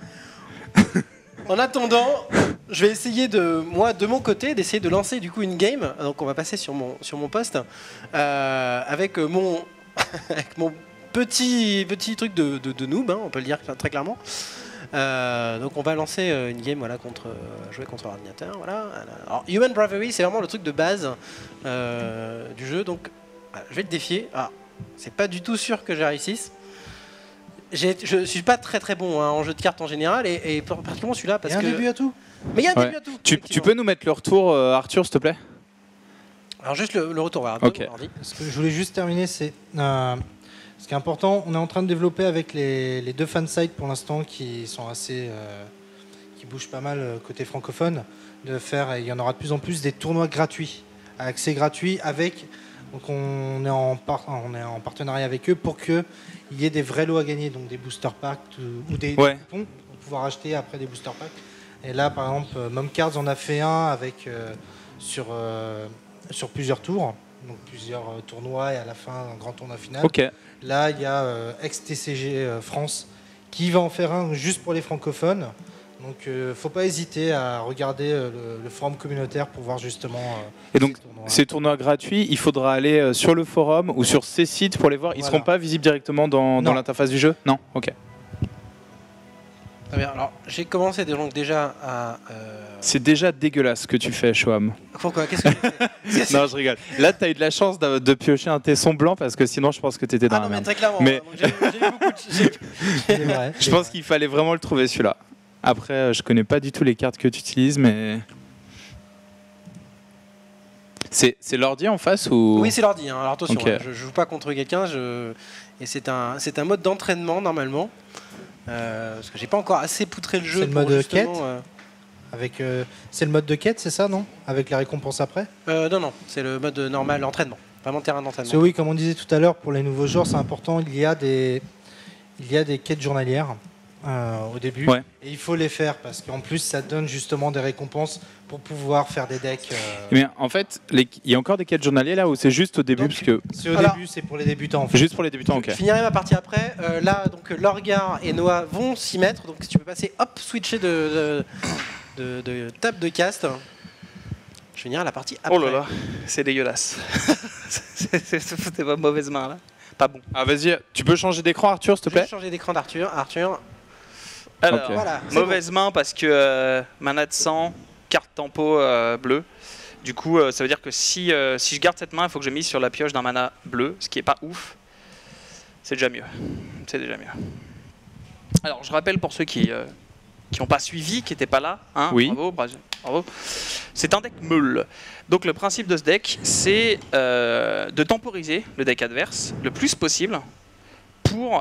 En attendant, je vais essayer de mon côté, d'essayer de lancer du coup une game. Donc, on va passer sur mon poste avec mon petit truc de noob, on peut le dire très clairement. Donc on va lancer une game jouer contre l'ordinateur. Voilà. Alors Human Bravery c'est vraiment le truc de base du jeu, donc je vais le défier. c'est pas du tout sûr que je réussisse. Je suis pas très bon en jeu de cartes en général et particulièrement celui-là parce que. Il y a un début à tout. Mais il y a un début à tout. Tu peux nous mettre le retour, Arthur, s'il te plaît? Alors juste le retour vers okay. Ce que je voulais juste terminer, c'est ce qui est important. On est en train de développer avec les deux fansites pour l'instant qui sont assez, qui bougent pas mal côté francophone, de faire. Et il y en aura de plus en plus des tournois gratuits, à accès gratuit avec. Donc on est en partenariat avec eux pour qu'il y ait des vrais lots à gagner, donc des booster packs ou des coupons pour pouvoir acheter après des booster packs. Et là, par exemple, Momcards en a fait un avec sur plusieurs tours, donc plusieurs tournois et à la fin un grand tournoi final. Okay. Là, il y a ex-TCG France qui va en faire un juste pour les francophones. Donc, faut pas hésiter à regarder le forum communautaire pour voir justement. Et donc, ces tournois gratuits, il faudra aller sur le forum ou sur ces sites pour les voir. Ils ne seront pas visibles directement dans l'interface du jeu? Non. Ok. Très bien. Alors, j'ai commencé donc déjà à. C'est déjà dégueulasse ce que tu fais, Shoam. Pourquoi? Qu'est-ce que j'ai fait? Non, je rigole. Là, tu as eu de la chance de piocher un tesson blanc parce que sinon, je pense que tu étais dans la merde. Très clairement. Mais... j'ai eu beaucoup de... Je pense qu'il fallait vraiment le trouver celui-là. Après, je connais pas du tout les cartes que tu utilises, mais... C'est l'ordi en face ou... Oui, c'est l'ordi. Hein. Alors attention, okay. Je joue pas contre quelqu'un. Et c'est un mode d'entraînement normalement. Parce que j'ai pas encore assez poutré le jeu. C'est le mode quête avec, c'est le mode de quête, c'est ça, non? Avec les récompenses après? Non, c'est le mode normal, entraînement. Vraiment terrain d'entraînement. Oui, comme on disait tout à l'heure, pour les nouveaux joueurs, c'est important. Il y a des quêtes journalières. Au début, et il faut les faire parce qu'en plus ça donne justement des récompenses pour pouvoir faire des decks. Mais en fait, il y a encore des quêtes journaliers là ou c'est juste au début? Donc, parce que... C'est au début, c'est pour les débutants en fait. Juste pour les débutants, ok. Je finirai ma partie après. Là, donc Lorgar et Noah vont s'y mettre. Donc si tu peux passer, hop, switcher de table de cast. Je finirai la partie après. Oh là là, c'est dégueulasse. C'était pas mauvaise main là. Pas bon. Ah vas-y, tu peux changer d'écran, Arthur, s'il te plaît? Je vais changer d'écran d'Arthur. Arthur. Alors, okay. Voilà, mauvaise main parce que mana de sang, carte tempo bleu. Du coup, ça veut dire que si je garde cette main, il faut que je mise sur la pioche d'un mana bleu, ce qui est pas ouf. C'est déjà mieux. C'est déjà mieux. Alors, je rappelle pour ceux qui n'ont pas suivi, qui n'étaient pas là. Hein, oui. Bravo. C'est un deck meule. Donc, le principe de ce deck, c'est de temporiser le deck adverse le plus possible.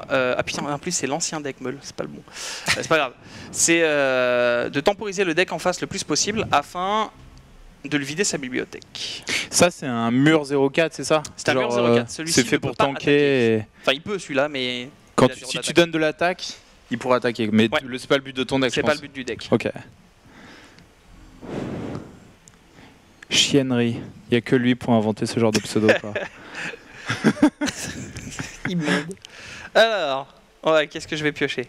Ah putain, en plus c'est l'ancien deck meule, c'est pas le bon. C'est pas grave. C'est de temporiser le deck en face le plus possible afin de le vider sa bibliothèque. Ça c'est un mur 0-4, c'est ça? C'est un mur 0-4. Celui-ci c'est fait pour tanker. Et... Enfin, il peut celui-là, mais. Si tu donnes de l'attaque, il pourra attaquer. Mais c'est pas le but de ton deck. C'est pas le but du deck. Ok. Chiennerie. Il n'y a que lui pour inventer ce genre de pseudo. Quoi. Immonde. Alors, qu'est-ce que je vais piocher?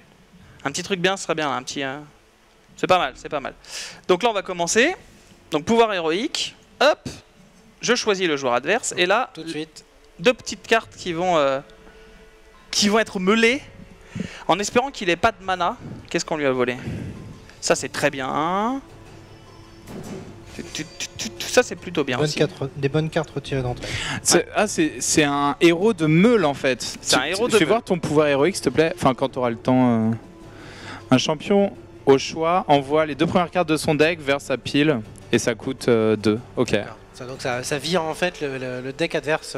Un petit truc bien, ce serait bien. Un petit. C'est pas mal, c'est pas mal. Donc là, on va commencer. Donc pouvoir héroïque. Hop. Je choisis le joueur adverse. Et là, tout de suite, deux petites cartes qui vont être meulées, en espérant qu'il n'ait pas de mana. Qu'est-ce qu'on lui a volé? Ça, c'est très bien. Ça, c'est plutôt bien aussi. Des bonnes cartes retirées d'entrée. C'est un héros de meule en fait. C'est un héros de meule. Fais meule. voir ton pouvoir héroïque s'il te plaît. Enfin, quand tu auras le temps. Un champion au choix envoie les deux premières cartes de son deck vers sa pile et ça coûte 2. Ok. donc ça vire en fait le deck adverse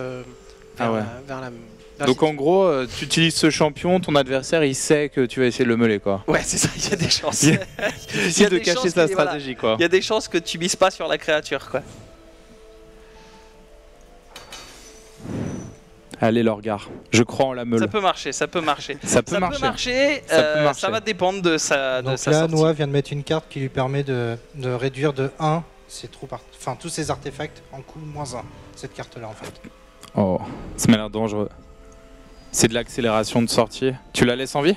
vers la. Donc en gros, tu utilises ce champion, ton adversaire il sait que tu vas essayer de le meuler quoi. Ouais, c'est ça, il y a des chances. Il y a de cacher sa stratégie quoi. Il y a des chances que tu mises pas sur la créature quoi. Allez Lorgar, je crois en la meule. Ça peut marcher, ça peut marcher. Ça peut marcher. Ça va dépendre de sa Donc sa là, sortie. Noah vient de mettre une carte qui lui permet de réduire de 1 tous ses artefacts en coût -1. Cette carte là en fait. Oh, ça m'a l'air dangereux. C'est de l'accélération de sortie. Tu la laisses en vie?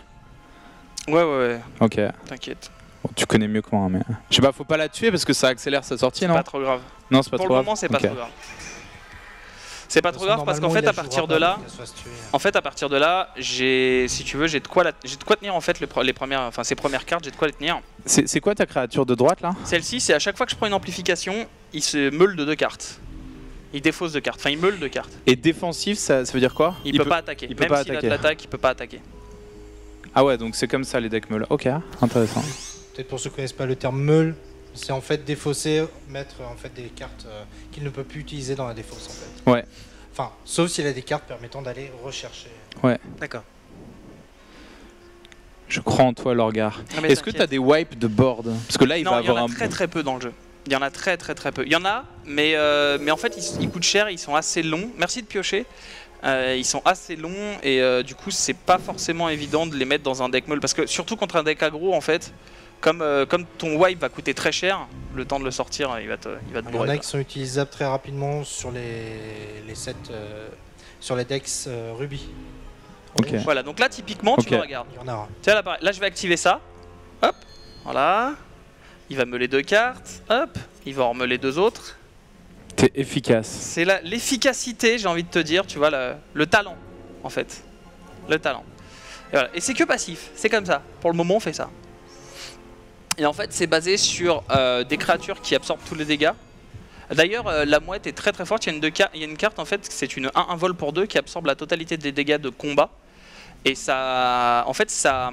Ouais. Ok. T'inquiète. Bon, tu connais mieux que moi, mais... Je sais pas, faut pas la tuer parce que ça accélère sa sortie, non? Pas trop grave. Non, c'est pas trop grave. Pour le moment, c'est pas trop grave. C'est pas trop grave parce qu'en fait, à partir de là... si tu veux, j'ai de quoi tenir en fait ces premières cartes, j'ai de quoi les tenir. C'est quoi ta créature de droite, là? Celle-ci, c'est à chaque fois que je prends une amplification, il se meule de 2 cartes. Il défausse de cartes, enfin il meule de cartes. Et défensif, ça veut dire quoi? Il peut pas attaquer. Il peut Même pas s'il a attaquer. de l'attaque, il peut pas attaquer. Ah ouais, donc c'est comme ça les decks meule. Ok, intéressant. Peut-être pour ceux qui connaissent pas le terme meule, c'est en fait défausser, mettre en fait des cartes qu'il ne peut plus utiliser dans la défausse en fait. Ouais. Enfin, sauf s'il a des cartes permettant d'aller rechercher. Ouais. D'accord. Je crois en toi, Lorgar. Non, mais Est-ce que tu as t'inquiète. des wipes de board? Parce que là, il Non, va il y en avoir a un. très très peu dans le jeu. Il y en a très très très peu. Il y en a, mais en fait ils coûtent cher, ils sont assez longs. Merci de piocher. Ils sont assez longs et du coup c'est pas forcément évident de les mettre dans un deck meule parce que surtout contre un deck aggro en fait, comme ton wipe va coûter très cher, le temps de le sortir il va te Il y en bourrer, a quoi. qui sont utilisables très rapidement sur les sets, sur les decks Ruby. Ok. Voilà, donc là typiquement Ok. tu me regardes. Il y en a. Tiens là, pareil. Là je vais activer ça. Hop, voilà. Il va meuler 2 cartes. Hop, il va en remeuler 2 autres. T'es efficace. C'est l'efficacité, j'ai envie de te dire, tu vois, le talent, en fait. Le talent. Et, voilà. Et c'est que passif, c'est comme ça. Pour le moment, on fait ça. Et en fait, c'est basé sur des créatures qui absorbent tous les dégâts. D'ailleurs, la mouette est très très forte. Il y a une carte, en fait, c'est une 1-1 vol pour 2 qui absorbe la totalité des dégâts de combat. Et ça, en fait, ça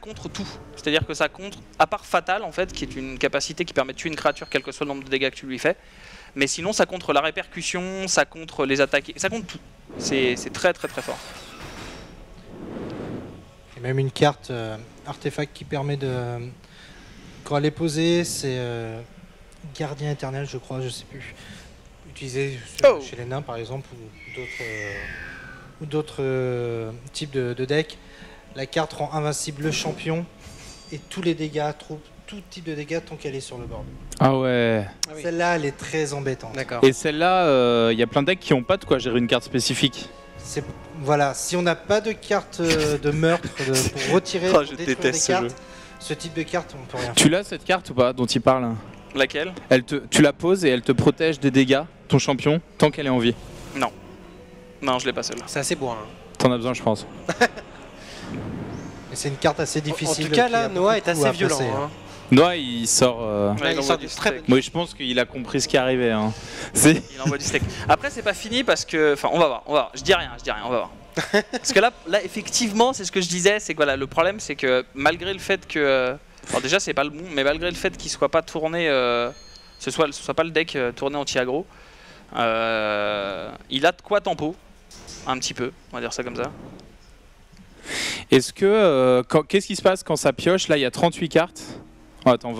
contre tout. C'est-à-dire que ça contre, à part Fatal, en fait, qui est une capacité qui permet de tuer une créature, quel que soit le nombre de dégâts que tu lui fais. Mais sinon, ça contre la répercussion, ça contre les attaques, ça contre tout. C'est très très très fort. Il y a même une carte artefact qui permet de. Quand elle est posée, c'est Gardien éternel, je crois, je sais plus. Utilisé chez les nains par exemple, ou d'autres types de decks. La carte rend invincible le champion et tous les dégâts, tout type de dégâts tant qu'elle est sur le board. Ah ouais. Ah oui. Celle-là, elle est très embêtante. D'accord. Et celle-là, il y a plein de decks qui ont pas de quoi gérer une carte spécifique. Voilà, si on n'a pas de carte de meurtre pour retirer, Oh, pour je détruire déteste des ce cartes, jeu. ce type de carte, on peut rien faire. Tu l'as cette carte ou pas dont il parle? Laquelle? Tu la poses et elle te protège des dégâts, ton champion, tant qu'elle est en vie. Non, je l'ai pas celle-là. C'est assez bourrin. T'en as besoin, je pense. Mais c'est une carte assez En difficile. tout cas, qui là, a Noah est beaucoup assez à violent. passer, Hein. Noah, il sort. Ouais, il il envoie sort du du très steak. Moi, je pense qu'il a compris ce qui arrivait. Hein. C'est. Il envoie du steak. Après, c'est pas fini parce que. Enfin, on va voir. Je dis rien, on va voir. Parce que là, effectivement, c'est ce que je disais, c'est que voilà, le problème, c'est que malgré le fait que. Alors, déjà, c'est pas le bon, mais malgré le fait qu'il soit pas tourné. Ce soit pas le deck tourné anti-aggro, il a de quoi tempo. Un petit peu, on va dire ça comme ça. Est-ce que. Qu'est-ce qui se passe quand ça pioche? Là, il y a 38 cartes. Oh, attends.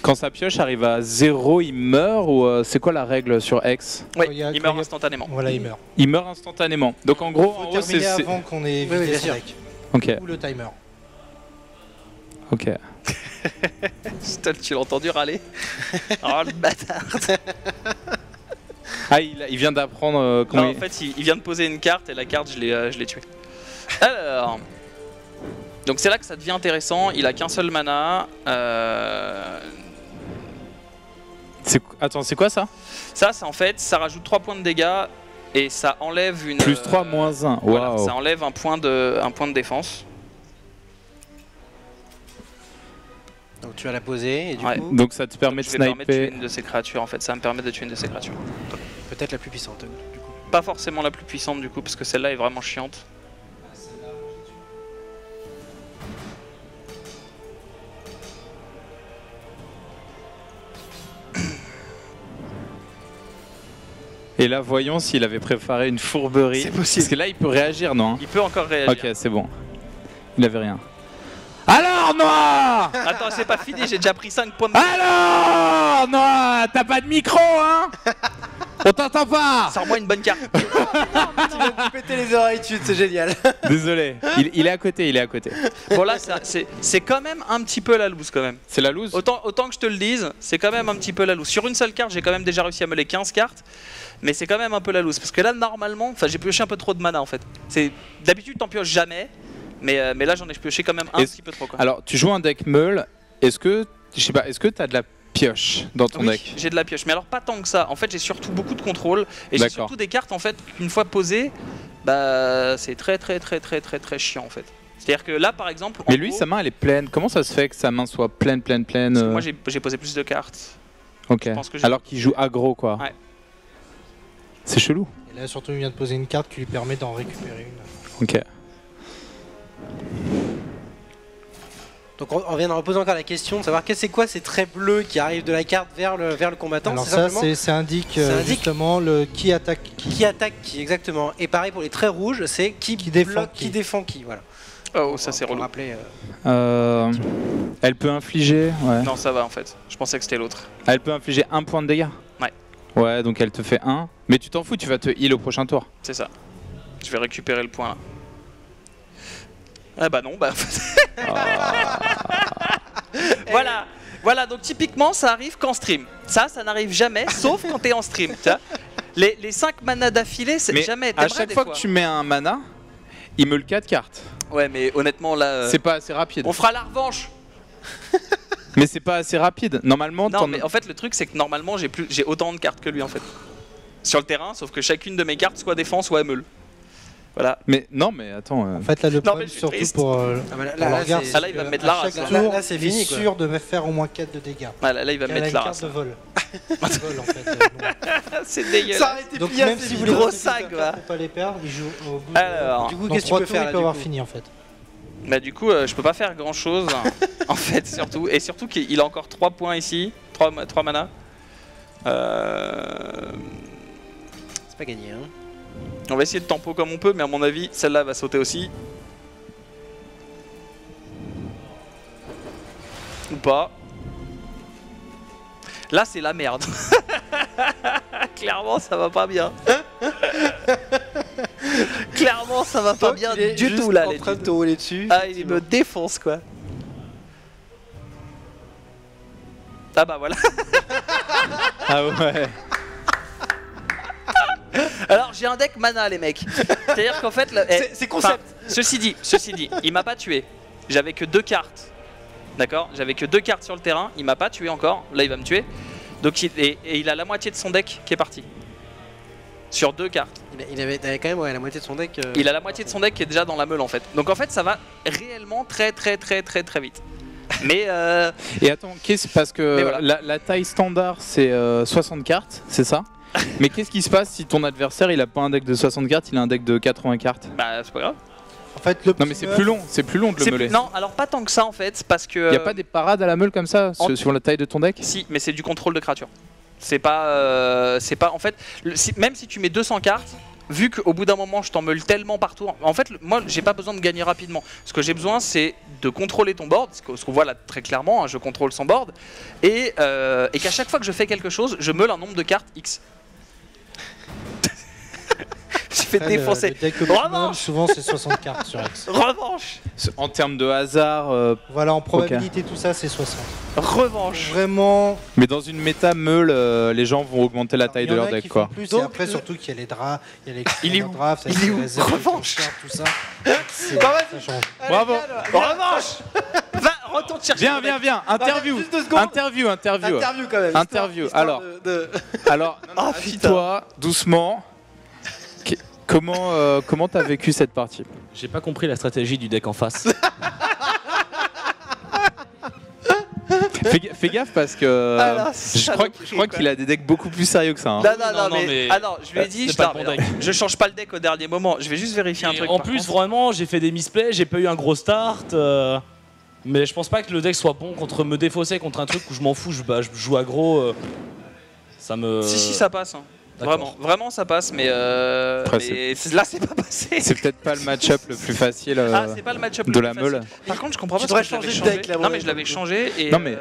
Quand sa pioche arrive à 0, il meurt ou c'est quoi la règle sur X? Oui, il y a- il meurt instantanément. Voilà, il meurt. Il meurt instantanément. Donc en gros, Il en faut gros terminer c'est. avant qu'on ait Oui, vidé bien son sûr. deck. Ok, Ou le timer. ok. Stol, tu l'as entendu râler? Oh le bâtard! Ah, il vient d'apprendre comment Non, en fait, il vient de poser une carte et la carte, je l'ai tuée. Alors. Donc c'est là que ça devient intéressant. Il a qu'un seul mana. Attends, c'est quoi ça? Ça, c'est en fait, ça rajoute 3 points de dégâts et ça enlève une. Plus 3, moins 1. Voilà, Waouh. ça enlève un point de défense. Donc tu vas la poser et du Ouais. coup, Donc ça te permet de Je vais permettre de tuer sniper. une de ces créatures en fait. Ça me permet de tuer une de ces créatures. peut-être la plus puissante. Du coup. Pas forcément la plus puissante du coup, parce que celle-là est vraiment chiante. Et là, voyons s'il avait préparé une fourberie. C'est possible. Parce que là, il peut réagir, non? Il peut encore réagir. Ok, c'est bon. Il avait rien. Alors, Noah! Attends, c'est pas fini, j'ai déjà pris 5 points de Alors, Noah! T'as pas de micro, hein? On t'entend pas! Sors-moi une bonne carte. Tu vas te péter les oreilles, c'est génial. Désolé. Il est à côté, il est à côté. Bon là, c'est quand même un petit peu la loose quand même. C'est la loose? Autant que je te le dise, c'est quand même un petit peu la loose. Sur une seule carte, j'ai quand même déjà réussi à meuler 15 cartes. Mais c'est quand même un peu la loose. Parce que là, normalement, enfin j'ai pioché un peu trop de mana en fait. D'habitude, t'en pioches jamais. Mais là, j'en ai pioché quand même un petit peu trop quoi. Alors, tu joues un deck meule. Est-ce que, je sais pas, est-ce que t'as de la pioche dans ton Oui, deck? j'ai de la pioche, mais alors pas tant que ça. En fait, j'ai surtout beaucoup de contrôle et j'ai D'accord. surtout des cartes en fait qu'une fois posées, bah c'est très chiant en fait. C'est-à-dire que là, par exemple, en Mais lui, gros, sa main, elle est pleine. Comment ça se fait que sa main soit pleine? parce que moi j'ai posé plus de cartes. Ok. Je Alors qu'il joue aggro, quoi. Ouais. C'est chelou. Et là, surtout, il vient de poser une carte qui lui permet d'en récupérer une. Ok. Donc on vient de reposer encore la question de savoir c'est quoi ces traits bleus qui arrivent de la carte vers le combattant. Alors ça, ça indique justement qui attaque qui. Qui attaque qui, exactement. Et pareil pour les traits rouges, c'est qui défend qui. Voilà. Oh, ça c'est relou. Elle peut infliger... Ouais. Non, ça va en fait. Je pensais que c'était l'autre. Elle peut infliger 1 point de dégâts. Ouais. Ouais, donc elle te fait 1. Mais tu t'en fous, tu vas te heal au prochain tour. C'est ça. Je vais récupérer le point là. Ah bah non, bah... Voilà, donc typiquement ça arrive qu'en stream. Ça n'arrive jamais, sauf quand t'es en stream. Les 5 manas d'affilée, c'est jamais... à chaque fois que tu mets un mana, il me le 4 cartes. Ouais, mais honnêtement là... C'est pas assez rapide. On fera la revanche. Mais c'est pas assez rapide. Normalement... Non, mais en fait le truc c'est que normalement j'ai autant de cartes que lui en fait. Sur le terrain, sauf que chacune de mes cartes soit défend, soit meule. Voilà. Mais non, mais attends. En fait, là, le problème, surtout triste. pour. là, il va me mettre la race. Là, c'est fini. Sûr de faire au moins 4 de dégâts. Ah, là, il va me mettre la race. De vol. En fait, c'est dégueulasse. Ça aurait été donc, plié, même si vous gros sac, va. pas les perdre, il joue au bout. Alors, du coup, qu'est-ce que tu peux faire? Il peut avoir fini en fait. Bah, du coup, je peux pas faire grand chose. En fait, surtout. Et surtout qu'il a encore 3 points ici. 3 mana. C'est pas gagné, hein. On va essayer de tempo comme on peut, mais à mon avis, celle-là va sauter aussi. Ou pas. Là, c'est la merde. Clairement, ça va pas bien. Clairement, ça va pas bien du tout, là. Il est en train de te rouler dessus. Ah, il me défonce, quoi. Ah bah voilà. Ah ouais. Alors j'ai un deck mana les mecs. C'est-à-dire qu'en fait c'est concept. Ceci dit, il m'a pas tué. J'avais que 2 cartes. D'accord? J'avais que 2 cartes sur le terrain, il m'a pas tué encore. Là il va me tuer. Donc il a la moitié de son deck qui est parti. Sur 2 cartes. Il avait quand même la moitié de son deck. Il a la moitié de son deck qui est déjà dans la meule en fait. Donc en fait ça va réellement très vite. Mais Et attends, parce que voilà. la taille standard c'est 60 cartes, c'est ça? Mais qu'est-ce qui se passe si ton adversaire il a pas un deck de 60 cartes, il a un deck de 80 cartes? Bah c'est pas grave. En fait, non mais c'est plus long de le meuler. Non, alors pas tant que ça en fait, parce que... Y a pas des parades à la meule comme ça, sur la taille de ton deck? Si, mais c'est du contrôle de créature. C'est pas... en fait, même si tu mets 200 cartes, vu qu'au bout d'un moment je t'en meule tellement partout, en fait moi j'ai pas besoin de gagner rapidement. Ce que j'ai besoin c'est de contrôler ton board, ce qu'on voit là très clairement, hein, je contrôle son board, et qu'à chaque fois que je fais quelque chose, je meule un nombre de cartes X. Je fais défoncer. Le deck optimal, souvent c'est 60 cartes sur X. Revanche. En termes de hasard... Voilà, en probabilité tout ça c'est 60. Revanche. Vraiment... Mais dans une méta meule, les gens vont augmenter la taille de leur deck quoi. Plus, et après surtout qu'il y a les draps, il y a les drafts, il est où? Revanche, tout ça. Ça change. Bravo. Revanche. Va, retourne chercher. Viens. Interview Quand même. Interview. Alors, assis-toi doucement. Comment t'as vécu cette partie? J'ai pas compris la stratégie du deck en face. Fais gaffe parce que je crois qu'il a des decks beaucoup plus sérieux que ça. Hein. Non, mais... Alors, je lui ai dit, je change pas le deck au dernier moment. Je vais juste vérifier un truc. En plus, vraiment, j'ai fait des misplays, j'ai pas eu un gros start. Mais je pense pas que le deck soit bon contre me défausser contre un truc où je m'en fous, je joue aggro. Ça me... Si, ça passe. Hein. Vraiment ça passe, mais là c'est pas passé. C'est peut-être pas le match-up le plus facile c'est pas le match-up de la meule. Par contre, je comprends pas. Tu devrais changer de deck là. Non, mais je l'avais changé et. Non, mais...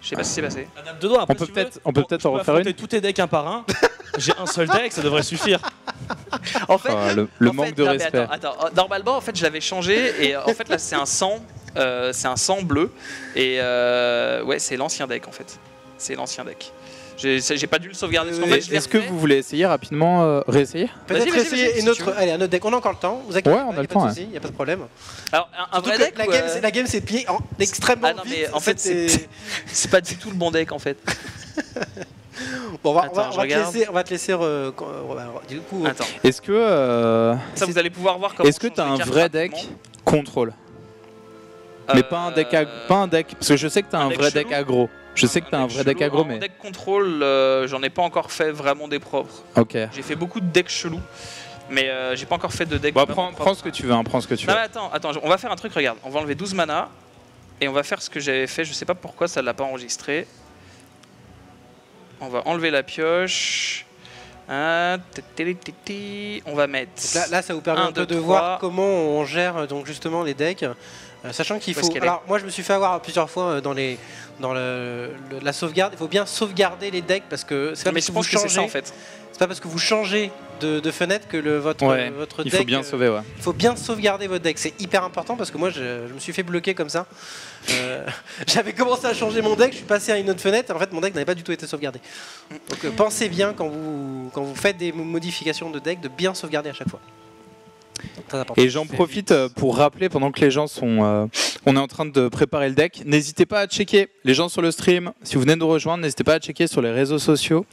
je sais pas si c'est passé. De doigts, après, on peut peut-être en refaire une. Tous tes decks un par un. J'ai un seul deck, ça devrait suffire. En fait, le manque de respect. Attends, normalement en fait je l'avais changé et en fait là c'est un sang, bleu et ouais c'est l'ancien deck en fait. C'est l'ancien deck. J'ai pas dû le sauvegarder. Est-ce que vous voulez essayer rapidement, réessayer? Peut-être essayer allez, un autre deck. On a encore le temps. Vous inquiétez pas, on a le temps. Il n'y a pas de problème. Alors, un vrai deck. La game s'est pliée extrêmement vite. Mais en fait, c'est pas du tout le bon deck en fait. Bon, on va te laisser. Du coup, attends. Est-ce que ça vous allez pouvoir voir comment. Est-ce que t'as un vrai deck contrôle? Mais pas un deck, parce que je sais que t'as un vrai deck aggro. Je sais que t'as un vrai deck aggro, mais... En deck contrôle, j'en ai pas encore fait vraiment des propres. Ok. J'ai fait beaucoup de decks chelous, mais j'ai pas encore fait de deck Bon, prends ce que tu veux, hein, prends ce que tu veux. Non, mais attends, on va faire un truc, regarde. On va enlever 12 mana, et on va faire ce que j'avais fait, je sais pas pourquoi ça l'a pas enregistré. On va enlever la pioche. On va mettre... Là, ça vous permet un peu de voir comment on gère donc justement les decks. Sachant qu'il faut... Alors moi je me suis fait avoir plusieurs fois dans la sauvegarde. Il faut bien sauvegarder les decks parce que c'est pas parce que vous changez en fait. C'est pas parce que vous changez de fenêtre que votre deck... Il faut bien sauver, ouais. Il faut bien sauvegarder votre deck. C'est hyper important parce que moi je me suis fait bloquer comme ça. J'avais commencé à changer mon deck, je suis passé à une autre fenêtre et en fait mon deck n'avait pas du tout été sauvegardé. Donc pensez bien quand vous faites des modifications de deck de bien sauvegarder à chaque fois. Et j'en profite pour rappeler pendant que les gens sont... on est en train de préparer le deck. N'hésitez pas à checker, les gens sur le stream, si vous venez de nous rejoindre, n'hésitez pas à checker sur les réseaux sociaux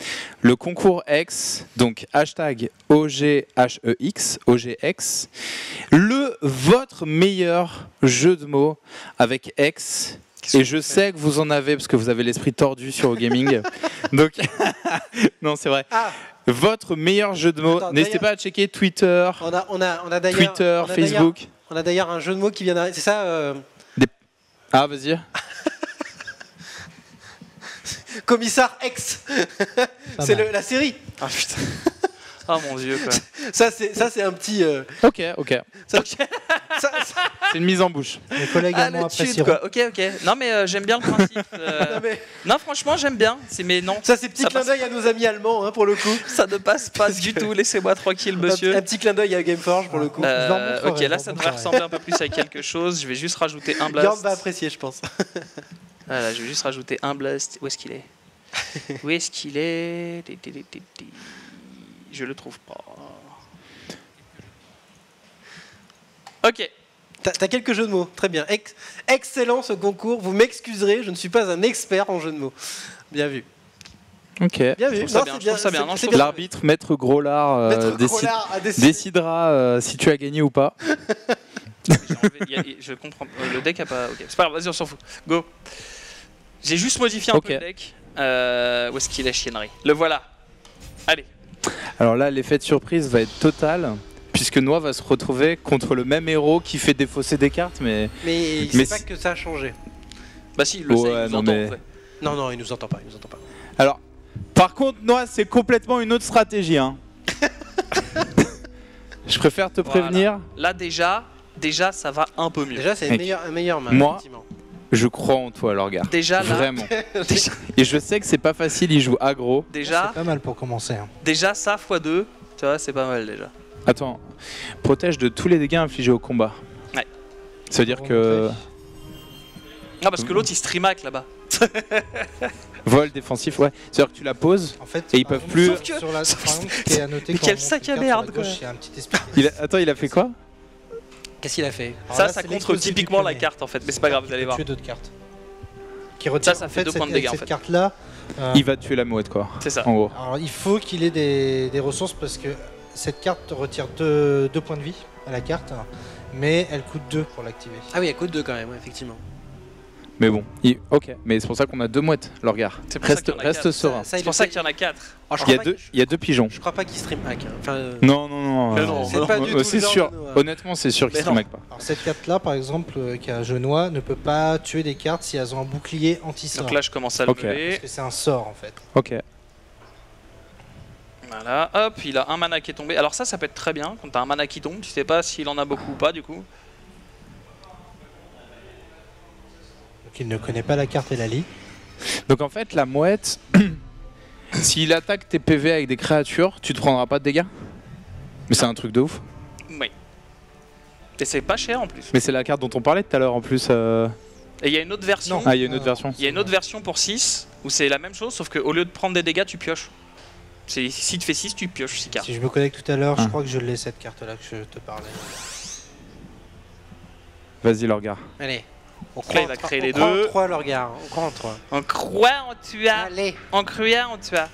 le concours X, donc hashtag OGHEX, OGX, votre meilleur jeu de mots avec X. Et je sais que vous en avez parce que vous avez l'esprit tordu sur Gaming. Donc, non, c'est vrai. Votre meilleur jeu de mots. N'hésitez pas à checker Twitter, Twitter, Facebook. On a d'ailleurs un jeu de mots qui vient d'arriver. C'est ça Ah, vas-y. Commissaire X. C'est la série. Ah putain. Oh mon dieu quoi. Ça c'est un petit... Ok. C'est une mise en bouche. Mes collègues à moi apprécieront. Ok. Non mais j'aime bien le principe. Non franchement j'aime bien. Mais non. Ça c'est petit clin d'œil à nos amis allemands hein, pour le coup. Ça ne passe pas du tout. Laissez-moi tranquille monsieur. Un petit clin d'œil à Gameforge pour le coup. Ok là ça devrait ressembler un peu plus à quelque chose. Je vais juste rajouter un blast. Bjorn va apprécier je pense. Voilà je vais juste rajouter un blast. Où est-ce qu'il est? Où est-ce qu'il est? Je le trouve pas. Ok. T'as quelques jeux de mots, très bien. Excellent ce concours, vous m'excuserez, je ne suis pas un expert en jeux de mots. Bien vu. Ok. Bien vu. Je trouve ça bien. L'arbitre, Maître Groslard, décidera si tu as gagné ou pas. Je comprends. Le deck a pas... Ok, c'est pas grave, vas-y on s'en fout. Go. J'ai juste modifié un peu le deck. Où est-ce qu'il est, chiennerie? Le voilà. Allez. Alors là, l'effet de surprise va être total, puisque Noah va se retrouver contre le même héros qui fait défausser des cartes, mais c'est pas que ça a changé. Bah si, il le sait, il nous entend. Non, il nous entend pas, Alors, par contre, Noah, c'est complètement une autre stratégie. Hein. Je préfère te prévenir. Là déjà, ça va un peu mieux. Déjà, c'est un meilleur match. Moi, je crois en toi, Lorgar. Déjà là. Vraiment. Et je sais que c'est pas facile, il joue aggro. Déjà. C'est pas mal pour commencer. Hein. Déjà, ça x2, tu vois, c'est pas mal déjà. Attends, protège de tous les dégâts infligés au combat. Ouais. Ça veut dire que. Non, parce que l'autre il streamac là-bas. Vol défensif, ouais. C'est-à-dire que tu la poses en fait, et ils peuvent plus. Sauf que. Sur la qui est à noter mais quel sac à merde quoi. Attends, il a fait quoi? Qu'est-ce qu'il a fait? Ça contre typiquement la carte en fait, mais c'est pas grave, vous allez voir. Tuer d'autres cartes. Qui retire, ça fait 2 points de dégâts en fait. Cette carte-là, il va tuer la mouette quoi. C'est ça. En gros. Alors il faut qu'il ait des ressources parce que cette carte retire 2 points de vie à la carte, mais elle coûte 2 pour l'activer. Ah oui, elle coûte 2 quand même, effectivement. Mais bon, ok, mais c'est pour ça qu'on a 2 mouettes, Lorgar. Reste serein. C'est pour ça qu'il y en a 4. Il y a 2 pigeons. Je crois pas qu'il stream hack. Non. C'est pas du tout c'est sûr. Honnêtement, c'est sûr qu'il stream hack pas. Alors cette carte-là, par exemple, qui a un genois, ne peut pas tuer des cartes si elles ont un bouclier anti-sort. Donc là, je commence à le lever. Parce que c'est un sort en fait. Ok. Voilà, hop, il a un mana qui est tombé. Alors ça peut être très bien quand t'as un mana qui tombe. Tu sais pas s'il en a beaucoup ou pas du coup. Il ne connaît pas la carte et la lit. Donc en fait, la mouette, s'il attaque tes PV avec des créatures, tu te prendras pas de dégâts? Mais c'est un truc de ouf. Oui. Et c'est pas cher en plus. Mais c'est la carte dont on parlait tout à l'heure en plus. Et il y a une autre version. Ah, il y a une autre version. Il y a une autre version pour 6 où c'est la même chose, sauf qu'au lieu de prendre des dégâts, tu pioches. Si tu fais 6, tu pioches 6 cartes. Si je me connecte tout à l'heure, je crois que je l'ai cette carte-là que je te parlais. Vas-y, Lorgar. Allez. Là, il va créer les deux. On croit en 3, Lorgar. On croit en 3. On croit en toi. Allez. On croit en toi.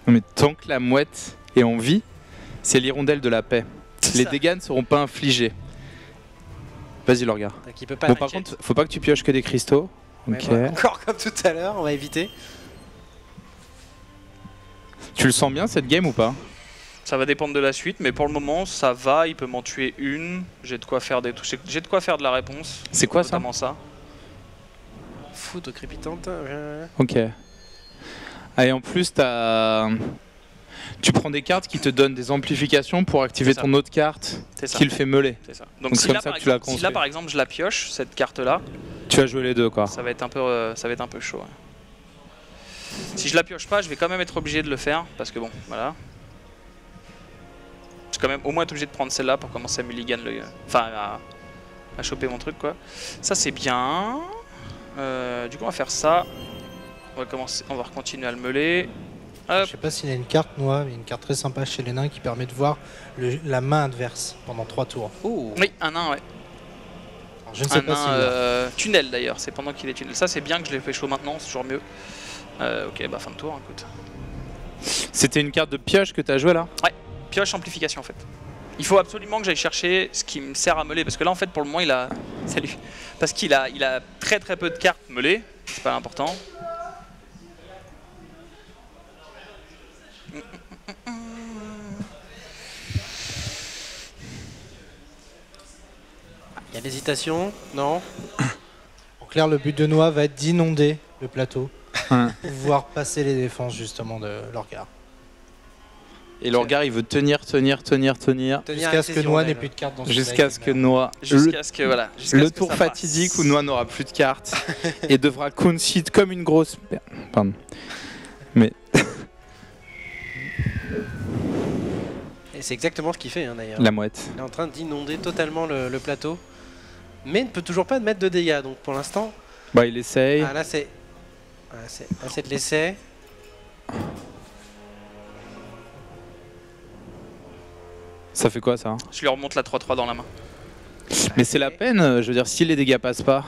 Non mais tant que la mouette est en vie, c'est l'hirondelle de la paix. Les dégâts ne seront pas infligés. Vas-y, le regard. Donc il peut pas. Bon, par contre, faut pas que tu pioches que des cristaux. Ouais, Ok. voilà. Encore comme tout à l'heure, on va éviter. Tu le sens bien cette game ou pas? Ça va dépendre de la suite, mais pour le moment, ça va. Il peut m'en tuer une. J'ai de quoi faire des touches. J'ai de quoi faire de la réponse. C'est quoi ça? Notamment ça. Foudre crépitante. Ok. Ah, et en plus, tu prends des cartes qui te donnent des amplifications pour activer C'est ça. ton autre carte C'est ça. qui le fait meuler. C'est ça. Donc c'est comme ça que tu l'as si là construit. par exemple je la pioche, cette carte-là, Tu as joué les deux quoi. ça va être un peu chaud. Ouais. Si je la pioche pas, je vais quand même être obligé de le faire parce que bon, voilà. Je vais quand même au moins être obligé de prendre celle-là pour commencer à mulligan enfin à choper mon truc quoi. Ça c'est bien. Du coup on va faire ça. On va continuer à le meuler. Je sais pas s'il y a une carte noire, mais une carte très sympa chez les nains qui permet de voir la main adverse pendant 3 tours. Oui, un nain, ouais. Alors, je ne sais pas si tunnel d'ailleurs, c'est pendant qu'il est tunnel. Ça c'est bien que je l'ai fait chaud maintenant, c'est toujours mieux. Ok, bah fin de tour, écoute. C'était une carte de pioche que tu as joué là? Ouais, pioche amplification en fait. Il faut absolument que j'aille chercher ce qui me sert à meuler, parce que là en fait pour le moment il a... Salut. Parce qu'il a très peu de cartes meulées, c'est pas important. Il y a l'hésitation, non? en clair, le but de Noah va être d'inonder le plateau Ouais. pour pouvoir passer les défenses justement de Lorgar. Et le regard il veut tenir. Jusqu'à ce que Noah n'ait plus de cartes dans son Jusqu'à deck, ce que mais- Noah... Jusqu'à ce que voilà. jusqu'à Le ce que tour ça fatidique passe. où Noah n'aura plus de cartes et devra concede comme une grosse... Pardon. Mais... Et c'est exactement ce qu'il fait hein, d'ailleurs. La mouette. Il est en train d'inonder totalement le plateau. Mais ne peut toujours pas mettre de dégâts. Donc pour l'instant, Bah il essaye. là c'est de l'essai. Ça fait quoi ça? Je lui remonte la 3-3 dans la main. Mais c'est la peine, je veux dire, si les dégâts passent pas.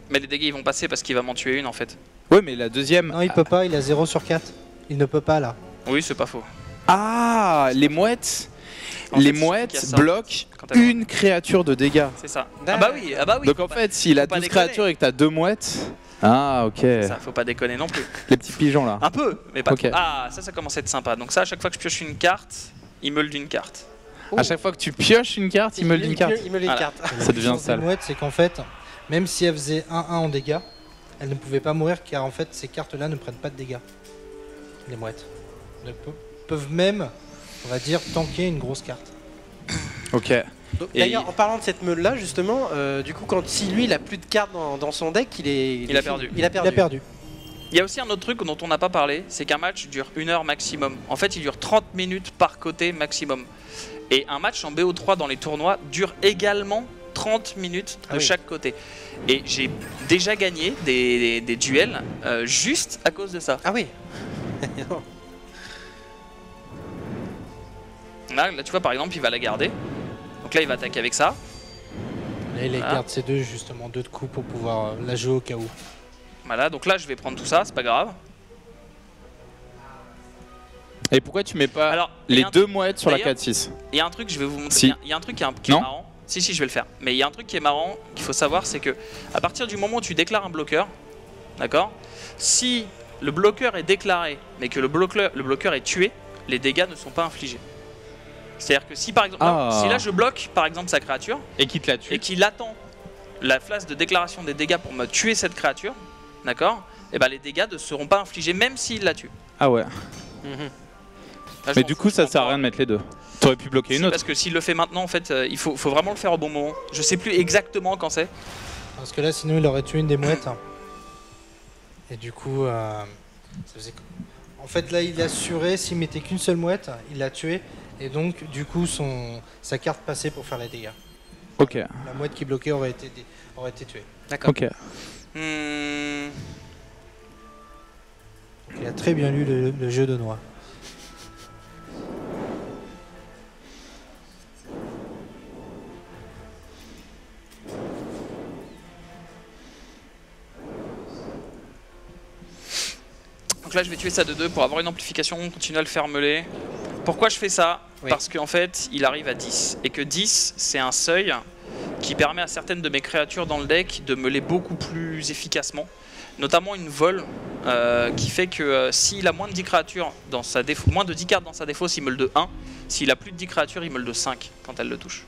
Mais les dégâts ils vont passer parce qu'il va m'en tuer une en fait. Ouais, mais la deuxième. Non, il peut pas, il a 0 sur 4. Il ne peut pas là. Oui, c'est pas faux. Ah, les mouettes. En Les fait, c'est mouettes qu'il y a ça. bloquent Quand t'as- une créature de dégâts. C'est ça. D'accord. Ah bah oui. Donc en fait, s'il a faut pas 12 déconner. créatures et que t'as 2 mouettes. Ah, ok. Ça, faut pas déconner non plus. Les petits pigeons là. Un peu, mais pas Ok. trop. Ah, ça commence à être sympa. Donc ça, à chaque fois que je pioche une carte, il meule d'une carte. À chaque fois que tu pioches une carte, il meule d'une carte. Il meule une Voilà. carte. Ça devient La chance des sale. mouettes, c'est qu'en fait, même si elle faisait 1-1 en dégâts, elle ne pouvait pas mourir car en fait ces cartes-là ne prennent pas de dégâts. Les mouettes. Elles peuvent même, on va dire, tanker une grosse carte. Ok. Donc, Et d'ailleurs, il- en parlant de cette meule là, justement, du coup, si lui il a plus de cartes dans son deck, il a perdu. Il a Il perdu. a perdu. Il y a aussi un autre truc dont on n'a pas parlé, c'est qu'un match dure 1 heure maximum. En fait, il dure 30 minutes par côté maximum. Et un match en BO3 dans les tournois dure également 30 minutes de Ah oui. chaque côté. Et j'ai déjà gagné des duels juste à cause de ça. Ah oui. Là, tu vois, par exemple, il va la garder. Donc là, il va attaquer avec ça. Là, il Voilà. garde ces deux, justement, 2 de coups pour pouvoir la jouer au cas où. Voilà, donc là, je vais prendre tout ça, c'est pas grave. Et pourquoi tu mets pas Alors, il y les a un 2 mouettes sur la d'ailleurs, 4-6? Il y a un truc, je vais vous montrer. Si. Il y a un truc qui est Non. marrant. Si, je vais le faire. Mais il y a un truc qui est marrant qu'il faut savoir, c'est que à partir du moment où tu déclares un bloqueur, d'accord, si le bloqueur est déclaré, mais que le bloqueur est tué, les dégâts ne sont pas infligés. C'est-à-dire que si par exemple, Ah. si là je bloque par exemple sa créature Et qui te la tue? et qu'il attend la phase de déclaration des dégâts pour me tuer cette créature, d'accord, et ben les dégâts ne seront pas infligés même s'il la tue. Ah ouais. Mhm. Là, je Mais m'en du fous, coup, je ça prends sert à pas. rien de mettre les deux. T'aurais pu bloquer Si, une autre. parce que s'il le fait maintenant, en fait, il faut vraiment le faire au bon moment. Je sais plus exactement quand c'est. Parce que là, sinon, il aurait tué une des mouettes. Et du coup, ça faisait... En fait, là, il assurait, s'il mettait qu'une seule mouette, il l'a tué. Et donc, du coup, sa carte passait pour faire les dégâts. Ok. La mouette qui bloquait aurait été tuée. D'accord. Ok. Hmm, Donc, il a très bien lu le jeu de Noix. Donc là, je vais tuer ça de 2 pour avoir une amplification, continuer à le faire meuler. Pourquoi je fais ça? Oui. Parce qu'en fait, il arrive à 10. Et que 10, c'est un seuil qui permet à certaines de mes créatures dans le deck de meuler beaucoup plus efficacement. Notamment une vol qui fait que s'il a moins de 10 créatures dans sa défausse, moins de 10 cartes dans sa défausse, il meule de 1. S'il a plus de 10 créatures, il meule de 5 quand elle le touche.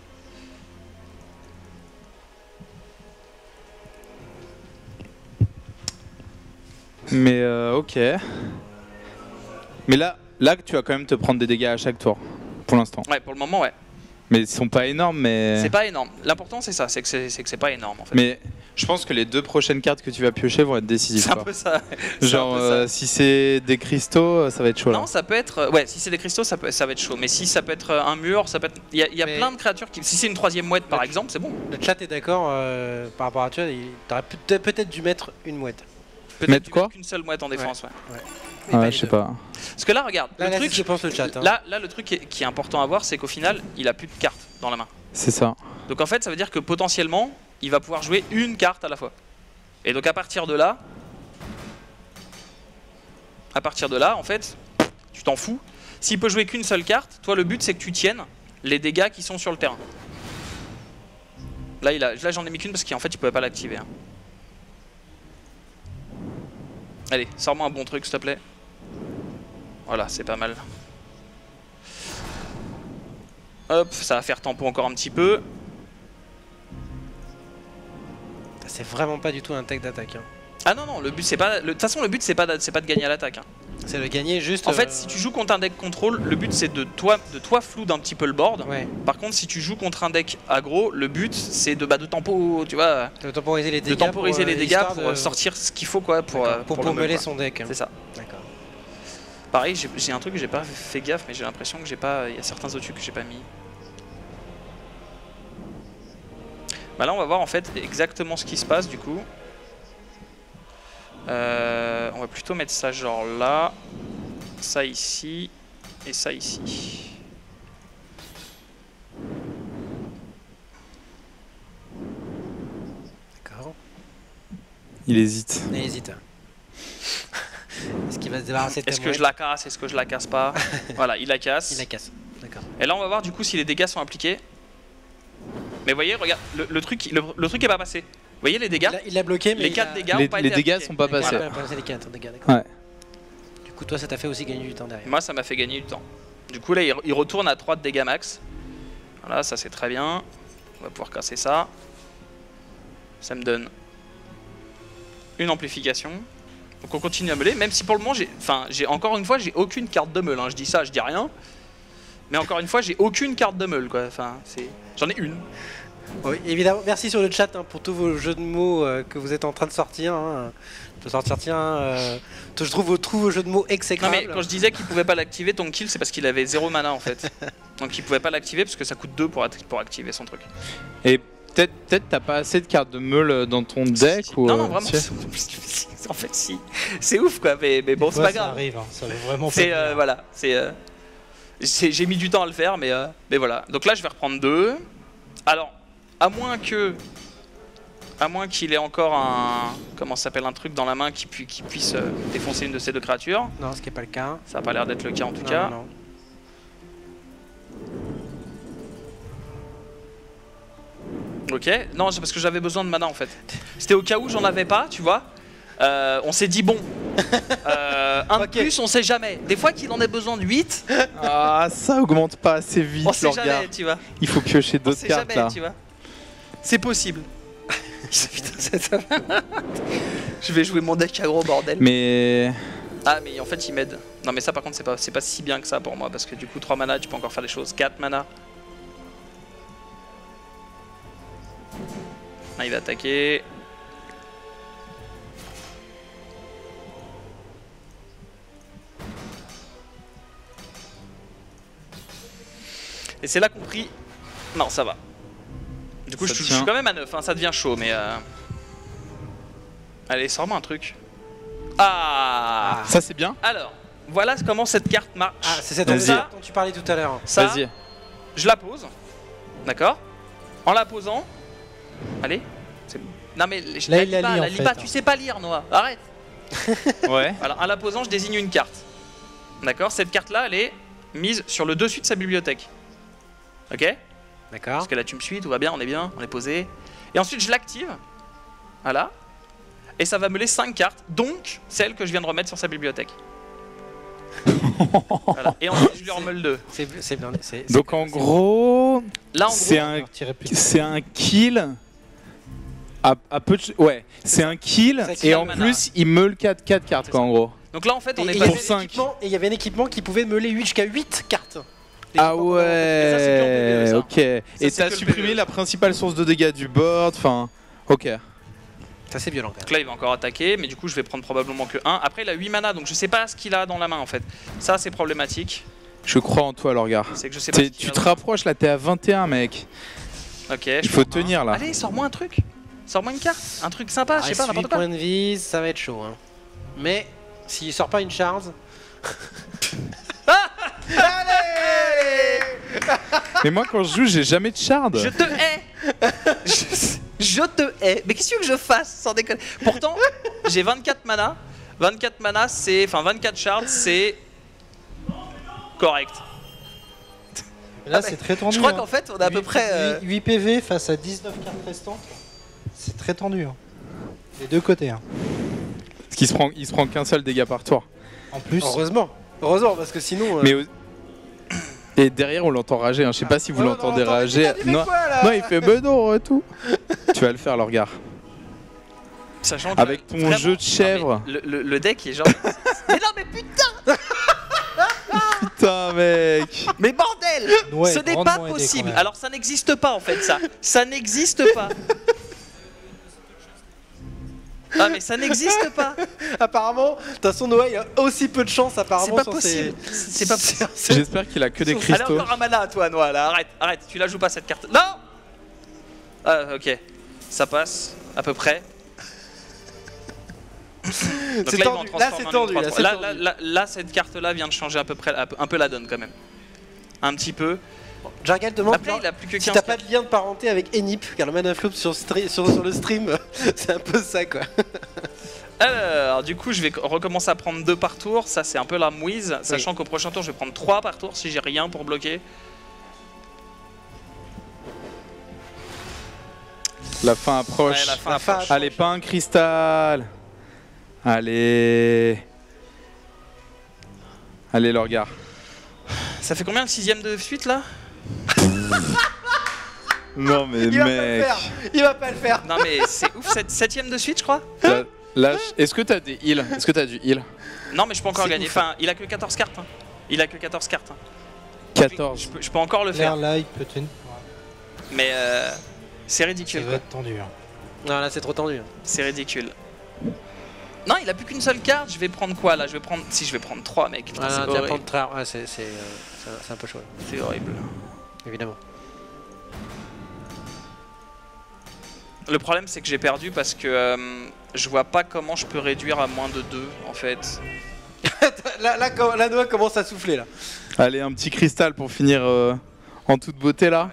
Mais ok. Mais là tu vas quand même te prendre des dégâts à chaque tour, pour l'instant. Ouais, pour le moment, ouais. Mais ils sont pas énormes, mais... C'est pas énorme. L'important, c'est ça, c'est que c'est pas énorme, en fait. Mais je pense que les 2 prochaines cartes que tu vas piocher vont être décisives. C'est un peu ça. Genre, si c'est des cristaux, ça va être chaud. Non, là. ça peut être... Ouais, si c'est des cristaux, ça va être chaud. Mais si ça peut être un mur, ça peut être... Il y a plein de créatures qui... Si c'est une 3e mouette, par exemple, c'est bon. Le chat est d'accord par rapport à toi, t'aurais peut-être dû mettre une mouette. Mettre quoi? Qu'une seule mouette en défense, ouais. Ouais, je sais pas. Parce que là, regarde, là, le truc... je pense le chat. Hein. Là, le truc qui est important à voir, c'est qu'au final, il a plus de cartes dans la main. C'est ça. Donc en fait, ça veut dire que potentiellement, il va pouvoir jouer une carte à la fois. Et donc à partir de là, en fait, tu t'en fous. S'il peut jouer qu'une seule carte, toi le but c'est que tu tiennes les dégâts qui sont sur le terrain. Là, j'en ai mis qu'une parce qu'en fait il pouvait pas l'activer. Hein. Allez, sors-moi un bon truc s'il te plaît. Voilà, c'est pas mal. Hop, ça va faire tempo encore un petit peu. C'est vraiment pas du tout un tech d'attaque. Hein. Ah non, le but c'est pas... De toute façon, le but c'est pas de gagner à l'attaque. Hein. C'est de gagner juste... En fait, si tu joues contre un deck contrôle, le but c'est de toi floud un petit peu le board. Ouais. Par contre, si tu joues contre un deck aggro, le but c'est de tempo, tu vois... De temporiser les dégâts. De temporiser les dégâts pour sortir ce qu'il faut quoi pour meubler son deck. Hein. C'est ça. D'accord. Pareil, j'ai un truc que j'ai pas fait gaffe, mais j'ai l'impression que j'ai pas... Il y a certains au-dessus que j'ai pas mis. Bah là on va voir en fait exactement ce qui se passe du coup. On va plutôt mettre ça genre là, ça ici et ça ici. D'accord. Il hésite. Il hésite. Est-ce qu'il va se débarrasser de Est-ce que je la casse? Est-ce que je la casse pas? Voilà, il la casse. Il la casse. D'accord. Et là on va voir du coup si les dégâts sont appliqués. Mais vous voyez, regarde, le truc est pas passé. Vous voyez les dégâts? Il l'a bloqué, mais les 4 dégâts ont pas les été dégâts appliqués. sont pas passés. Voilà. Pas passé les 4 dégâts, d'accord. Ouais. Du coup, toi, ça t'a fait aussi gagner du temps derrière. Moi, ça m'a fait gagner du temps. Du coup, là, il retourne à 3 de dégâts max. Voilà, ça c'est très bien. On va pouvoir casser ça. Ça me donne une amplification. Donc on continue à meuler, même si pour le moment, encore une fois, j'ai aucune carte de meule. Hein. Je dis ça, je dis rien. Mais encore une fois, j'ai aucune carte de meule, quoi. Enfin, j'en ai une. Oui, évidemment. Merci sur le chat hein, pour tous vos jeux de mots que vous êtes en train de sortir. Hein. De sortir, je trouve tous vos jeux de mots exécrables. Non mais quand je disais qu'il pouvait pas l'activer, ton kill, c'est parce qu'il avait 0 mana en fait. Donc il pouvait pas l'activer parce que ça coûte 2 pour activer son truc. Et peut-être t'as pas assez de cartes de meule dans ton deck si. ou Non, vraiment. En fait, si. C'est ouf quoi, mais bon, c'est pas grave. Ça arrive, hein. Ça veut vraiment C'est voilà, j'ai mis du temps à le faire, mais voilà. Donc là, je vais reprendre 2. Alors, à moins qu'il ait encore un truc dans la main qui puisse défoncer une de ces 2 créatures. Non, ce qui n'est pas le cas. Ça n'a pas l'air d'être le cas en tout cas. Non. Ok, non, c'est parce que j'avais besoin de mana en fait. C'était au cas où j'en avais pas, tu vois. On s'est dit bon, un de plus, on sait jamais. Des fois qu'il en ait besoin de 8. Ah, ça augmente pas assez vite. On sait jamais, tu vois. Il faut piocher d'autres cartes jamais, là. Tu vois. C'est possible. Je vais jouer mon deck aggro bordel. Mais mais en fait il m'aide. Non mais ça par contre c'est pas si bien que ça pour moi parce que du coup 3 mana tu peux encore faire des choses. 4 mana. Ah, il va attaquer. Et c'est là compris. Non ça va. Du coup je suis quand même à 9, hein, ça devient chaud mais allez, sors-moi un truc. Ah, ça c'est bien. Alors, voilà comment cette carte marche. Ah, c'est cette dont tu parlais tout à l'heure. Ça, je la pose. D'accord. En la posant. Allez. Non mais là, la lit pas, tu sais pas lire, Noah. Arrête. Ouais. Alors en la posant, je désigne une carte. D'accord. Cette carte-là, elle est mise sur le dessus de sa bibliothèque. Ok. D'accord. Parce que là tu me suis, tout va bien, on est posé. Et ensuite je l'active. Voilà. Et ça va me laisser 5 cartes, donc celle que je viens de remettre sur sa bibliothèque. Voilà. Et ensuite je lui remets le 2. C'est bien. Donc en gros, Là, en c'est un kill. À peu de... Ouais, c'est un kill et en plus il meule 4 cartes quoi en gros. Donc là en fait on est Et passé pour 5. il y avait un équipement qui pouvait meuler jusqu'à 8 cartes. Ah ça, c'est que en PvE, ouais, ça. ok. Et c'est t'as que le supprimé PvE. la principale source de dégâts du board, enfin, ok. Ça c'est violent quand Donc même. là il va encore attaquer, mais du coup je vais prendre probablement que 1. Après il a 8 mana, donc je sais pas ce qu'il a dans la main en fait. Ça c'est problématique. Je crois en toi, Lorgar. C'est que je sais pas. Tu te rapproches là, t'es à 21 mec. Ok. Il faut tenir là. Allez, sors-moi un truc. Sors-moi une carte. Un truc sympa, je sais pas, n'importe quoi. Points de vie, ça va être chaud. Hein. Mais s'il sort pas une charge. Mais moi quand je joue, j'ai jamais de shard. Je te hais. Je te hais. Mais qu'est-ce que tu veux que je fasse sans déconner? Pourtant, j'ai 24 mana. 24 mana, c'est. Enfin, 24 shards, c'est. Correct. Là, c'est très tendu. Je crois qu'en fait, on a à peu près. 8 PV face à 19 cartes restantes. C'est très tendu. Hein. Les deux côtés. Hein. Parce qu'il se prend qu'un seul dégât par tour. En plus. Heureusement, parce que sinon. Mais et derrière, on l'entend rager. Hein. Je sais pas si vous l'entendez rager. Non, il fait non et tout. Tu vas le faire, Lorgar. Sachant que Avec ton vraiment, jeu de chèvre. non, mais le deck est genre. Mais non, mais putain! Putain, mec. Mais bordel! Ouais, Ce n'est grandement pas aidé, quand possible. même. Alors ça n'existe pas en fait ça. Ça n'existe pas. Ah mais ça n'existe pas. Apparemment, de toute façon, Noah il a aussi peu de chance apparemment. C'est pas sur possible. C'est pas possible. J'espère qu'il a que des Allez cristaux. encore un mana à toi Noah là. Arrête. Tu la joues pas cette carte. Non. Ah ok. Ça passe à peu près. Donc C'est là, il va en tendu. Là, transformer c'est en tendu, une là, 3-3. c'est Là, tendu. là, cette carte là vient de changer à peu près un peu la donne quand même. Un petit peu. Jargal demande Après il a plus que 15 si t'as pas de lien de parenté avec Enip, car le mana flop sur le stream, c'est un peu ça quoi. Alors, du coup, je vais recommencer à prendre 2 par tour. Ça, c'est un peu la mouise. Sachant qu'au prochain tour, je vais prendre 3 par tour si j'ai rien pour bloquer. La fin approche. Ouais, la fin approche. Allez, pas un cristal. Allez. Allez, Lorgar. Ça fait combien le 6ème de suite là? Non, mais mec. Il va pas le faire. Non, mais c'est ouf, 7ème de suite, je crois. Là, est-ce que t'as des heals? Est-ce que t'as du heal? Non, mais je peux encore C'est gagner. ouf. Enfin, il a que 14 cartes. Hein. Il a que 14 cartes. Hein. 14. Je peux encore le faire. Là, il peut tenir. Mais c'est Ça ridicule. va Quoi. être tendu. Hein. Non, là c'est trop tendu. C'est ridicule. Non, il a plus qu'une seule carte. Je vais prendre quoi là? Je vais prendre. Si, je vais prendre 3, mec. Putain, Voilà, c'est tu vas horrible. prendre très- ouais, c'est un peu chaud, C'est horrible. évidemment. Le problème, c'est que j'ai perdu parce que je vois pas comment je peux réduire à moins de 2 en fait. Là, Noah commence à souffler là. Allez, un petit cristal pour finir en toute beauté là.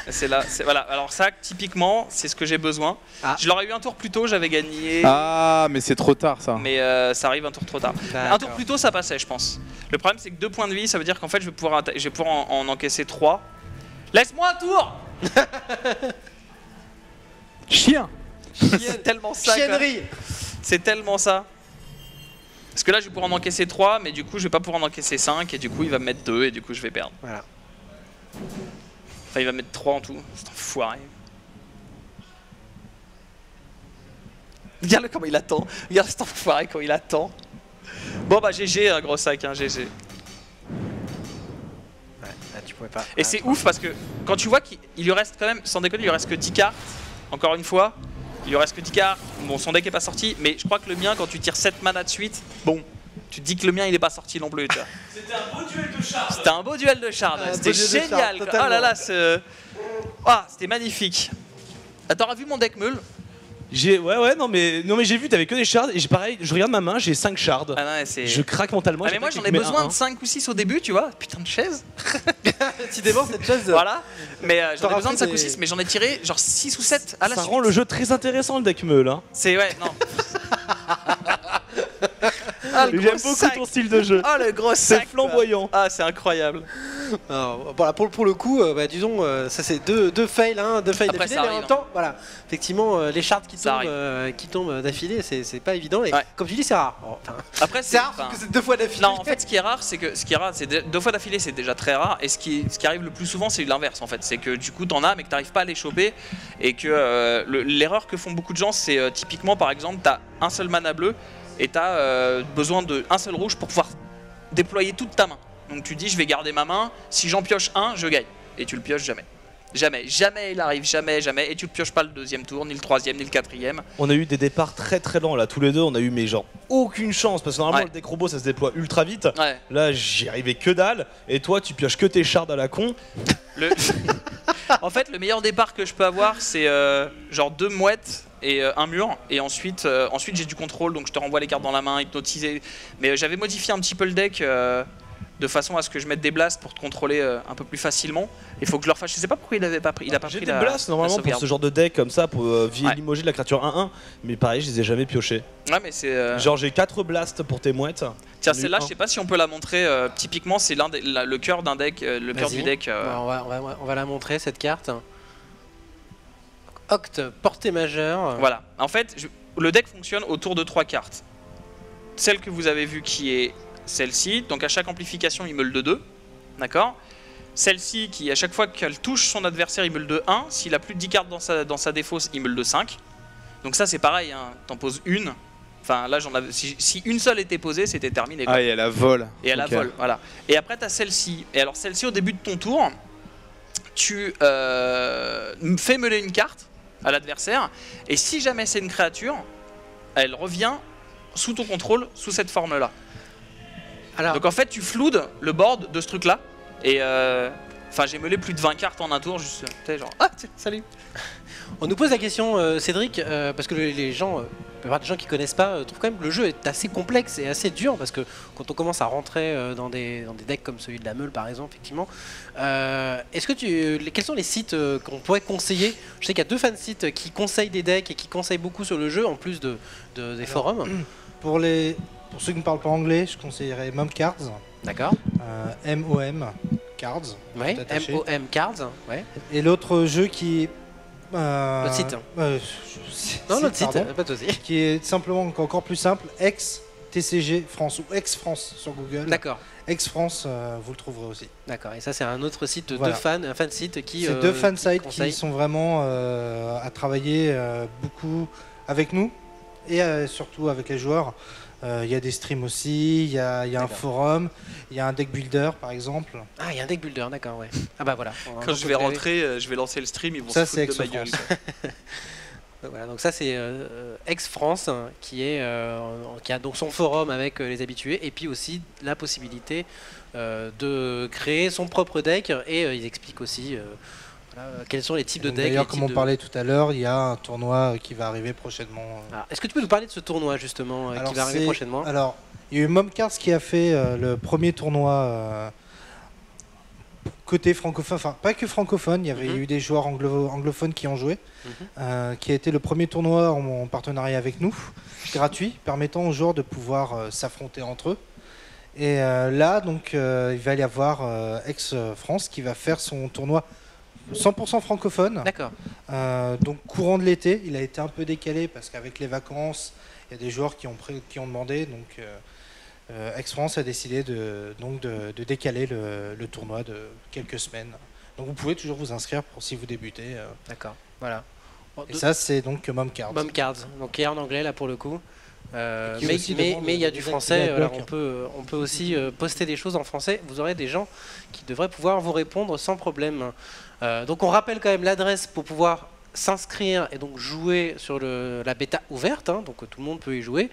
C'est là, voilà. Alors ça, typiquement, c'est ce que j'ai besoin. Ah. Je l'aurais eu un tour plus tôt, j'avais gagné. Ah, mais c'est trop tard ça. Mais ça arrive un tour trop tard. Un tour plus tôt, ça passait, je pense. Le problème, c'est que 2 points de vie, ça veut dire qu'en fait, je vais pouvoir en encaisser 3. Laisse-moi un tour. Chien. C'est tellement ça. quoi. Chiennerie. C'est tellement ça. Parce que là, je vais pouvoir en encaisser 3, mais du coup, je vais pas pouvoir en encaisser 5, et du coup, il va me mettre 2, et du coup, je vais perdre. Voilà. Enfin, il va mettre 3 en tout. C'est enfoiré. Regarde-le comment il attend. Regarde cet enfoiré quand il attend. Bon, bah, GG, un gros sac, hein, GG. Ouais, là, tu pouvais pas. Et c'est ouf parce que quand tu vois qu'il lui reste quand même, sans déconner, il lui reste que 10 cartes. Encore une fois, il lui reste que 10 cartes. Bon, son deck est pas sorti, mais je crois que le mien, quand tu tires 7 mana de suite, bon, tu te dis que le mien il est pas sorti non plus. Tu vois. C'était un beau duel de chars. C'était un beau duel de Shard. Un C'était beau duel de génial. Shard, quoi. totalement. Oh là là, ah, c'était magnifique. T'auras vu mon deck meule? Ouais, non mais j'ai vu, t'avais que des shards et pareil, je regarde ma main, j'ai 5 shards. Ah non, c'est. Je craque mentalement. Ah mais moi j'en ai besoin de 5 ou 6 au début, tu vois. Putain de chaise. Tu dépenses cette chaise. Voilà. Mais j'en ai T'auras besoin de fait 5 ou 6, mais j'en ai tiré genre 6 ou 7 à la Ça suite. rend le jeu très intéressant le deck meule. Hein. C'est ouais, non. J'aime beaucoup ton style de jeu. Ah, le gros sac. C'est flamboyant. Ah, c'est incroyable. Alors, voilà, pour le coup, disons, ça c'est deux fails, d'affilée, mais en même temps, voilà, effectivement, les shards qui tombent d'affilée, c'est pas évident, et comme tu dis, c'est rare. Après, c'est rare parce que c'est 2 fois d'affilée. Non, en fait, ce qui est rare, c'est 2 fois d'affilée, c'est déjà très rare, et ce qui arrive le plus souvent, c'est l'inverse, en fait. C'est que du coup, t'en as, mais que t'arrives pas à les choper, et que l'erreur que font beaucoup de gens, c'est typiquement, par exemple, t'as un seul mana bleu, et t'as besoin d'un seul rouge pour pouvoir déployer toute ta main. Donc tu dis je vais garder ma main, si j'en pioche un, je gagne. Et tu le pioches jamais. Jamais il arrive, jamais. Et tu le pioches pas le 2e tour, ni le 3e, ni le 4e. On a eu des départs très lents là, tous les deux, on a eu mais genre aucune chance. Parce que normalement le deck robot ça se déploie ultra vite. Là j'y arrivais que dalle. Et toi tu pioches que tes shards à la con. En fait le meilleur départ que je peux avoir c'est genre 2 mouettes et un mur, et ensuite j'ai du contrôle, donc je te renvoie les cartes dans la main, hypnotisé. Mais j'avais modifié un petit peu le deck de façon à ce que je mette des blasts pour te contrôler un peu plus facilement. Il faut que je le refasse. Je sais pas pourquoi il avait pas pris. Il a pas pris des blasts normalement pour ce genre de deck comme ça, pour limoger de la créature 1-1. Mais pareil, je les ai jamais piochés. Ouais, mais c'est. Genre j'ai 4 blasts pour tes mouettes. Tiens, celle-là, je sais pas si on peut la montrer. Typiquement, c'est le cœur d'un deck, le cœur du deck. On va la montrer cette carte. Octe, portée majeure. Voilà. En fait, le deck fonctionne autour de 3 cartes. Celle que vous avez vue qui est celle-ci, donc à chaque amplification il meule de 2, d'accord. Celle-ci qui à chaque fois qu'elle touche son adversaire il meule de 1, s'il a plus de 10 cartes dans sa défausse il meule de 5. Donc ça c'est pareil, hein. T'en poses une, enfin là j'en avais, si une seule était posée c'était terminé quoi. Ah et elle a vol. Et elle a vol, voilà. Et après t'as celle-ci, et alors celle-ci au début de ton tour, tu fais meuler une carte à l'adversaire, et si jamais c'est une créature, elle revient sous ton contrôle, sous cette forme-là. Alors, donc en fait tu floudes le board de ce truc là et j'ai meulé plus de 20 cartes en un tour juste genre salut. On nous pose la question Cédric parce que les gens la plupart des gens qui connaissent pas trouvent quand même que le jeu est assez complexe et assez dur parce que quand on commence à rentrer dans des decks comme celui de la Meule par exemple effectivement est-ce que quels sont les sites qu'on pourrait conseiller? Je sais qu'il y a 2 fansites qui conseillent des decks et qui conseillent beaucoup sur le jeu en plus des forums. Pour ceux qui ne parlent pas anglais, je conseillerais Mom Cards. D'accord. MOM Cards. Ouais, MOM Cards. Ouais. Et l'autre jeu qui est. Notre site. Non, notre site, pas de souci. Qui est simplement encore plus simple, ex-TCG France ou ex-France sur Google. D'accord. Ex-France, vous le trouverez aussi. D'accord, et ça c'est un autre site de 2 fans, un fan site qui. C'est 2 fansites qui sont vraiment à travailler beaucoup avec nous et surtout avec les joueurs. Il y a des streams aussi, il y a un forum, il y a un deck builder par exemple. Ah, il y a un deck builder, d'accord, ouais. Ah bah voilà. Quand je vais rentrer, je vais lancer le stream, ils vont se foutre de ma gueule. Voilà, donc ça c'est Ex-France qui a donc son forum avec les habitués et puis aussi la possibilité de créer son propre deck et ils expliquent aussi quels sont les types de decks. D'ailleurs, comme on parlait tout à l'heure, il y a un tournoi qui va arriver prochainement. Est-ce que tu peux nous parler de ce tournoi justement qui va arriver prochainement? Alors, il y a eu Momcars qui a fait le premier tournoi côté francophone, enfin pas que francophone, il y avait eu des joueurs anglophones qui ont joué, qui a été le premier tournoi en partenariat avec nous, gratuit, permettant aux joueurs de pouvoir s'affronter entre eux. Et là, donc, il va y avoir Ex-France qui va faire son tournoi 100% francophone. D'accord. Donc courant de l'été, il a été un peu décalé parce qu'avec les vacances, il y a des joueurs qui ont demandé. Donc Ex-France a décidé de décaler le tournoi de quelques semaines. Donc vous pouvez toujours vous inscrire pour si vous débutez. D'accord. Voilà. Et ça c'est donc Momcards. Momcards. Donc qui est en anglais là pour le coup. Mais il y a du français, alors on peut aussi poster des choses en français. Vous aurez des gens qui devraient pouvoir vous répondre sans problème. Donc on rappelle quand même l'adresse pour pouvoir s'inscrire et donc jouer sur la bêta ouverte, donc tout le monde peut y jouer.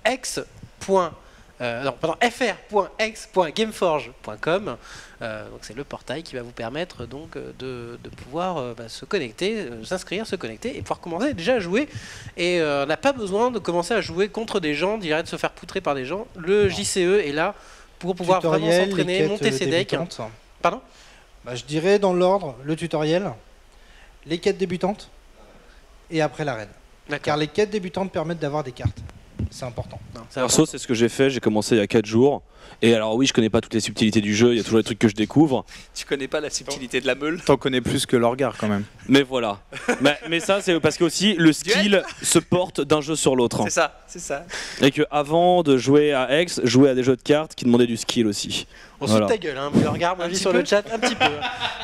fr.ex.gameforge.com. Donc c'est le portail qui va vous permettre donc de pouvoir se connecter, s'inscrire, se connecter et pouvoir commencer déjà à jouer. Et on n'a pas besoin de commencer à jouer contre des gens, de se faire poutrer par des gens. Le JCE est là pour pouvoir vraiment s'entraîner, monter ses decks. Pardon ? Je dirais dans l'ordre le tutoriel, les quêtes débutantes et après l'arène. Car les quêtes débutantes permettent d'avoir des cartes. c'est important. Perso, c'est ce que j'ai fait, j'ai commencé il y a 4 jours. Et alors oui, je connais pas toutes les subtilités du jeu, il y a toujours des trucs que je découvre. Tu connais pas la subtilité de la meule. T'en connais plus que l'Orgar quand même. Mais voilà. mais ça, c'est parce que aussi le skill se porte d'un jeu sur l'autre. C'est ça, c'est ça. Et que avant de jouer à Hex, jouer à des jeux de cartes qui demandaient du skill aussi. On se ta gueule, hein. Le regard, moi je dis sur le chat un petit peu.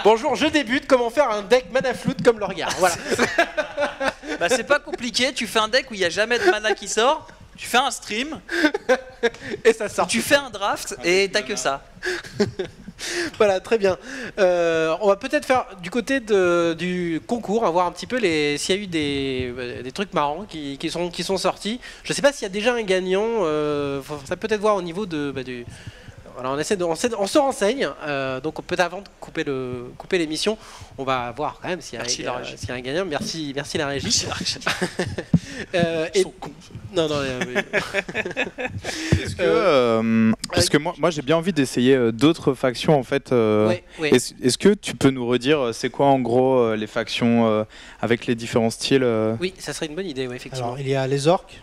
Bonjour, je débute, comment faire un deck mana flûte comme le regard. Voilà. Bah c'est pas compliqué, tu fais un deck où il n'y a jamais de mana qui sort, tu fais un stream, et ça sort. Tu fais un draft et t'as que ça. Voilà, très bien. On va peut-être faire du côté du concours, on va voir un petit peu s'il y a eu des trucs marrants qui sont sortis. Je sais pas s'il y a déjà un gagnant, ça peut-être voir au niveau du... Voilà, on se renseigne, donc peut-être avant de couper l'émission, on va voir quand même s'il y a un gagnant. Merci la régie. Non. Parce que moi j'ai bien envie d'essayer d'autres factions en fait. Oui. Est-ce que tu peux nous redire c'est quoi en gros les factions avec les différents styles Oui, ça serait une bonne idée, effectivement. Alors il y a les orques,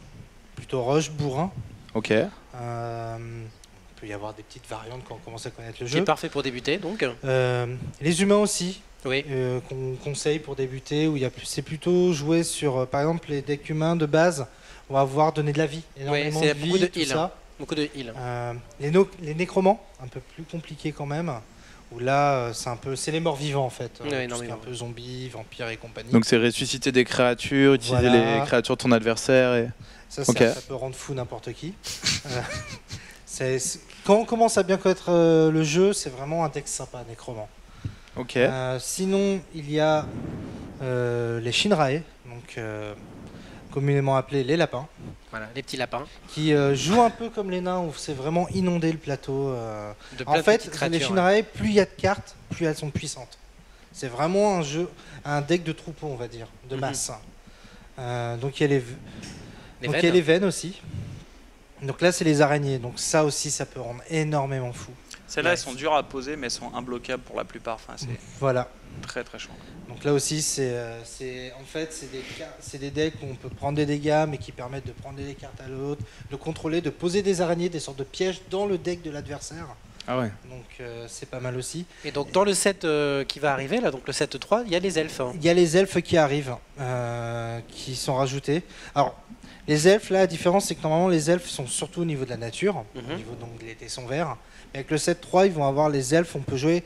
plutôt rush, bourrin. Ok. Il peut y avoir des petites variantes quand on commence à connaître le jeu. C'est parfait pour débuter, donc. Les humains aussi, oui. qu'on conseille pour débuter, où c'est plutôt joué sur, par exemple, les decks humains de base, on va avoir donné de la vie, énormément de vie, tout ça. Beaucoup de heal. Les nécromants, un peu plus compliqués quand même, où là, c'est les morts vivants en fait, tout ce qui est un peu zombies, vampires et compagnie. Donc c'est ressusciter des créatures, utiliser les créatures de ton adversaire. Et... Ça peut rendre fou n'importe qui. Quand on commence à bien connaître le jeu, c'est vraiment un deck sympa, Nécromant. Ok. Sinon, il y a les Shinrae, donc communément appelés les lapins. Voilà, les petits lapins. Qui jouent un peu comme les nains, où c'est vraiment inonder le plateau. En fait, les Shinrae, plus il y a de cartes, plus elles sont puissantes. C'est vraiment un deck de troupeau, on va dire, de masse. Donc il y a les veines aussi. Donc là, c'est les araignées. Donc ça aussi, ça peut rendre énormément fou. Celles-là, elles sont dures à poser, mais elles sont imbloquables pour la plupart. Enfin, c'est très très chaud. Donc là aussi, c'est des decks où on peut prendre des dégâts, mais qui permettent de prendre des cartes à l'autre, de contrôler, de poser des araignées, des sortes de pièges dans le deck de l'adversaire. Ah ouais. Donc c'est pas mal aussi. Et donc dans le set qui va arriver, là, donc le set 3, il y a les elfes. Il y a les elfes qui arrivent, qui sont rajoutés. Alors, les elfes, là, la différence, c'est que normalement, les elfes sont surtout au niveau de la nature, au niveau donc, des tessons verts. Mais avec le set 3, ils vont avoir les elfes, on peut jouer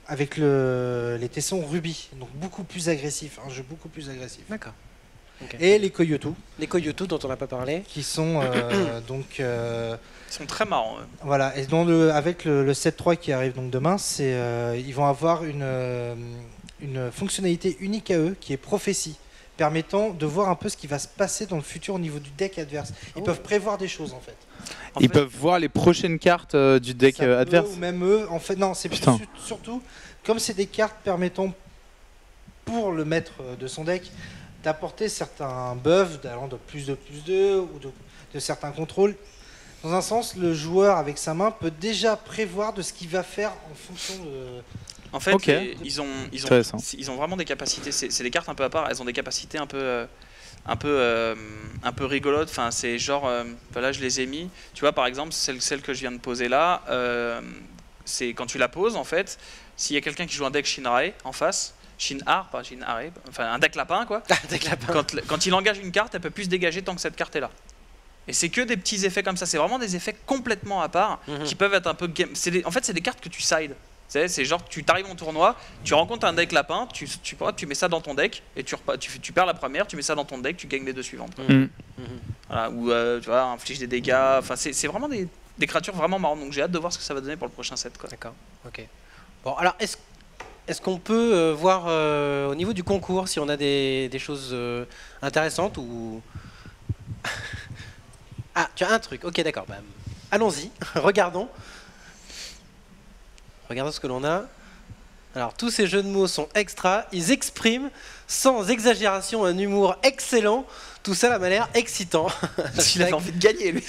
avec les tessons rubis, donc beaucoup plus agressif, un jeu beaucoup plus agressif. D'accord. Okay. Et les Koyotu. Les Koyotu dont on n'a pas parlé. Qui sont ils sont très marrants. Voilà, et donc avec le set 3 qui arrive donc demain, ils vont avoir une fonctionnalité unique à eux qui est prophétie, permettant de voir un peu ce qui va se passer dans le futur au niveau du deck adverse. Ils peuvent prévoir des choses en fait. Ils peuvent voir les prochaines cartes du deck adverse. Ou même eux, en fait, non, c'est surtout comme c'est des cartes permettant pour le maître de son deck d'apporter certains buffs, d'allant de plus 2 ou de certains contrôles. Dans un sens, le joueur avec sa main peut déjà prévoir de ce qu'il va faire en fonction de... En fait, ils ont vraiment des capacités. C'est des cartes un peu à part. Elles ont des capacités un peu rigolotes. Enfin, c'est genre, là, je les ai mis. Tu vois, par exemple, celle que je viens de poser là, c'est quand tu la poses, en fait, s'il y a quelqu'un qui joue un deck Shinrae en face, un deck lapin, quoi. Deck lapin. Quand il engage une carte, elle peut plus se dégager tant que cette carte est là. Et c'est que des petits effets comme ça. C'est vraiment des effets complètement à part qui peuvent être un peu game. En fait, c'est des cartes que tu side. C'est genre, tu t'arrives en tournoi, tu rencontres un deck lapin, tu mets ça dans ton deck, et tu perds la première, tu mets ça dans ton deck, tu gagnes les 2 suivantes. Voilà, ou tu vois, inflige des dégâts, enfin c'est vraiment des créatures vraiment marrantes, donc j'ai hâte de voir ce que ça va donner pour le prochain set. D'accord, ok. Bon, alors est-ce qu'on peut voir au niveau du concours si on a des choses intéressantes ou... Ah, tu as un truc, ok d'accord, allons-y, regardons ce que l'on a. Alors tous ces jeux de mots sont extra, ils expriment sans exagération un humour excellent, tout ça m'a l'air excitant. Il avait envie de gagner lui.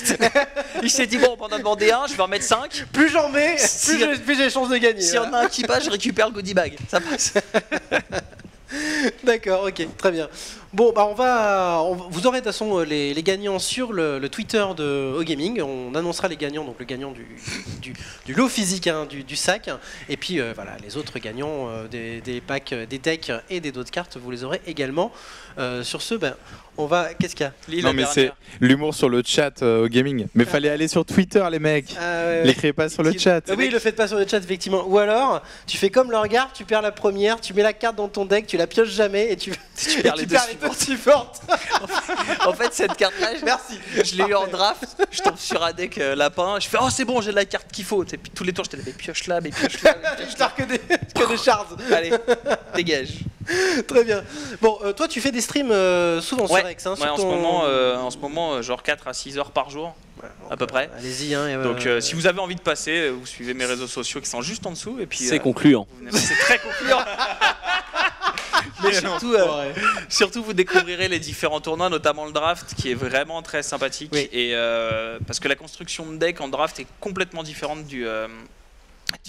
Il s'est dit bon, on en a demandé un, je vais en mettre 5. Plus j'en mets, plus j'ai chance de gagner. Si on a un équipage, je récupère le goodie bag, ça passe. D'accord, ok, très bien. Bon, bah vous aurez de toute façon les gagnants sur le Twitter de O-Gaming. On annoncera les gagnants, donc le gagnant du lot physique, hein, du sac. Et puis voilà, les autres gagnants des packs, des decks et des d'autres cartes, vous les aurez également. Sur ce, ben, on va. Qu'est-ce qu'il y a? Non, mais c'est l'humour sur le chat O-Gaming. Mais fallait aller sur Twitter, les mecs. L'écrivez pas sur le chat. Oui, le faites pas sur le chat, effectivement. Ou alors, tu fais comme le regard, tu perds la première, tu mets la carte dans ton deck, tu la pioches jamais et tu perds les deux suivantes. En fait, cette carte-là, merci. Je l'ai eu en draft. Je tombe sur un deck lapin. Je fais oh c'est bon, j'ai la carte qu'il faut. Et puis tous les tours, j'étais là, mais pioche là, mais pioche là. Je tire que des shards. Allez, dégage. Très bien. Bon, toi, tu fais des streams souvent sur X. Hein, ouais, en ce moment, genre 4 à 6 heures par jour. À peu près. Allez-y. Hein, donc si vous avez envie de passer, vous suivez mes réseaux sociaux qui sont juste en dessous. Et puis c'est concluant. C'est très concluant. Mais surtout, vous découvrirez les différents tournois, notamment le draft, qui est vraiment très sympathique. Oui. Et parce que la construction de deck en draft est complètement différente du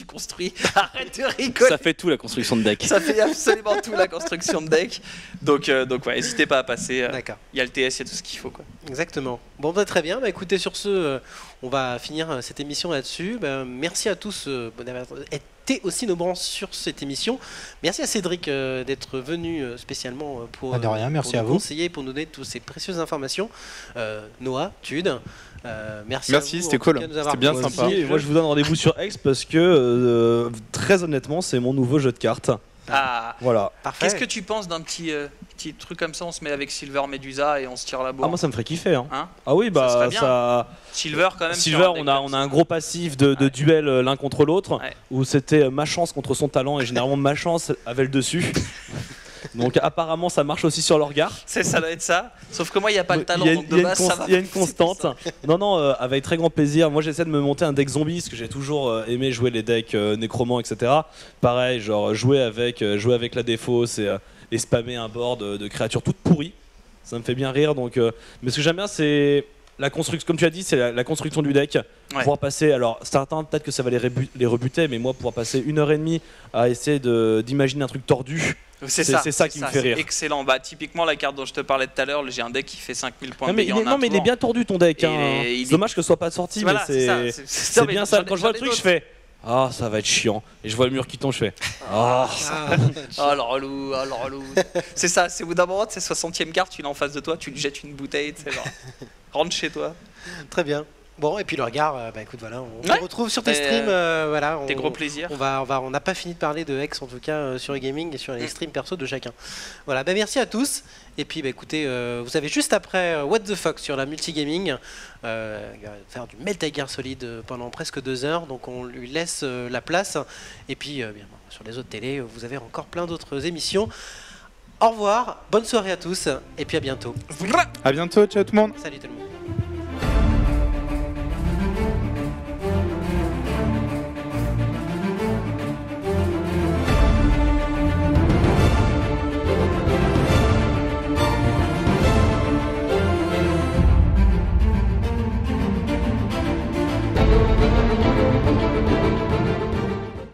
construit. Arrête de rigoler. Ça fait tout la construction de deck. Ça fait absolument tout la construction de deck. Donc ouais, n'hésitez pas à passer. D'accord. Il y a le TS, il y a tout ce qu'il faut, quoi. Exactement. Bon, bah, très bien. Bah, écoutez, sur ce, on va finir cette émission là-dessus. Bah, merci à tous d'avoir été aussi nombreux sur cette émission. Merci à Cédric d'être venu spécialement pour, de rien, merci pour à nous vous. conseiller, pour nous donner toutes ces précieuses informations. Noah, Tude. Merci, c'était cool, c'était bien sympa. Et moi je vous donne rendez-vous sur X parce que très honnêtement c'est mon nouveau jeu de cartes. Ah, voilà. Parfait. Qu'est-ce que tu penses d'un petit truc comme ça, on se met avec Silver Medusa et on se tire la bourre? Ah moi ça me ferait kiffer hein. Hein, ah oui bah serait bien. ça... Silver quand même. Silver on a un gros passif de duel l'un contre l'autre où c'était ma chance contre son talent et généralement ma chance avait le dessus. Donc apparemment ça marche aussi sur le regard. Ça doit être ça. Sauf que moi il n'y a pas le talent, donc de base ça va. Il y a une constante. Non, avec très grand plaisir. Moi j'essaie de me monter un deck zombie parce que j'ai toujours aimé jouer les decks nécromants, etc. Pareil, genre jouer avec la défausse et spammer un board de créatures toutes pourries. Ça me fait bien rire. Donc, mais ce que j'aime bien c'est la construction, comme tu as dit, c'est la construction du deck. Pouvoir passer, alors certains peut-être que ça va les rebuter, mais moi pouvoir passer 1h30 à essayer d'imaginer un truc tordu. C'est ça qui me fait rire. Excellent. Bah, typiquement, la carte dont je te parlais tout à l'heure, j'ai un deck qui fait 5000 points de dégâts en un tour. Mais il est bien tordu ton deck. C'est dommage que ce soit pas sorti, voilà, mais c'est bien ça. Quand je vois le truc, je fais ah, ça va être chiant. Et je vois le mur qui tombe, je fais ah. Oh, le relou. C'est ça, c'est au bout d'un moment, c'est 60e carte, tu l'as en face de toi, tu lui jettes une bouteille, tu sais, genre, rentre chez toi. Très bien. Bon, et puis le regard, bah écoute, voilà, on te retrouve sur tes streams. Voilà, tes gros plaisirs. On n'a pas fini de parler de Hex, en tout cas, sur le gaming et sur les streams perso de chacun. Voilà, bah merci à tous. Et puis, bah écoutez, vous avez juste après What the Fuck sur la multigaming, faire du Metal Gear Solid pendant presque 2 heures. Donc, on lui laisse la place. Et puis, bien, sur les autres télés, vous avez encore plein d'autres émissions. Au revoir, bonne soirée à tous. Et puis, à bientôt. À bientôt, ciao tout le monde. Salut tout le monde.